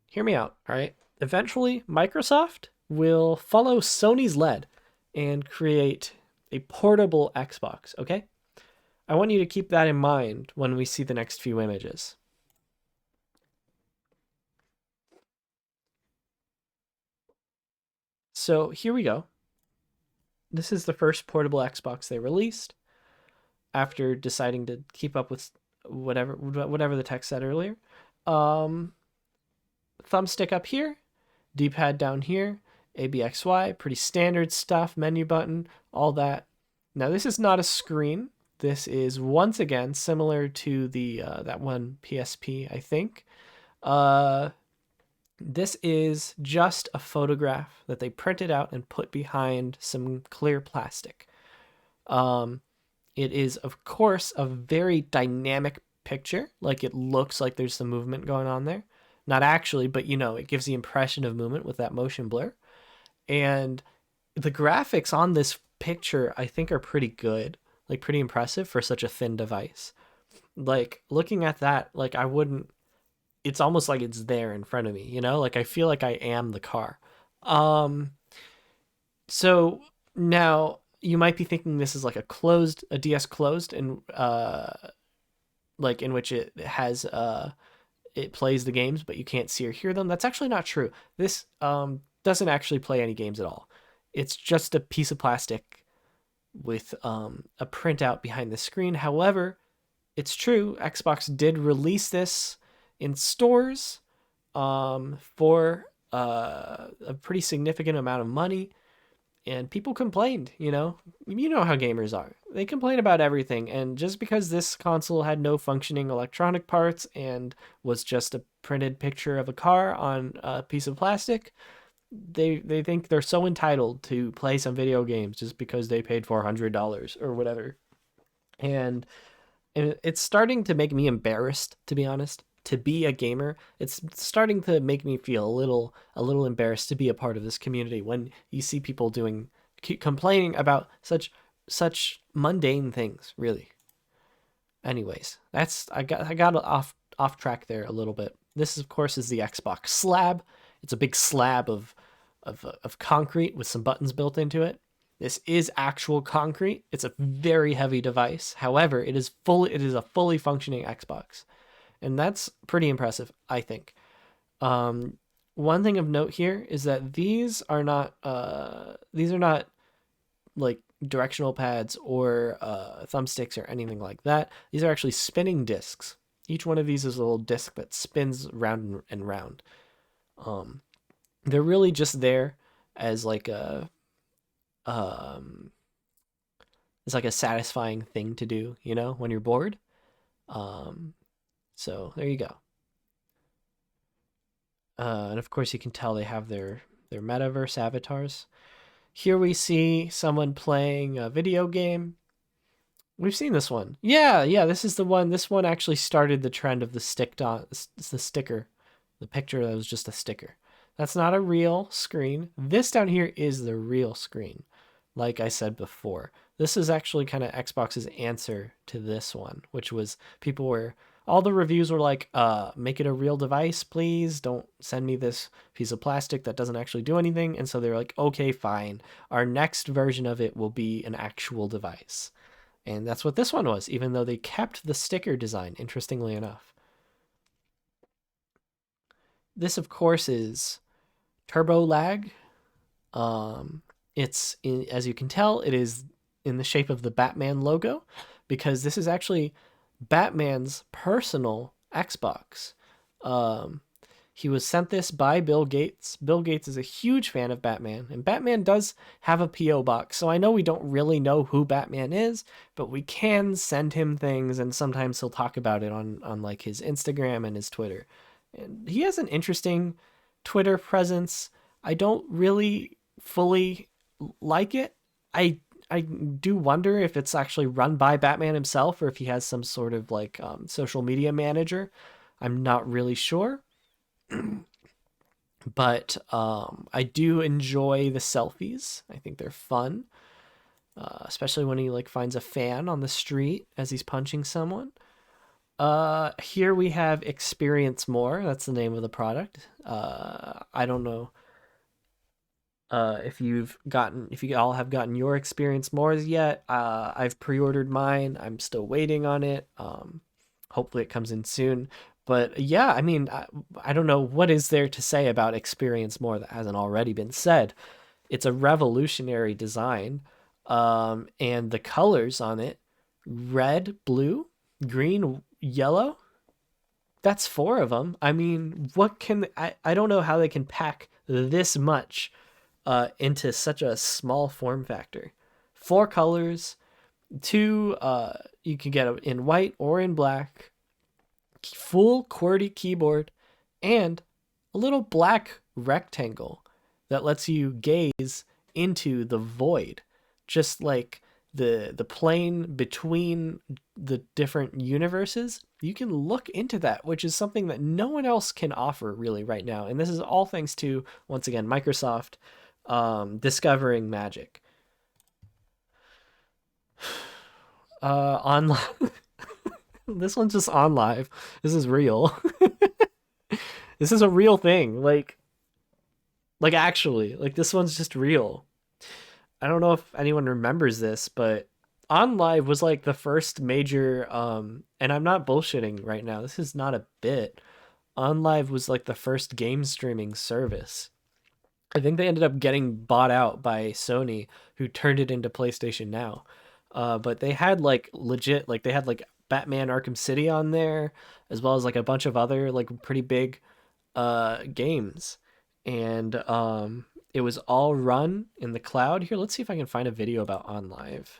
hear me out, all right? Eventually, Microsoft will follow Sony's lead and create a portable Xbox, okay? I want you to keep that in mind when we see the next few images. So here we go. This is the first portable Xbox they released after deciding to keep up with whatever the text said earlier. Thumbstick up here, D-pad down here, ABXY, pretty standard stuff, menu button, all that. Now this is not a screen. This is once again similar to the that one PSP, I think. This is just a photograph that they printed out and put behind some clear plastic. It is, of course, a very dynamic picture. Like, it looks like there's some movement going on there. Not actually, but it gives the impression of movement with that motion blur. And the graphics on this picture, I think, are pretty good. Like, pretty impressive for such a thin device. Like, looking at that, like, I wouldn't. It's almost like it's there in front of me, Like, I feel like I am the car. So now you might be thinking this is like a DS closed, and like in which it has it plays the games, but you can't see or hear them. That's actually not true. This doesn't actually play any games at all. It's just a piece of plastic with a printout behind the screen. However, it's true, Xbox did release this in stores for a pretty significant amount of money, and people complained. You know how gamers are. They complain about everything, and just because this console had no functioning electronic parts and was just a printed picture of a car on a piece of plastic, they think they're so entitled to play some video games just because they paid $400 or whatever. And it's starting to make me embarrassed, to be honest. to be a gamer, it's starting to make me feel a little embarrassed to be a part of this community when you see people complaining about such mundane things, really. Anyways, I got off track there a little bit. This of course is the Xbox slab. It's a big slab of concrete with some buttons built into it. This is actual concrete. It's a very heavy device. However, it is a fully functioning Xbox. And that's pretty impressive, I think. One thing of note here is that these are not like directional pads or thumbsticks or anything like that. These are actually spinning discs. Each one of these is a little disc that spins round and round. They're really just there as like a it's like a satisfying thing to do, you know, when you're bored. So there you go. And of course, you can tell they have their metaverse avatars. Here we see someone playing a video game. We've seen this one. Yeah, this is the one. This one actually started the trend of the sticker. The picture that was just a sticker. That's not a real screen. This down here is the real screen. Like I said before, this is actually kind of Xbox's answer to this one, which was all the reviews were like, make it a real device, please. Don't send me this piece of plastic that doesn't actually do anything. And so they're like, okay, fine. Our next version of it will be an actual device. And that's what this one was, even though they kept the sticker design, interestingly enough. This, of course, is turbo lag. As you can tell, it is in the shape of the Batman logo, because this is actually Batman's personal Xbox. He was sent this by Bill Gates. Bill Gates is a huge fan of Batman, and Batman does have a P.O. box, so I know we don't really know who Batman is, but we can send him things, and sometimes he'll talk about it on like his Instagram and his Twitter. And he has an interesting Twitter presence. I don't really fully like it. I do wonder if it's actually run by Batman himself or if he has some sort of like social media manager. I'm not really sure. But I do enjoy the selfies. I think they're fun, especially when he like finds a fan on the street as he's punching someone. Here we have Experience More. That's the name of the product. I don't know if you all have gotten your Experience Mores yet. I've pre-ordered mine. I'm still waiting on it. Hopefully it comes in soon. But yeah, I mean, I don't know what is there to say about Experience More that hasn't already been said. It's a revolutionary design, and the colors on it, red, blue, green, yellow. That's 4 of them. I mean, I don't know how they can pack this much into such a small form factor. 4 colors, 2 you can get it in white or in black, full QWERTY keyboard, and a little black rectangle that lets you gaze into the void, just like the plane between the different universes. You can look into that, which is something that no one else can offer really right now. And this is all thanks to, once again, Microsoft discovering magic. Online. This one's just on live. This is real. This is a real thing. Like actually, like this one's just real. I don't know if anyone remembers this, but On Live was like the first major and I'm not bullshitting right now. This is not a bit. On Live was like the first game streaming service. I think they ended up getting bought out by Sony, who turned it into PlayStation Now. But they had like legit, like they had like Batman Arkham City on there, as well as like a bunch of other like pretty big games. And it was all run in the cloud. Here, let's see if I can find a video about On Live.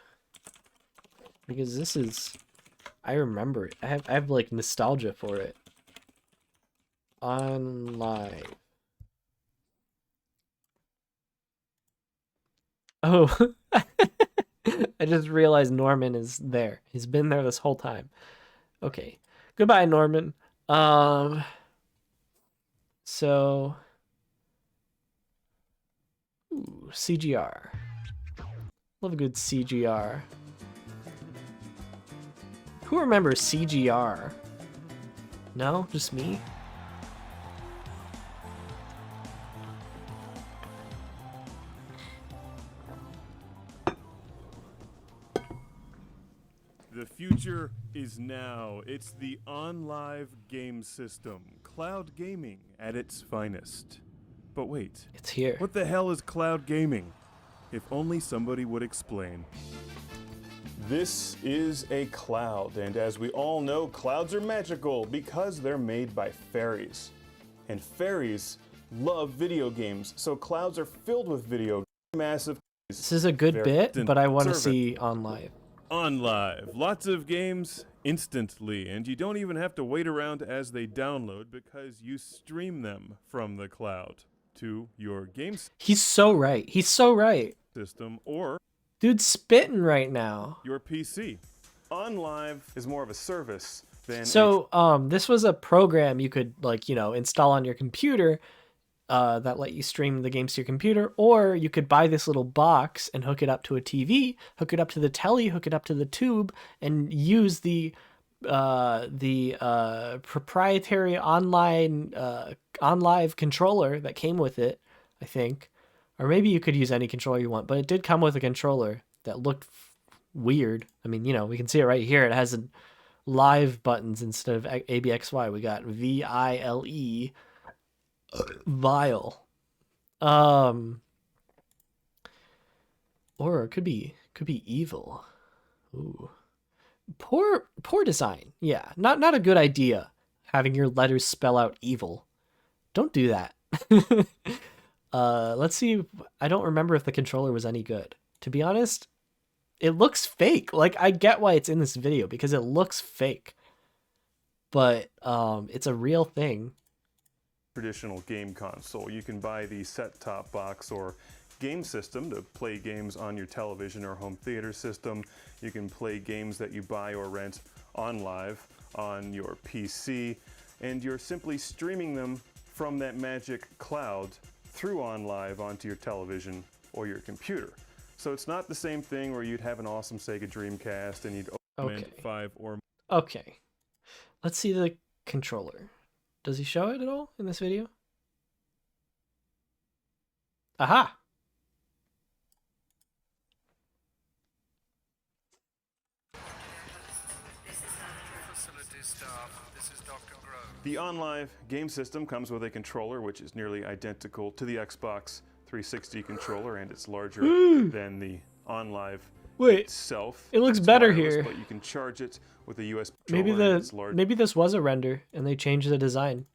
Because this is, I remember it. I have like nostalgia for it. On Live. Oh, I just realized Norman is there. He's been there this whole time. Okay. Goodbye, Norman. Um. So. Ooh, CGR. Love a good CGR. Who remembers CGR? No, just me. The future is now. It's the OnLive game system. Cloud gaming at its finest. But wait, It's here. what the hell is cloud gaming? If only somebody would explain. This is a cloud, and as we all know, clouds are magical because they're made by fairies. And fairies love video games, so clouds are filled with video games. Massive. This is a good They're bit, but I want to servant. see on live. OnLive. Lots of games instantly, and you don't even have to wait around as they download because you stream them from the cloud to your game He's so right. He's so right. system or Dude's spitting right now. your PC. OnLive is more of a service than So, this was a program you could, like, you know, install on your computer that let you stream the games to your computer, or you could buy this little box and hook it up to a TV, hook it up to the telly, hook it up to the tube, and use the proprietary OnLive controller that came with it, I think. Or maybe you could use any controller you want, but it did come with a controller that looked weird. I mean, you know, we can see it right here. It has live buttons instead of ABXY. We got VILE. Vile. Or it could be evil. Ooh. Poor design. Yeah, not a good idea having your letters spell out evil. Don't do that. Let's see. I don't remember if the controller was any good. To be honest, it looks fake. Like, I get why it's in this video because it looks fake. But it's a real thing. traditional game console. You can buy the set-top box or game system to play games on your television or home theater system. You can play games that you buy or rent OnLive on your PC, and you're simply streaming them from that magic cloud through OnLive onto your television or your computer. So it's not the same thing where you'd have an awesome Sega Dreamcast and you'd open Okay. 5 or Okay. Let's see the controller. Does he show it at all in this video? Aha! The OnLive game system comes with a controller which is nearly identical to the Xbox 360 controller, and it's larger than the OnLive Wait, itself. it looks It's better wireless, here. but you can charge it with a USB Maybe controller, and it's maybe this was a render and they changed the design.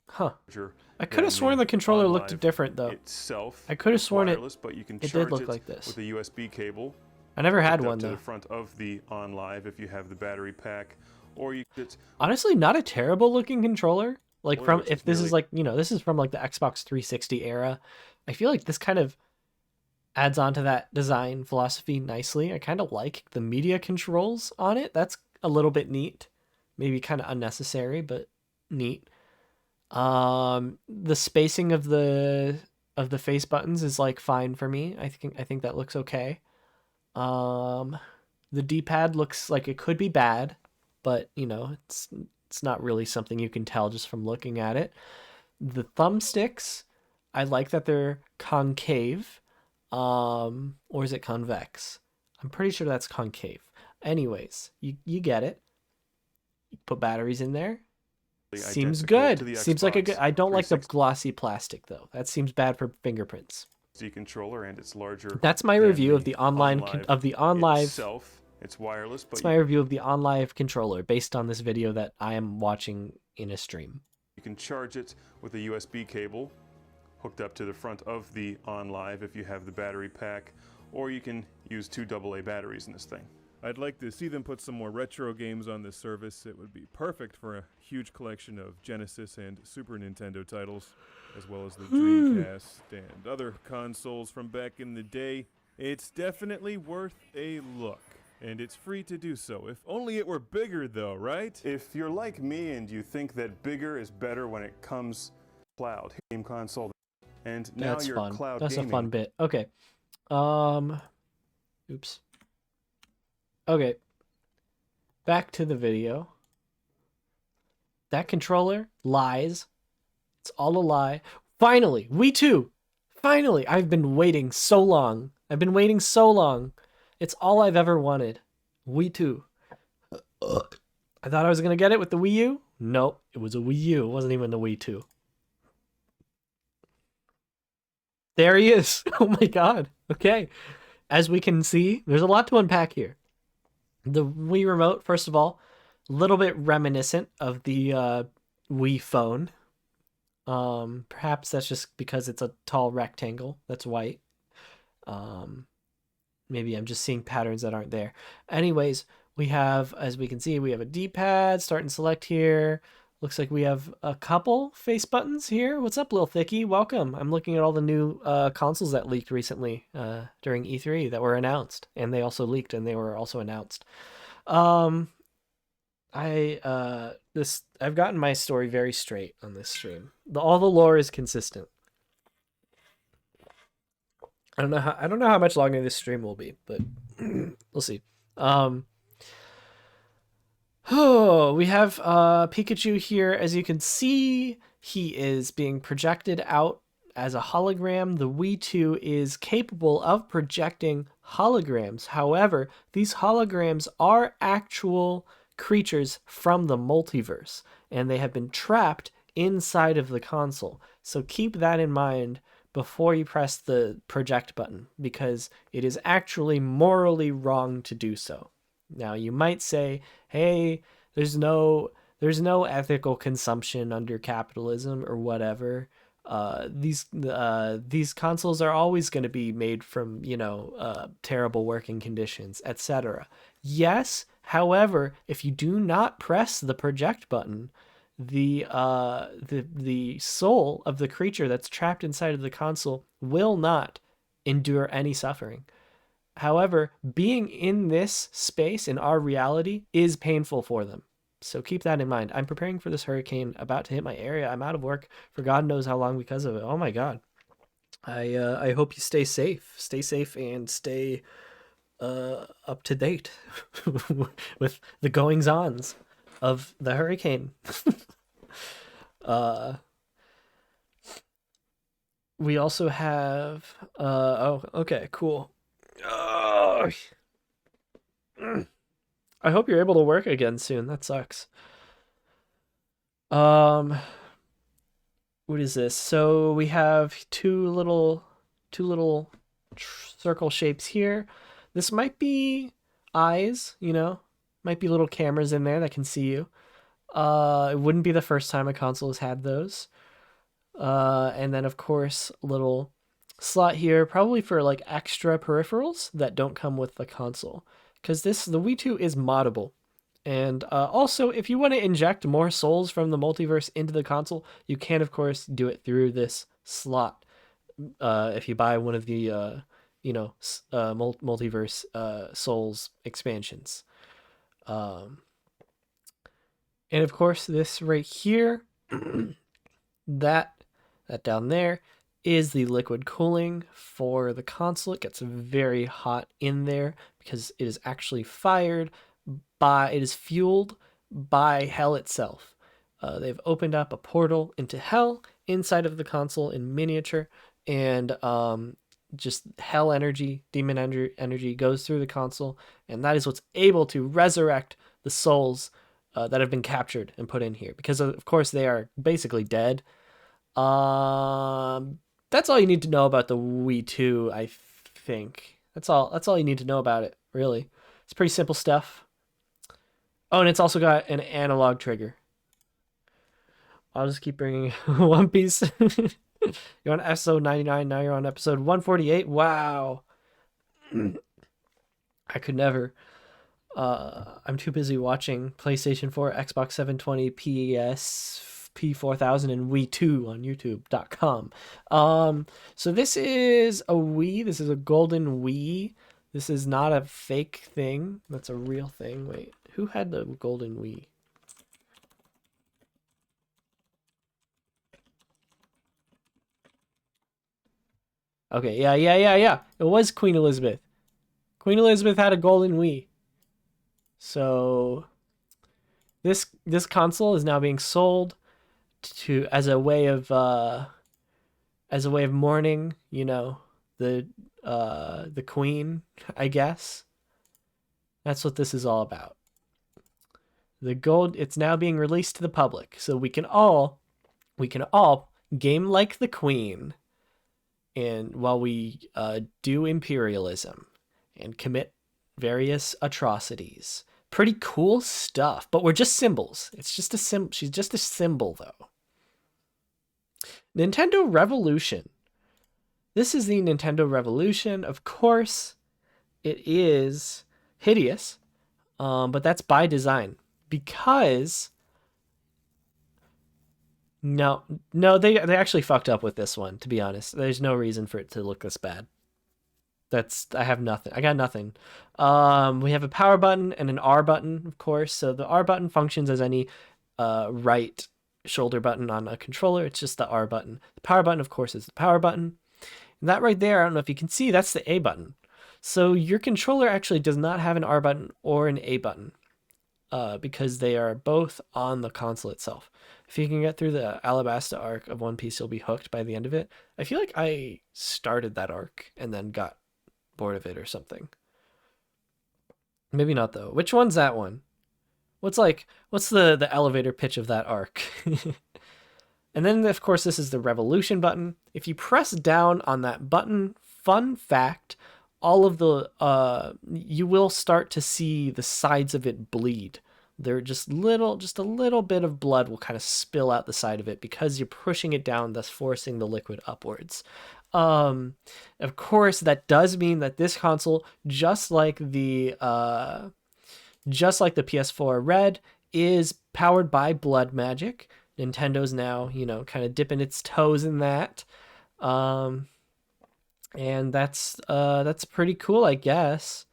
Huh. larger I could have than sworn the controller looked OnLive different though. itself. I could have It's sworn wireless, but you can it charge did look like this. with a USB cable. I never had hooked up one to though. the front of the OnLive if you have the battery pack, or you could Honestly, not a terrible looking controller. Like Controller, from which if is this nearly- is like, you know, this is from like the Xbox 360 era. I feel like this kind of adds on to that design philosophy nicely. I kind of like the media controls on it. That's a little bit neat. Maybe kind of unnecessary, but neat. The spacing of the face buttons is like fine for me. I think that looks okay. The D-pad looks like it could be bad, but you know, it's not really something you can tell just from looking at it. The thumbsticks, I like that they're concave. Or is it convex? I'm pretty sure that's concave. Anyways, you get it. You put batteries in there. Seems identical to good. the Seems like a Xbox good. I don't like the 360 glossy plastic though. That seems bad for fingerprints. controller, and it's larger. That's my than review of the OnLive. itself. It's wireless, but That's my review of the OnLive controller based on this video that I am watching in a stream. you can charge it with a USB cable hooked up to the front of the OnLive if you have the battery pack, or you can use 2 AA batteries in this thing. I'd like to see them put some more retro games on this service. It would be perfect for a huge collection of Genesis and Super Nintendo titles, as well as the Dreamcast and other consoles from back in the day. It's definitely worth a look. And it's free to do so. If only it were bigger though, right? If you're like me and you think that bigger is better when it comes cloud game console, and now That's you're fun. cloud That's gaming. a fun bit. Okay. Oops. Okay. Back to the video. That controller lies. It's all a lie. Finally, wii2. Finally, I've been waiting so long. It's all I've ever wanted. wii2. I thought I was going to get it with the Wii U. Nope, it was a Wii U. It wasn't even the Wii 2. There he is. Oh my god. Okay. As we can see, there's a lot to unpack here. The Wii Remote, first of all, a little bit reminiscent of the Wii Phone. Perhaps that's just because it's a tall rectangle that's white. Maybe I'm just seeing patterns that aren't there. Anyways, we have, as we can see, we have a D-pad, start and select here. Looks like we have a couple face buttons here. What's up, Lil Thicky? Welcome. I'm looking at all the new consoles that leaked recently during E3 that were announced, and they also leaked and they were also announced. I've gotten my story very straight on this stream. All the lore is consistent. I don't know how much longer this stream will be, but we'll see. Oh, we have Pikachu here. As you can see, he is being projected out as a hologram. The Wii 2 is capable of projecting holograms. However, these holograms are actual creatures from the multiverse, and they have been trapped inside of the console. So keep that in mind before you press the project button, because it is actually morally wrong to do so. Now, you might say, hey, there's no ethical consumption under capitalism or whatever. These consoles are always going to be made from, terrible working conditions, etc. Yes, however, if you do not press the project button, the soul of the creature that's trapped inside of the console will not endure any suffering. However, being in this space, in our reality, is painful for them. So keep that in mind. I'm preparing for this hurricane about to hit my area. I'm out of work for God knows how long because of it. Oh my God. I hope you stay safe. Stay safe and stay up to date with the goings-ons of the hurricane. We also have okay, cool. I hope you're able to work again soon. That sucks. What is this? So we have two little circle shapes here. This might be eyes, might be little cameras in there that can see you. It wouldn't be the first time a console has had those. And then of course, a little slot here, probably for like extra peripherals that don't come with the console, because the Wii 2 is moddable. And also, if you want to inject more souls from the multiverse into the console, you can of course do it through this slot. If you buy one of the multiverse souls expansions. And of course, this right here, that down there is the liquid cooling for the console. It gets very hot in there because it is actually fueled by hell itself. They've opened up a portal into hell inside of the console in miniature, and just hell energy, demon energy goes through the console, and that is what's able to resurrect the souls that have been captured and put in here, because of course they are basically dead. That's all you need to know about the Wii 2, I think. That's all you need to know about it, really. It's pretty simple stuff. Oh, and it's also got an analog trigger. I'll just keep bringing One Piece. You're on episode 99, now you're on episode 148. Wow. I could never. I'm too busy watching PlayStation 4, Xbox 720, ps4, and Wii 2 on youtube.com. So this is a Wii. This is a golden Wii This is not a fake thing. That's a real thing. Wait, who had the golden Wii? Okay, yeah. It was Queen Elizabeth. Queen Elizabeth had a golden Wii. So this console is now being sold to as a way of mourning, you know, the queen, I guess. That's what this is all about. It's now being released to the public, so we can all game like the queen, and while we do imperialism and commit various atrocities. Pretty cool stuff, but we're just symbols. It's just a symbol. She's just a symbol, though. Nintendo Revolution. This is the Nintendo Revolution. Of course, it is hideous, but that's by design. Because no, they actually fucked up with this one, to be honest. There's no reason for it to look this bad. I have nothing. I got nothing. We have a power button and an R button, of course. So the R button functions as any right shoulder button on a controller. It's just the R button. The power button, of course, is the power button. And that right there, I don't know if you can see, that's the A button. So your controller actually does not have an R button or an A button because they are both on the console itself. If you can get through the Alabasta arc of One Piece, you'll be hooked by the end of it. I feel like I started that arc and then got bored of it or something. Maybe not though. Which one's that one? What's the elevator pitch of that arc? And then of course this is the revolution button. If you press down on that button, fun fact, all of the you will start to see the sides of it bleed. They're just a little bit of blood will kind of spill out the side of it because you're pushing it down, thus forcing the liquid upwards. Of course, that does mean that this console, just like the PS4 Red, is powered by blood magic. Nintendo's now, you know, kind of dipping its toes in that. And that's pretty cool, I guess.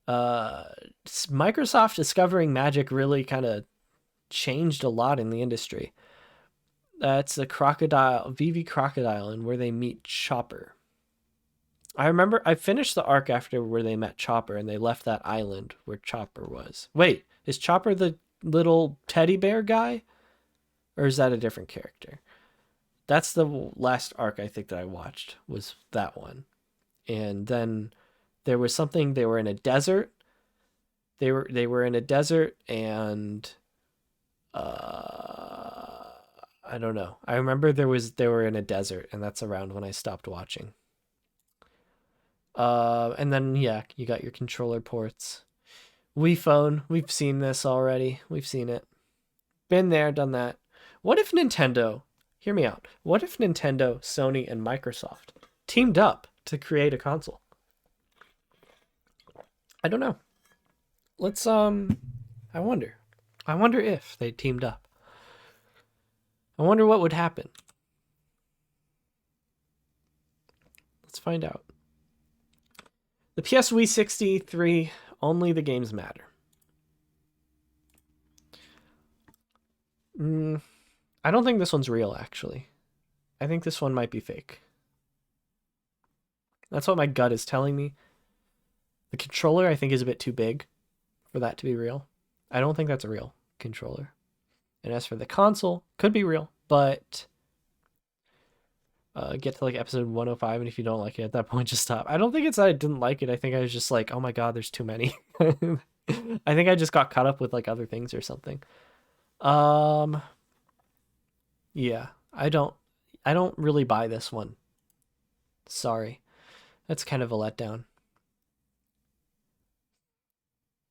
Microsoft discovering magic really kind of changed a lot in the industry. It's a crocodile, VV Crocodile, and where they meet Chopper. I remember I finished the arc after where they met Chopper and they left that island where Chopper was. Wait, is Chopper the little teddy bear guy? Or is that a different character? That's the last arc I think that I watched, was that one. And then there was something, they were in a desert. They were in a desert and I don't know. I remember they were in a desert, and that's around when I stopped watching. And then yeah, you got your controller ports. Wii phone, we've seen this already. We've seen it. Been there, done that. What if Nintendo, hear me out. What if Nintendo, Sony, and Microsoft teamed up to create a console? I don't know. Let's I wonder if they teamed up. I wonder what would happen. Let's find out. The PS3, only the games matter. I don't think this one's real, actually. I think this one might be fake. That's what my gut is telling me. The controller, I think, is a bit too big for that to be real. I don't think that's a real controller. And as for the console, could be real, but get to like episode 105, and if you don't like it at that point, just stop. I don't think it's that I didn't like it. I think I was just like, oh my god, there's too many. I think I just got caught up with like other things or something. Yeah, I don't really buy this one. Sorry. That's kind of a letdown.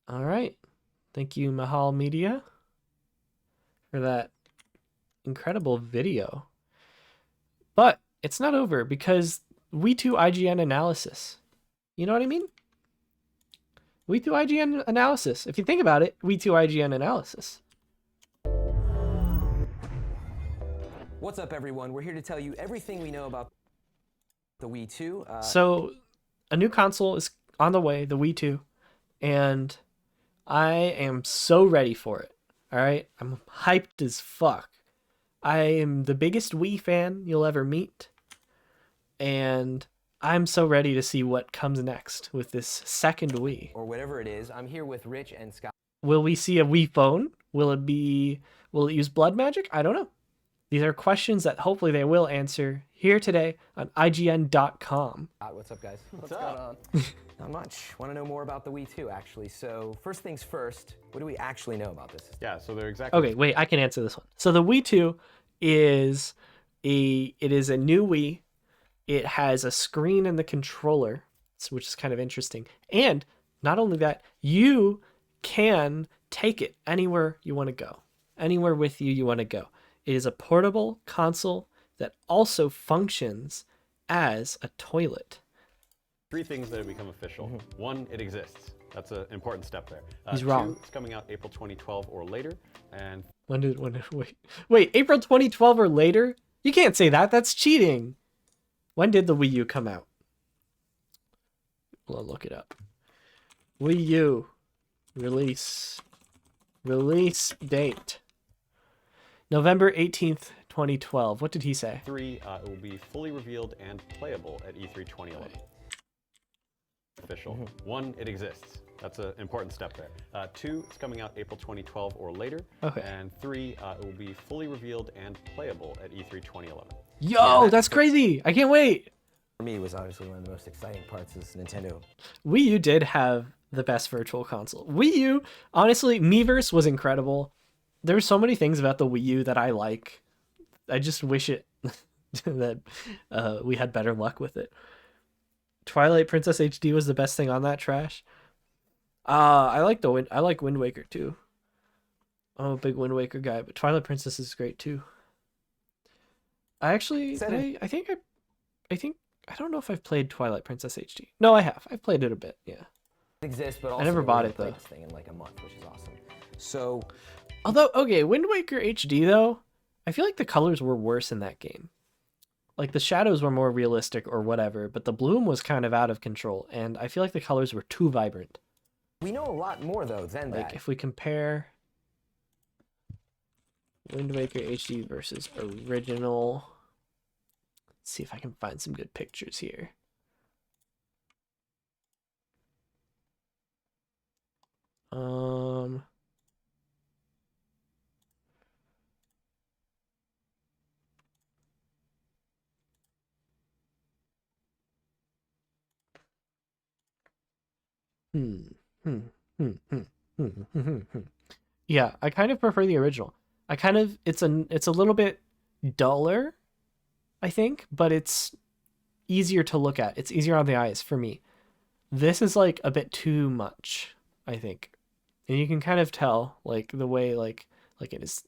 All right. Thank you, Mahal Media, for that incredible video. But it's not over because wii2 IGN analysis. You know what I mean? wii2 IGN analysis. If you think about it, wii2 IGN analysis. What's up, everyone? We're here to tell you everything we know about the Wii 2. So, a new console on the way, the Wii 2, and I am so ready for it. All right, I'm hyped as fuck. I am the biggest Wii fan you'll ever meet, and I'm so ready to see what comes next with this second Wii. Or whatever it is. I'm here with Rich and Scott. Will we see a Wii phone? Will it use blood magic? I don't know. These are questions that hopefully they will answer here today on IGN.com. What's up, guys? What's going on? Not much. Want to know more about the Wii 2, actually. So first things first, what do we actually know about this? Yeah, so they're exactly. Okay, wait, I can answer this one. So the Wii 2 is a new Wii. It has a screen and the controller, which is kind of interesting. And not only that, you can take it anywhere you want to go. Anywhere with you want to go. It is a portable console that also functions as a toilet. 3 things that have become official. 1, it exists. That's an important step there. He's wrong. 2, it's coming out April 2012 or later. And Wait, April 2012 or later? You can't say that. That's cheating. When did the Wii U come out? Well, look it up. Wii U release date. November 18th, 2012. What did he say? 3, it will be fully revealed and playable at E3 2011. Official. 1, it exists. That's an important step there. 2, it's coming out April 2012 or later. Okay. And 3, it will be fully revealed and playable at E3 2011. Yo, that's crazy. I can't wait. For me, was obviously one of the most exciting parts is Nintendo. Wii U did have the best virtual console. Wii U, honestly, Miiverse was incredible. There's so many things about the Wii U that I like. I just wish it that we had better luck with it. Twilight Princess HD was the best thing on that trash. I like Wind Waker too. I'm a big Wind Waker guy, but Twilight Princess is great too. I don't know if I've played Twilight Princess HD. No, I have. I've played it a bit. Yeah. It exists, but also I never bought it played though. this thing in like a month, which is awesome. So, Although, okay, Wind Waker HD though, I feel like the colors were worse in that game. Like the shadows were more realistic or whatever, but the bloom was kind of out of control, and I feel like the colors were too vibrant. we know a lot more though than Like that. if we compare Wind Waker HD versus original, let's see if I can find some good pictures here. Yeah, I kind of prefer the original. It's a little bit duller, I think, but it's easier to look at. It's easier on the eyes for me. This is like a bit too much, I think. And you can kind of tell like the way like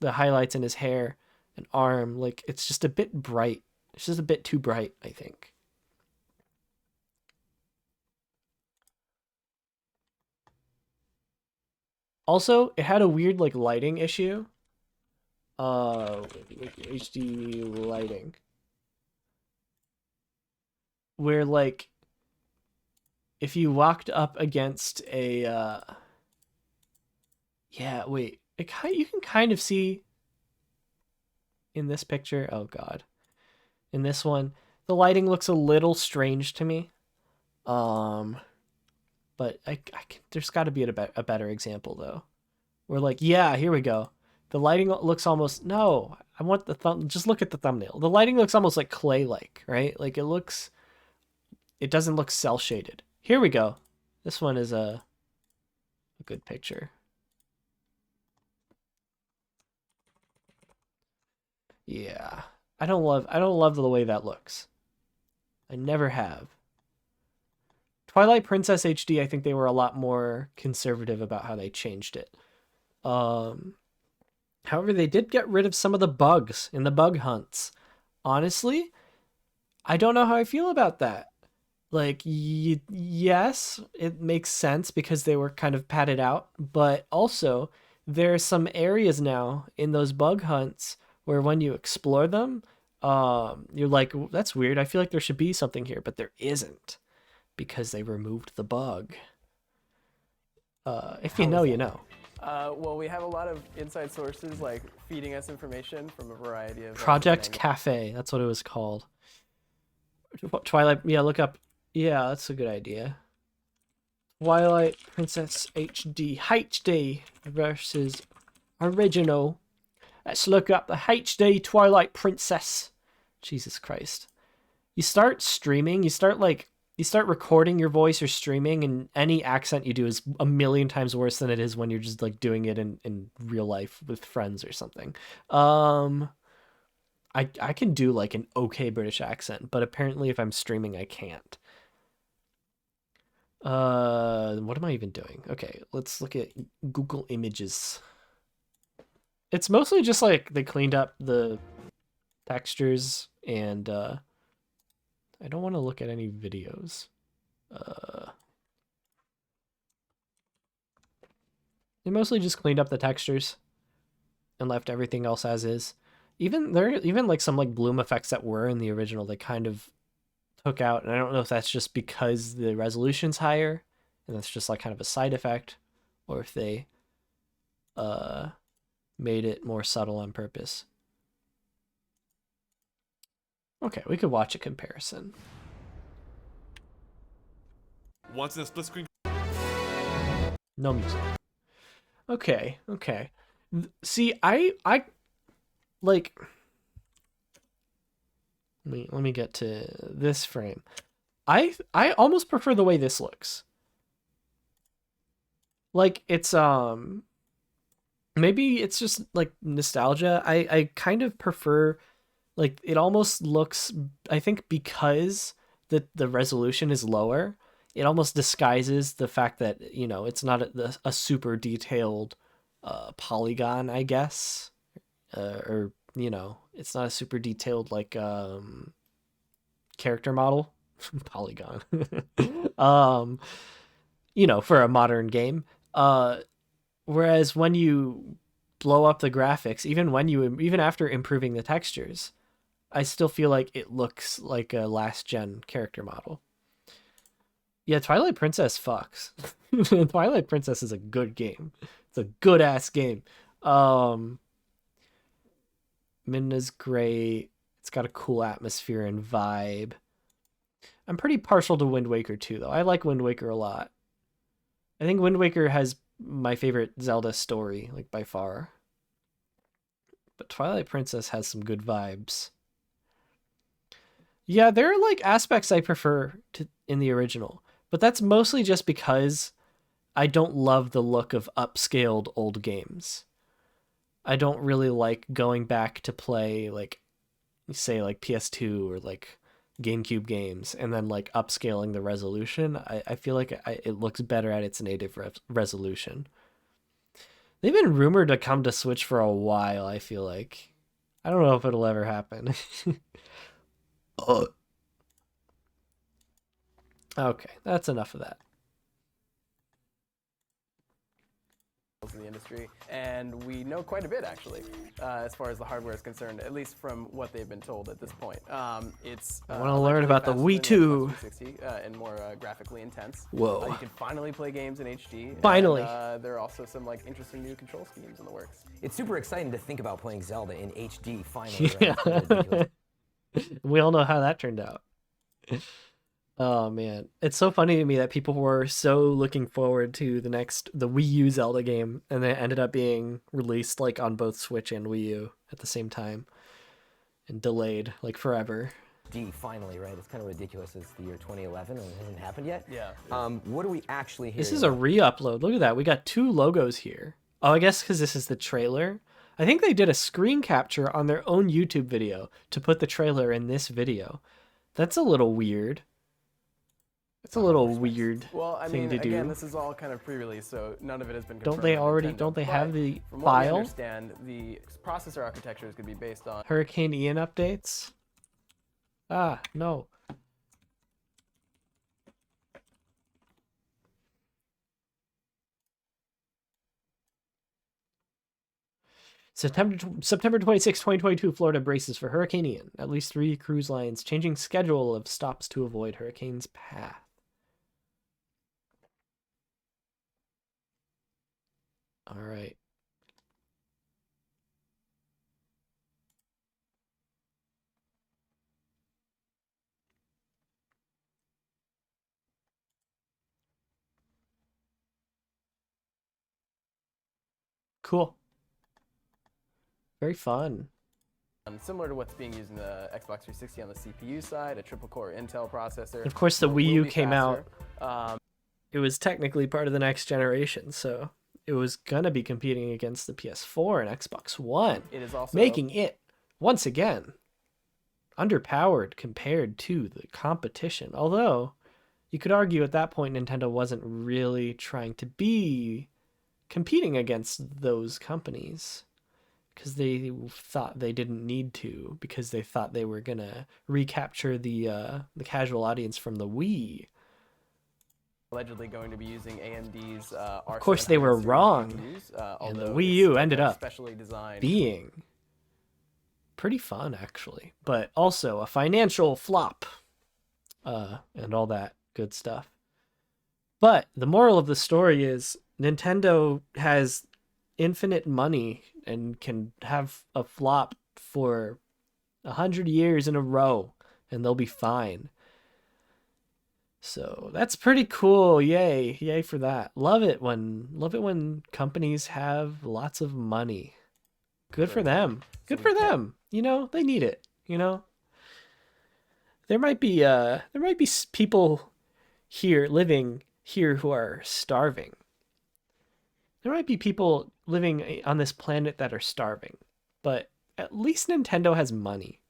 the highlights in his hair and arm, like it's just a bit bright. It's just a bit too bright, I think. Also, it had a weird like lighting issue. HD lighting. Where like if you walked up against a yeah, wait. You can kind of see in this picture. Oh god. In this one, the lighting looks a little strange to me. But there's got to be a better example though. We're like, yeah, here we go. The lighting looks almost no. I want the just look at the thumbnail. The lighting looks almost like clay-like, right? Like it doesn't look cel shaded. Here we go. This one is a good picture. Yeah, I don't love the way that looks. I never have. Twilight Princess HD, I think they were a lot more conservative about how they changed it. However, they did get rid of some of the bugs in the bug hunts. Honestly, I don't know how I feel about that. Like, yes, it makes sense because they were kind of padded out, but also there are some areas now in those bug hunts where when you explore them, you're like, that's weird. I feel like there should be something here, but there isn't. because they removed the bug. If you know, you know. Well, we have a lot of inside sources like feeding us information from a variety of Project different Cafe, that's what it was called. Twilight, yeah, look up. Yeah, that's a good idea. Twilight Princess HD versus original. Let's look up the HD Twilight Princess. Jesus Christ. You start streaming, you start recording your voice or streaming, and any accent you do is a million times worse than it is when you're just like doing it in real life with friends or something. I can do like an okay British accent, but apparently if I'm streaming I can't. What am I even doing? Okay, let's look at Google Images. It's mostly just like they cleaned up the textures, and I don't want to look at any videos. They mostly just cleaned up the textures and left everything else as is. Even like some like bloom effects that were in the original, they kind of took out, and I don't know if that's just because the resolution's higher and that's just like kind of a side effect, or if they made it more subtle on purpose. Okay, we could watch a comparison. Once in a split screen. No music. Okay. See, I like. Let me get to this frame. I almost prefer the way this looks. Like it's maybe it's just like nostalgia. I kind of prefer, like, it almost looks, I think because the resolution is lower, it almost disguises the fact that, you know, it's not a super detailed polygon, I guess. Or, you know, it's not a super detailed like character model. Polygon. You know, for a modern game. Whereas when you blow up the graphics, even after improving the textures, I still feel like it looks like a last gen character model. Yeah, Twilight Princess fucks. Twilight Princess is a good game. It's a good ass game. Midna's great. It's got a cool atmosphere and vibe. I'm pretty partial to Wind Waker too, though. I like Wind Waker a lot. I think Wind Waker has my favorite Zelda story, like by far. But Twilight Princess has some good vibes. Yeah, there are like aspects I prefer in the original, but that's mostly just because I don't love the look of upscaled old games. I don't really like going back to play, like, say, like PS2 or like GameCube games and then like upscaling the resolution. I feel like it looks better at its native resolution. They've been rumored to come to Switch for a while, I feel like. I don't know if it'll ever happen. Okay, that's enough of that. in the industry, and we know quite a bit actually, as far as the hardware is concerned, at least from what they've been told at this point. It's I want to learn about the Wii 2 and more graphically intense. Whoa. You can finally play games in HD. Finally. And, there are also some like interesting new control schemes in the works. It's super exciting to think about playing Zelda in HD finally. Right? Yeah. It's kinda ridiculous. We all know how that turned out. Oh man, it's so funny to me that people were so looking forward to the Wii U Zelda game, and then it ended up being released like on both Switch and Wii U at the same time, and delayed like forever. Finally, right? It's kind of ridiculous. It's the year 2011 and it hasn't happened yet. Yeah. What do we actually hear? This is a re-upload. Look at that. We got 2 logos here. Oh, I guess because this is the trailer. I think they did a screen capture on their own YouTube video to put the trailer in this video. That's a little weird. It's a little weird Well, I thing mean, to do. again, this is all kind of pre-release, so none of it has been confirmed. Don't they by already? Nintendo. Don't they But have the from what we file? understand, the processor architecture is going to be based on Hurricane Ian updates? Ah, no. September 26, 2022, Florida braces for Hurricane Ian. At least 3 cruise lines changing schedule of stops to avoid hurricane's path. All right. Cool. Very fun. Similar to what's being used in the Xbox 360 on the CPU side, a triple-core Intel processor. And of course, the Will Wii U be came out. faster. It was technically part of the next generation, so it was gonna be competing against the PS4 and Xbox One, It is also making it once again underpowered compared to the competition. Although you could argue at that point Nintendo wasn't really trying to be competing against those companies because they thought they didn't need to, because they thought they were gonna recapture the casual audience from the Wii. allegedly going to be using AMD's Of course, they were wrong, and the Wii U ended up specially designed being pretty fun, actually, but also a financial flop, and all that good stuff. But the moral of the story is Nintendo has infinite money and can have a flop for 100 years in a row, and they'll be fine. So that's pretty cool. Yay for that. Love it when companies have lots of money. Good for them. Good for them. You know, they need it, you know. There might be people living here who are starving. There might be people living on this planet that are starving, but at least Nintendo has money.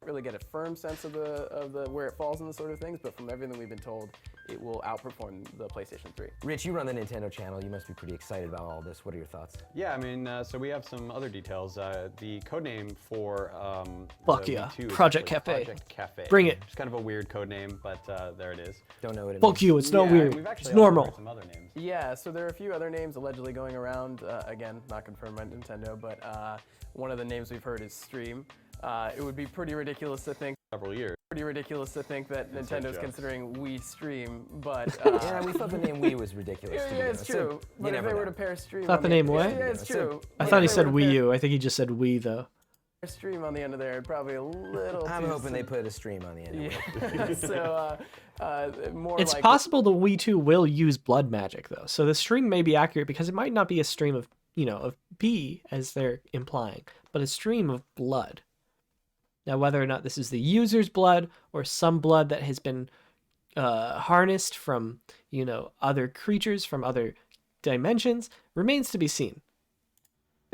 really get a firm sense of the where it falls in the sort of things, but from everything we've been told, it will outperform the PlayStation 3. Rich, you run the Nintendo channel. You must be pretty excited about all this. What are your thoughts? Yeah, I mean, so we have some other details. The codename for Fuck the yeah, Wii 2 is Project actually Cafe. Project Cafe. Bring it. It's kind of a weird codename, but there it is. Don't know what it Fuck means. you, it's not Yeah, weird. We've actually It's also heard normal. some other names. Yeah, so there are a few other names allegedly going around. Again, not confirmed by Nintendo, but one of the names we've heard is Stream. It would be pretty ridiculous to think Several years. that Inside Nintendo's jokes. considering Wii Stream, but Yeah, we thought the name Wii was ridiculous. yeah, to yeah, begin it's with, so true. you But if never they were know. to pair Stream, Thought on the name yeah, what? Yeah, it's true. I But thought if he they said were to Wii pair U. I think he just said Wii though. Stream on the end of there, it'd probably a little. I'm too hoping they soon. put a stream on the end of it. Yeah. So more. It's like possible the Wii 2 will use blood magic though, so the stream may be accurate because it might not be a stream of of pee as they're implying, but a stream of blood. Now, whether or not this is the user's blood or some blood that has been harnessed from other creatures from other dimensions remains to be seen.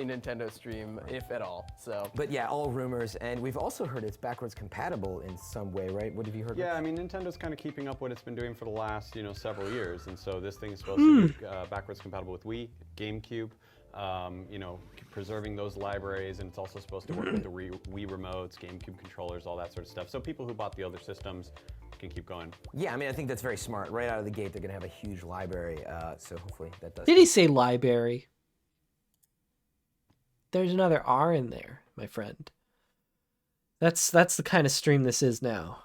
Nintendo Stream, if at all. So. But yeah, all rumors, and we've also heard it's backwards compatible in some way, right? What have you heard? Yeah, I mean, Nintendo's kind of keeping up what it's been doing for the last, several years, and so this thing is supposed to be backwards compatible with Wii, GameCube, preserving those libraries, and it's also supposed to work with the Wii remotes, GameCube controllers, all that sort of stuff. So people who bought the other systems can keep going. Yeah, I mean, I think that's very smart. Right out of the gate, they're going to have a huge library, so hopefully that does. Did he say library? There's another R in there, my friend. That's the kind of stream this is now.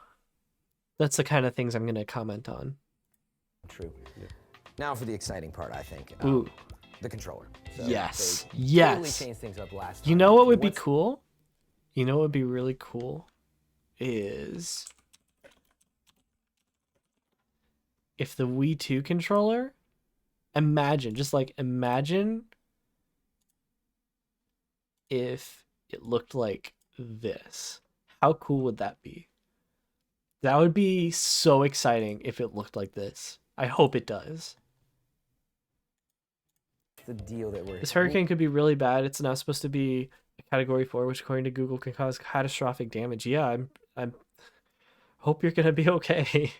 That's the kind of things I'm going to comment on. True. Yeah. Now for the exciting part, I think. Ooh. The controller. So Yes. they Yes. Totally changed things up last time. You know what would be What's- cool? You know what would be really cool? Is if the Wii 2 controller, imagine if it looked like this. How cool would that be? That would be so exciting if it looked like this. I hope it does. The deal that we're. This hurricane could be really bad. It's now supposed to be a category 4, which according to Google can cause catastrophic damage. Yeah, I'm hope you're gonna be okay.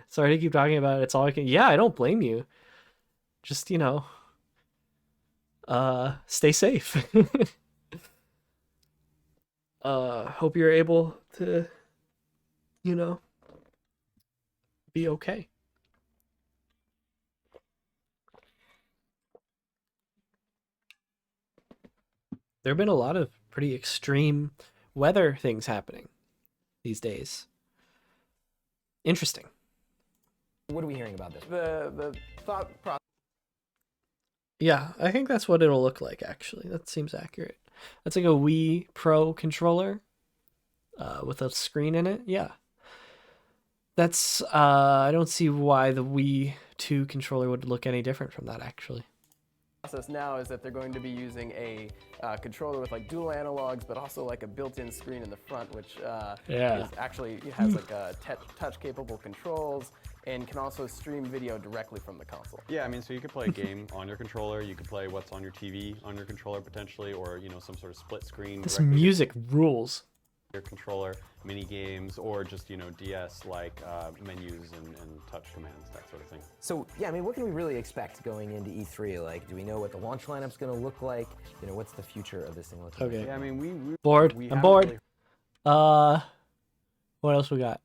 Sorry to keep talking about it. It's all I can. Yeah, I don't blame you. Just stay safe. Hope you're able to be okay. There have been a lot of pretty extreme weather things happening these days. Interesting. What are we hearing about this? The thought process Yeah, I think that's what it'll look like, actually. That seems accurate. That's like a Wii Pro controller with a screen in it. Yeah. That's, I don't see why the Wii 2 controller would look any different from that, actually. Process now is that they're going to be using a controller with like dual analogs, but also like a built-in screen in the front, which Yeah. is actually it has like touch-capable controls and can also stream video directly from the console. Yeah, I mean, so you could play a game on your controller. You could play what's on your TV on your controller potentially, or you know, some sort of split screen. This directly to music rules. your controller, mini games, or just DS like menus and touch commands, that sort of thing. So yeah, I mean, what can we really expect going into E3? Like, do we know what the launch lineup's going to look like? You know, what's the future of this thing look like? Okay. Yeah, I mean, we Bored. we I'm haven't bored. really- What else we got?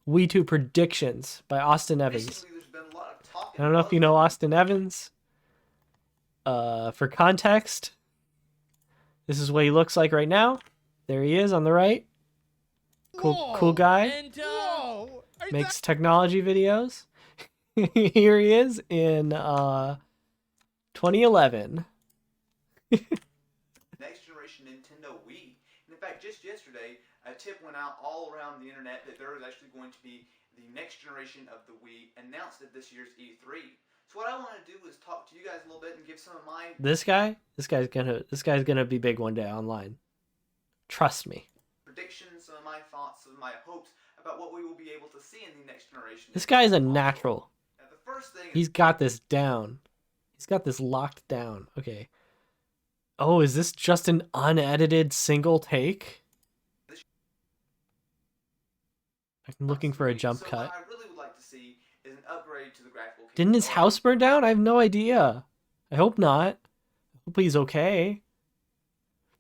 Wii2 predictions by Austin Evans. Recently, there's been a lot of talk I don't know if you know Austin Evans. For context, this is what he looks like right now. There he is on the right. Cool guy. And, Makes technology videos. Here he is in 2011. Next generation Nintendo Wii. And in fact, just yesterday, a tip went out all around the internet that there was actually going to be the next generation of the Wii announced at this year's E3. So what I want to do is talk to you guys a little bit and give some of my This guy's gonna be big one day online. Trust me. predictions, some of my thoughts, some of my hopes about what we will be able to see in the next generation. This guy's a natural. Now, the first thing He's got this down. He's got this locked down. Okay. Oh, is this just an unedited single take? I'm looking for a jump so cut. What I really would like to see is an upgrade to the graphical Didn't his house burn down? I have no idea. I hope not. I hope he's okay.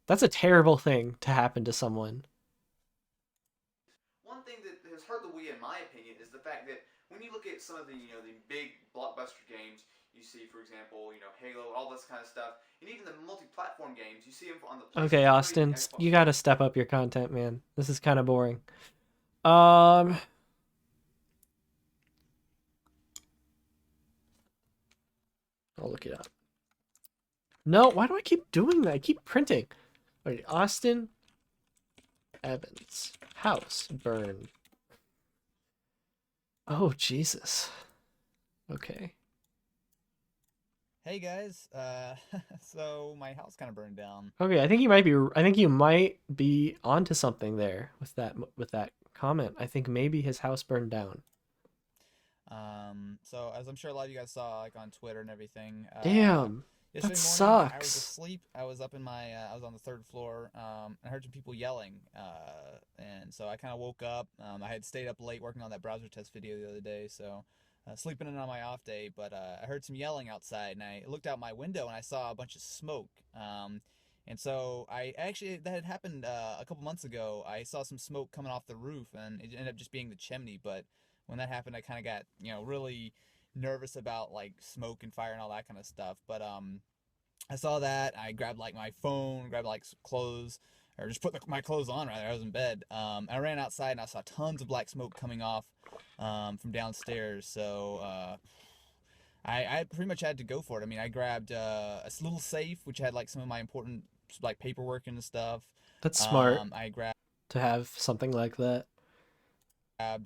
That's a terrible thing to happen to someone. One thing that has hurt the Wii, in my opinion, is the fact that when you look at some of the the big blockbuster games, you see, for example, Halo, all this kind of stuff, and even the multi-platform games, you see them on the PlayStation Okay, 3, Austin, Xbox you gotta step up your content, man. This is kind of boring. I'll look it up. No, why do I keep doing that? I keep printing. Wait, Austin Evans house burn. Oh Jesus. Okay. Hey guys, so my house kind of burned down. Okay, I think you might be onto something there with that comment. I think maybe his house burned down. So as I'm sure a lot of you guys saw, like on Twitter and everything. Damn. Yesterday That morning, I was sucks. asleep. I was up in my, I was on the third floor. I heard some people yelling, and so I kind of woke up. I had stayed up late working on that browser test video the other day, so sleeping in on my off day. But I heard some yelling outside, and I looked out my window and I saw a bunch of smoke. And so that had happened a couple months ago. I saw some smoke coming off the roof, and it ended up just being the chimney. But when that happened, I kind of got really nervous about like smoke and fire and all that kind of stuff. But I saw that. I grabbed like my phone, grabbed like some clothes, or just put my clothes on. Rather, I was in bed. I ran outside and I saw tons of black smoke coming off from downstairs. So I pretty much had to go for it. I mean, I grabbed a little safe which had like some of my important like paperwork and stuff. That's smart I grabbed to have something like that. I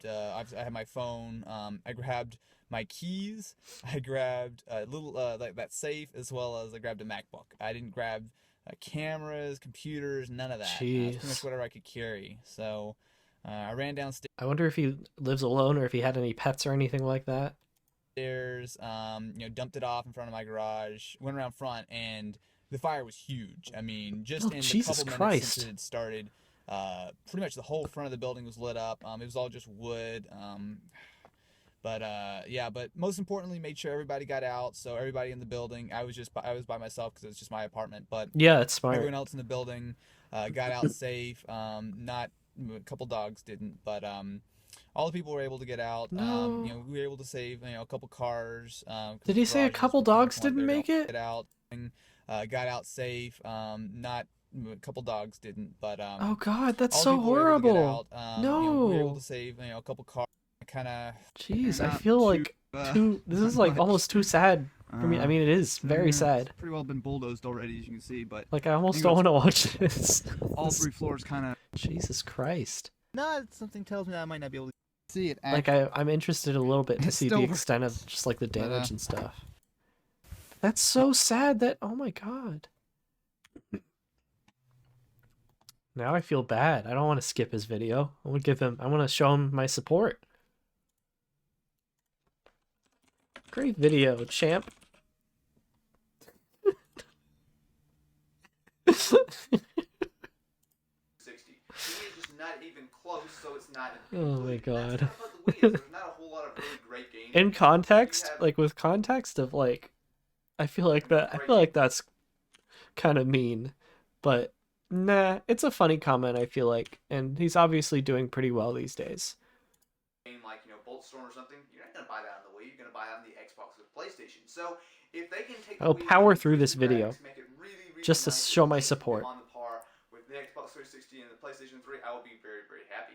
had my phone. I grabbed my keys. I grabbed a little like that safe, as well as I grabbed a MacBook. I didn't grab cameras, computers, none of that. It's pretty much whatever I could carry. So I ran downstairs. I wonder if he lives alone or if he had any pets or anything like that. Dumped it off in front of my garage. Went around front, and the fire was huge. I mean, just in the couple minutes since it had started. Pretty much the whole front of the building was lit up. It was all just wood. But most importantly, made sure everybody got out. So everybody in the building, I was by myself because it was just my apartment. But yeah, it's smart. Everyone else in the building got out safe. Not a couple dogs didn't, but all the people were able to get out. No. We were able to save a couple cars. Did he say a couple dogs didn't make it? Get out. Got out safe. Not a couple dogs didn't, but oh god, that's all so people were able to get horrible. out. No. We were able to save a couple cars. Kind of. Jeez, I feel like this is like almost too sad For me, I mean, it is very sad. It's pretty well been bulldozed already, as you can see, but Like, I almost think don't want it's- to watch this. all 3 floors kind of. Jesus Christ. No, something tells me that I might not be able to see it. Like, I'm interested a little bit to It see the still extent of just, like, the damage uh, and stuff. That's so sad that, oh my god. Now I feel bad. I don't want to skip his video. I want to show him my support. Great video, champ. 60. The Wii is just not even close, so it's not. Oh my god. That's what the Wii is. There's not a whole lot of really great games. In context, You have- like with context of like, I feel like that's kind of mean, but nah, it's a funny comment. I feel like, and he's obviously doing pretty well these days. Game like Bulletstorm or something, you're not gonna buy that on the Wii. You're gonna buy that on the Xbox or the PlayStation. So if they can take the I'll Wii power and through increase this the video graphics, make it really just to nice show and my make support. them on the par with the Xbox 360 and the PlayStation 3, I will be very, very happy.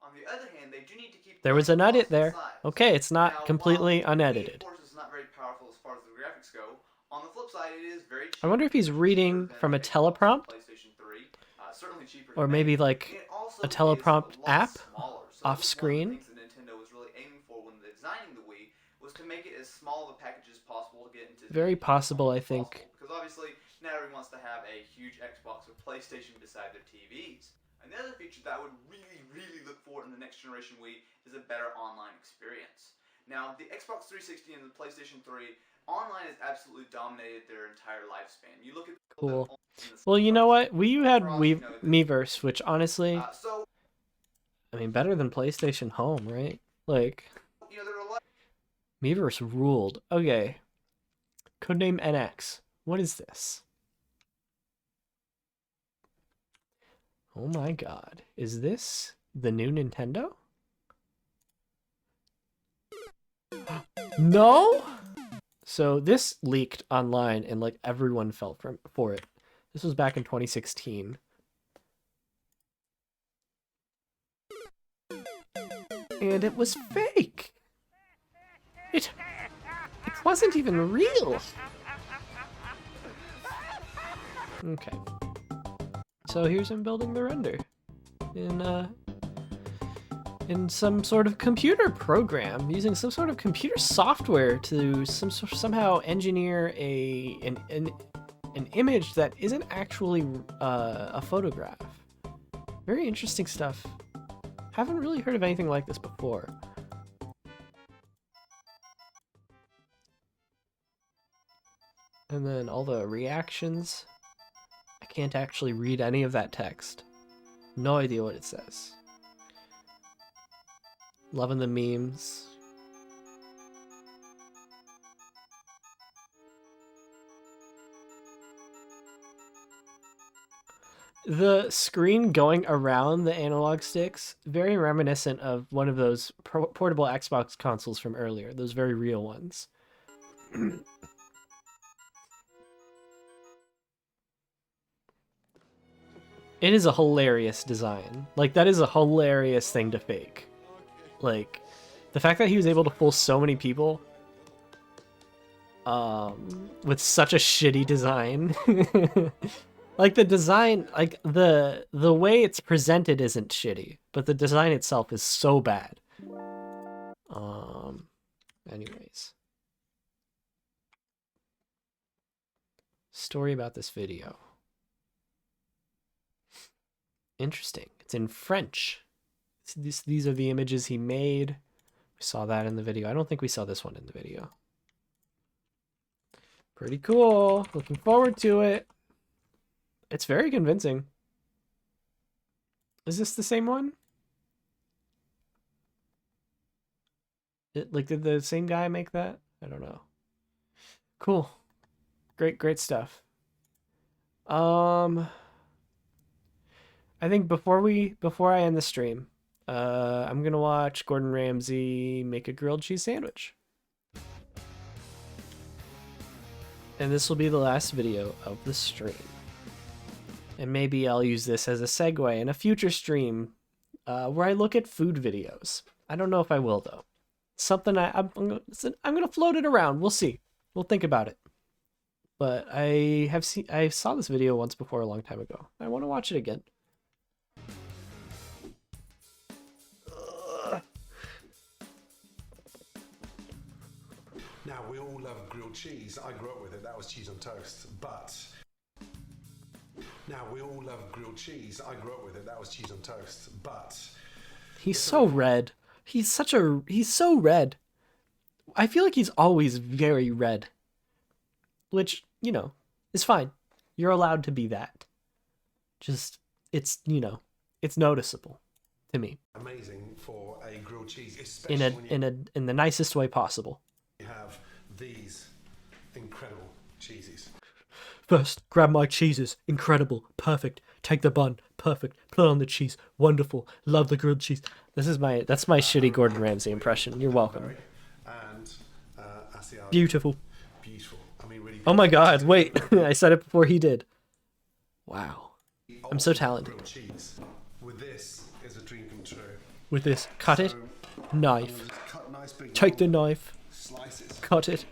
On the other hand, they do need to keep There was an playing edit costs and there. size. Okay, it's Now, not completely while the Wii, unedited. of course, is not very powerful as far as the graphics go. On the flip side, it is very cheap. I wonder if he's reading Cheaper from a than the Xbox and teleprompt, PlayStation 3. Certainly cheaper or to maybe make. like It also a is teleprompt lot app smaller. So off this is screen. One of the things that Nintendo was really aiming for when designing the Wii was to make it as small of a package as possible to get into. Very the possible, I console as think. possible. Because obviously not everyone wants to have a huge Xbox or PlayStation beside their TVs. Another feature that I would really, really look for in the next generation Wii is a better online experience. Now, the Xbox 360 and the PlayStation 3, online has absolutely dominated their entire lifespan. You look at Cool. Well, you know what? Wii U had Miiverse, which honestly, so I mean, better than PlayStation Home, right? Like, you know there are a lot. Miiverse ruled. Okay. Codename NX. What is this? Oh my god. Is this the new Nintendo? No? So this leaked online and like everyone fell for it. This was back in 2016. And it was fake. It wasn't even real. Okay. So here's him building the render in some sort of computer program, using some sort of computer software to somehow engineer an image that isn't actually a photograph. Very interesting stuff. Haven't really heard of anything like this before. And then all the reactions. I can't actually read any of that text. No idea what it says. Loving the memes. The screen going around the analog sticks, very reminiscent of one of those portable Xbox consoles from earlier, those very real ones. It is a hilarious design. Like, that is a hilarious thing to fake. Like, the fact that he was able to fool so many people with such a shitty design. Like, the design, like, the way it's presented isn't shitty, but the design itself is so bad. Anyways. Story about this video. Interesting. It's in French. These are the images he made. We saw that in the video. I don't think we saw this one in the video. Pretty cool. Looking forward to it. It's very convincing. Is this the same one? Like, did the same guy make that? I don't know. Cool. Great stuff. I think before I end the stream, I'm gonna watch Gordon Ramsay make a grilled cheese sandwich. And this will be the last video of the stream. And maybe I'll use this as a segue in a future stream where I look at food videos. I don't know if I will though. Something I'm gonna float it around. We'll see. We'll think about it. But I saw this video once before a long time ago. I want to watch it again. Now, we all love grilled cheese. I grew up with it. That was cheese on toast. But now we all love grilled cheese. I grew up with it. That was cheese on toast. But he's so red. He's so red. I feel like he's always very red. Which, you know, is fine. You're allowed to be that. Just, it's, you know, it's noticeable to me. Amazing for a grilled cheese, especially in the nicest way possible. You have these incredible cheeses. First, grab my cheeses. Incredible. Perfect. Take the bun. Perfect. Put on the cheese. Wonderful. Love the grilled cheese. That's my shitty Gordon Ramsay impression. You're welcome. And Asiago. Beautiful. Beautiful. I mean, really. Oh my God! Wait, I said it before he did. Wow, I'm so talented. Grilled cheese. With this is a dream come true. With this, cut it, knife. Cut nice big Take the knife. Slices. Cut it.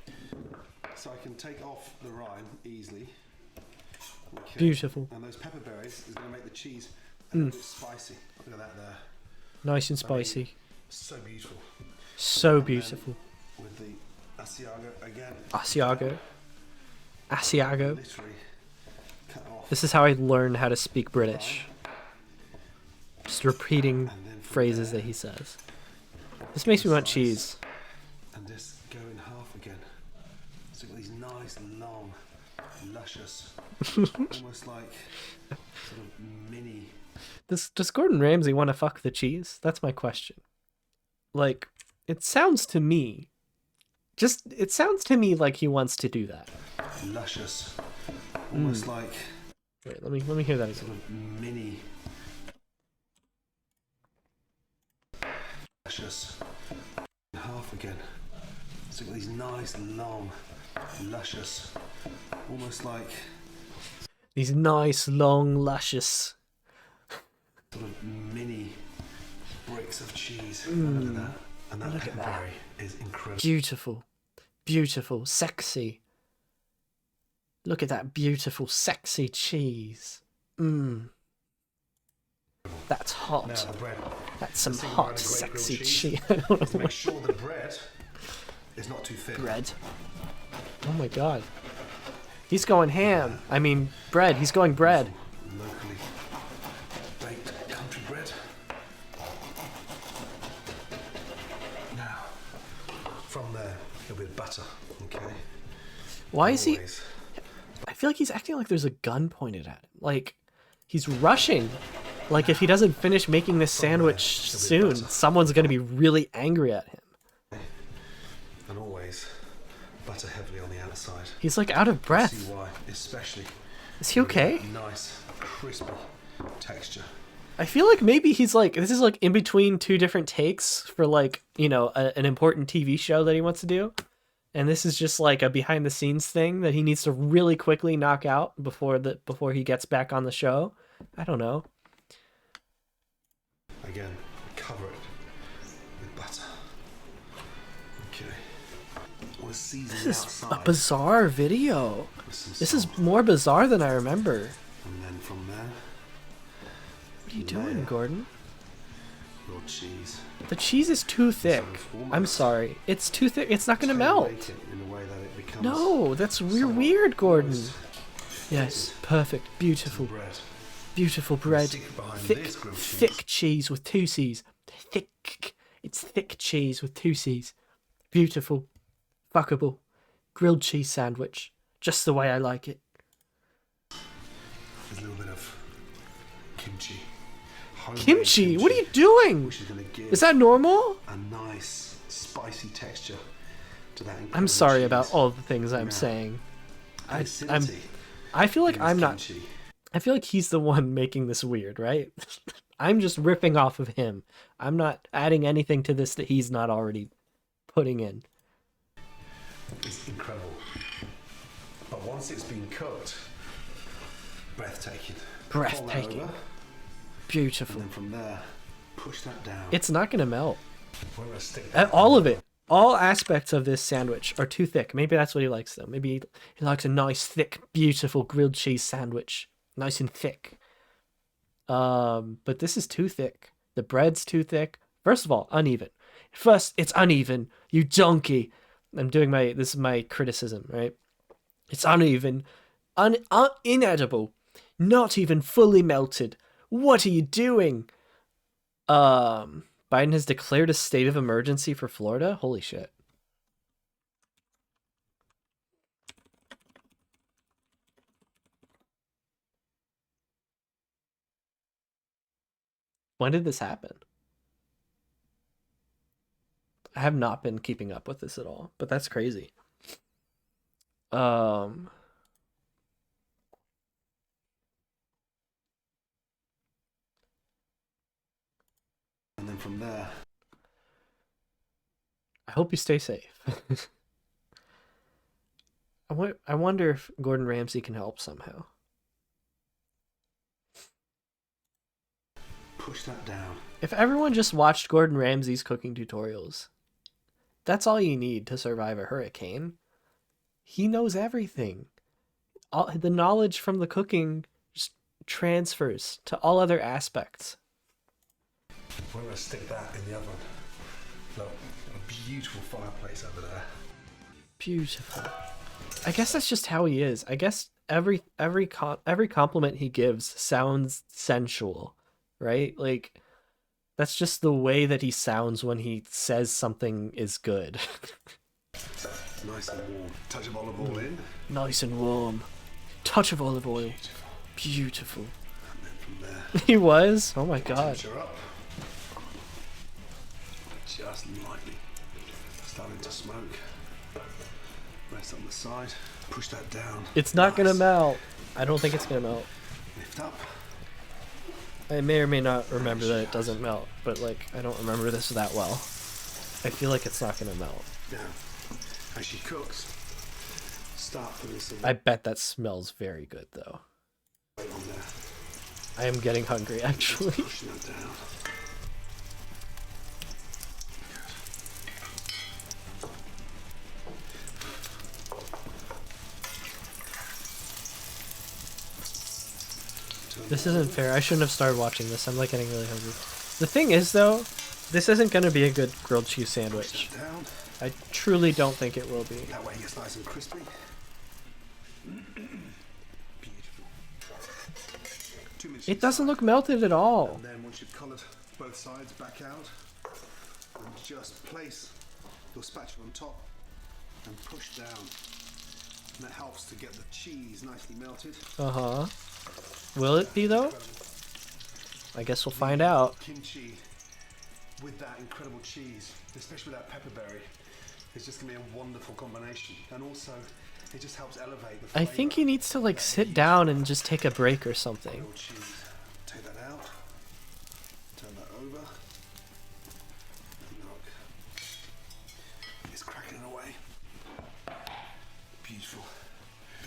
So I can take off the rind easily. Okay. Beautiful. And those pepper berries is going to make the cheese a little bit spicy. Look at that there. Nice and spicy. So beautiful. So beautiful. With the Asiago again. Asiago. Asiago. Literally cut off. This is how I learned how to speak British. Just repeating phrases that he says. This makes me want cheese. And just go in half again. So you've got these nice, long, luscious, almost like sort of mini. Does Gordon Ramsay want to fuck the cheese? That's my question. Like, it sounds to me like he wants to do that. Luscious, almost like. Wait, let me hear that again. Sort of mini. Luscious. Half again. So you've got these nice, long, luscious, almost like. These nice, long, luscious. Sort of mini bricks of cheese. Look at that. And that pepperberry is incredible. Beautiful. Beautiful. Sexy. Look at that beautiful, sexy cheese. Mmm. That's hot. Now the bread. That's some This thing hot, around a great sexy grilled cheese. I don't is know. make sure the bread is not too thick. Bread. Oh my God. He's going ham. I mean, bread. He's going bread. Locally baked country bread. Now, from there, a bit of butter, okay? Why is he... Always. I feel like he's acting like there's a gun pointed at him. Like, he's rushing. Like, if he doesn't finish making this sandwich soon, someone's going to be really angry at him. And always butter heavily on the outside. He's like out of See breath. why, especially. Is he okay? Nice, crispy texture. I feel like maybe he's like, this is like in between two different takes for like, you know, an important TV show that he wants to do. And this is just like a behind the scenes thing that he needs to really quickly knock out before he gets back on the show. I don't know. Again, cover it with butter. Okay. We'll season This the is outside a bizarre video. with some This is salt. more bizarre than I remember. And then from there, What are you doing, Gordon? your cheese. The cheese is too thick. I'm sorry. It's too thick. It's not going to melt. Make it in a way that it becomes No, that's somewhat weird, Gordon. moist. Yes, perfect. Beautiful. Bread. Beautiful bread. Stick behind Thick, this grilled cheese. thick cheese with two C's. Thick. It's thick cheese with two C's. Beautiful. Fuckable. Grilled cheese sandwich. Just the way I like it. There's a little bit of kimchi. Homemade Kimchi? What are you doing? Which is going to give Is that normal? a nice spicy texture to that incredible I'm sorry cheese. about all the things I'm Now, saying. acidity I feel like in I'm this not. kimchi. I feel like he's the one making this weird, right? I'm just ripping off of him. I'm not adding anything to this that he's not already putting in. It's incredible. But once it's been cooked, breathtaking. Fold that Breathtaking. over, Beautiful. and then from there, push that down. It's not going to melt. We're gonna stick that All on of it. all aspects of this sandwich are too thick. Maybe that's what he likes though. Maybe he likes a nice, thick, beautiful grilled cheese sandwich. Nice and thick. But this is too thick. The bread's too thick. First of all, uneven. First, it's uneven. You donkey. This is my criticism, right? It's uneven. Inedible. Not even fully melted. What are you doing? Biden has declared a state of emergency for Florida? Holy shit. When did this happen? I have not been keeping up with this at all, but that's crazy. And then from there, I hope you stay safe. I wonder if Gordon Ramsay can help somehow. push that down. If everyone just watched Gordon Ramsay's cooking tutorials, that's all you need to survive a hurricane. He knows everything. All the knowledge from the cooking just transfers to all other aspects. We're going to stick that in the oven. Look, a beautiful fireplace over there. Beautiful. I guess that's just how he is. I guess every compliment he gives sounds sensual, right? Like that's just the way that he sounds when he says something is good. Nice and warm. Touch of olive oil in. Nice and warm. Touch of olive oil. Beautiful. And then from there. He was? Oh my god. Temperature up. Just lightly. Starting to smoke. Rest on the side. Push that down. It's not gonna melt. I don't think it's gonna melt. Lift up. I may or may not remember that it doesn't melt, but like I don't remember this that well. I feel like it's not gonna melt. Now, as she cooks, start putting some I bet that smells very good though. weight on there. I am getting hungry actually. Pushing that down. This isn't fair. I shouldn't have started watching this. I'm like getting really hungry. The thing is though, this isn't gonna be a good grilled cheese sandwich. Down. I truly don't think it will be. That way it gets nice and crispy. Beautiful. 2 minutes. It doesn't look melted at all. And then once you've collared both sides back out, and just place your spatula on top and push down. And that helps to get the cheese nicely melted. Uh-huh. Will it be though? I guess we'll find out. Kimchi with that incredible cheese, especially with that pepperberry, it's just gonna be a wonderful combination. And also, it just helps elevate the I flavor. think he needs to like sit down and just take a break or something. Grilled cheese. Take that out. Turn that over. And look, it's cracking away. Beautiful.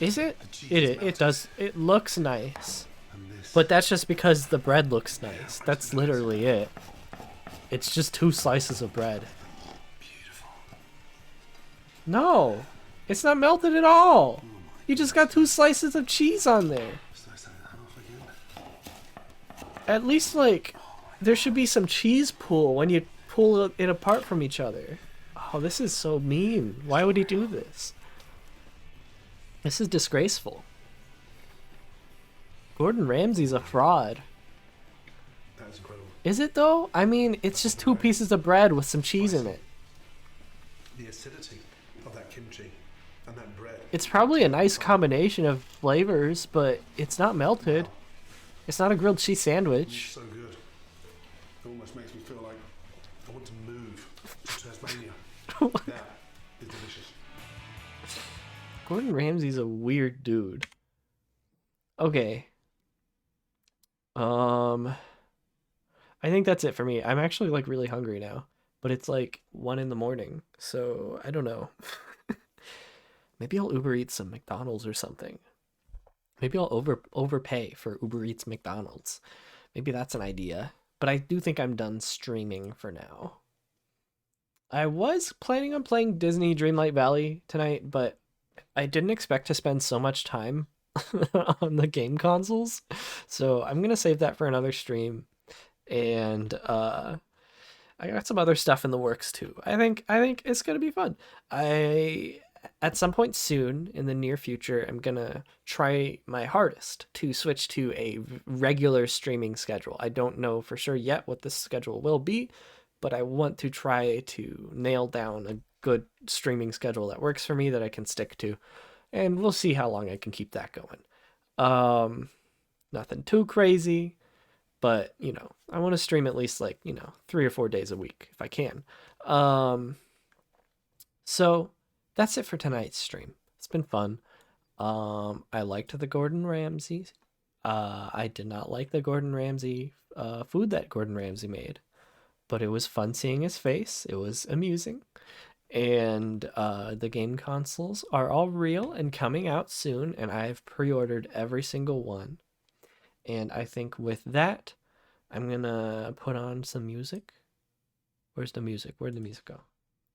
Is it? The cheese It is it melted. does. It looks nice. And this. But that's just because the bread looks nice. That's literally it. It's just 2 slices of bread. Beautiful. No, it's not melted at all. You just got 2 slices of cheese on there. Slice that in half again. At least like, there should be some cheese pool when you pull it apart from each other. Oh, this is so mean. Why would he do this? This is disgraceful. Gordon Ramsay's a fraud. That's incredible. Is it though? I mean, it's just 2 pieces of bread with some cheese in it. The acidity of that kimchi and that bread. It's probably a nice combination of flavors, but it's not melted. It's not a grilled cheese It's sandwich. so good. It almost makes me feel like I want to move to Tasmania. That is delicious. Gordon Ramsay's a weird dude. Okay. I think that's it for me. I'm actually like really hungry now, but it's like 1 in the morning, so I don't know. Maybe I'll Uber Eats some McDonald's or something. Maybe I'll overpay for Uber Eats McDonald's. Maybe that's an idea. But I do think I'm done streaming for now. I was planning on playing Disney Dreamlight Valley tonight, but I didn't expect to spend so much time on the game consoles. So I'm gonna save that for another stream. And I got some other stuff in the works too. I think it's gonna be fun. I At some point soon in the near future, I'm gonna try my hardest to switch to a regular streaming schedule. I don't know for sure yet what this schedule will be, but I want to try to nail down a good streaming schedule that works for me that I can stick to, and we'll see how long I can keep that going. Um, Nothing too crazy, but I want to stream at least like 3 or 4 days a week if I can. So that's it for tonight's stream. It's been fun. I liked the Gordon Ramsay. I did not like the Gordon Ramsay food that Gordon Ramsay made, but it was fun seeing his face. It was amusing. And the game consoles are all real and coming out soon, and I've pre-ordered every single one. And I think with that, I'm gonna put on some music. Where's the music? Where'd the music go?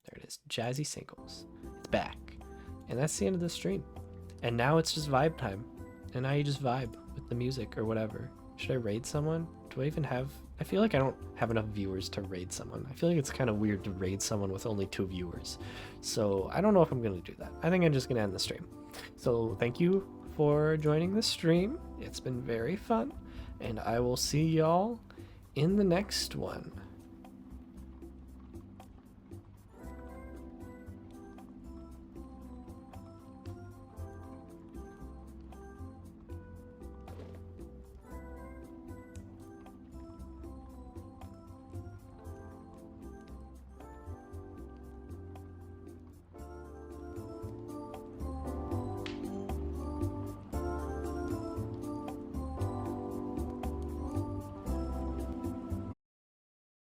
There it is. Jazzy Singles. It's back. And that's the end of the stream. And now it's just vibe time. And now you just vibe with the music or whatever. Should I raid someone? Do I even have... I feel like I don't have enough viewers to raid someone. I feel like it's kind of weird to raid someone with only 2 viewers. So I don't know if I'm going to do that. I think I'm just going to end the stream. So thank you for joining the stream. It's been very fun. And I will see y'all in the next one.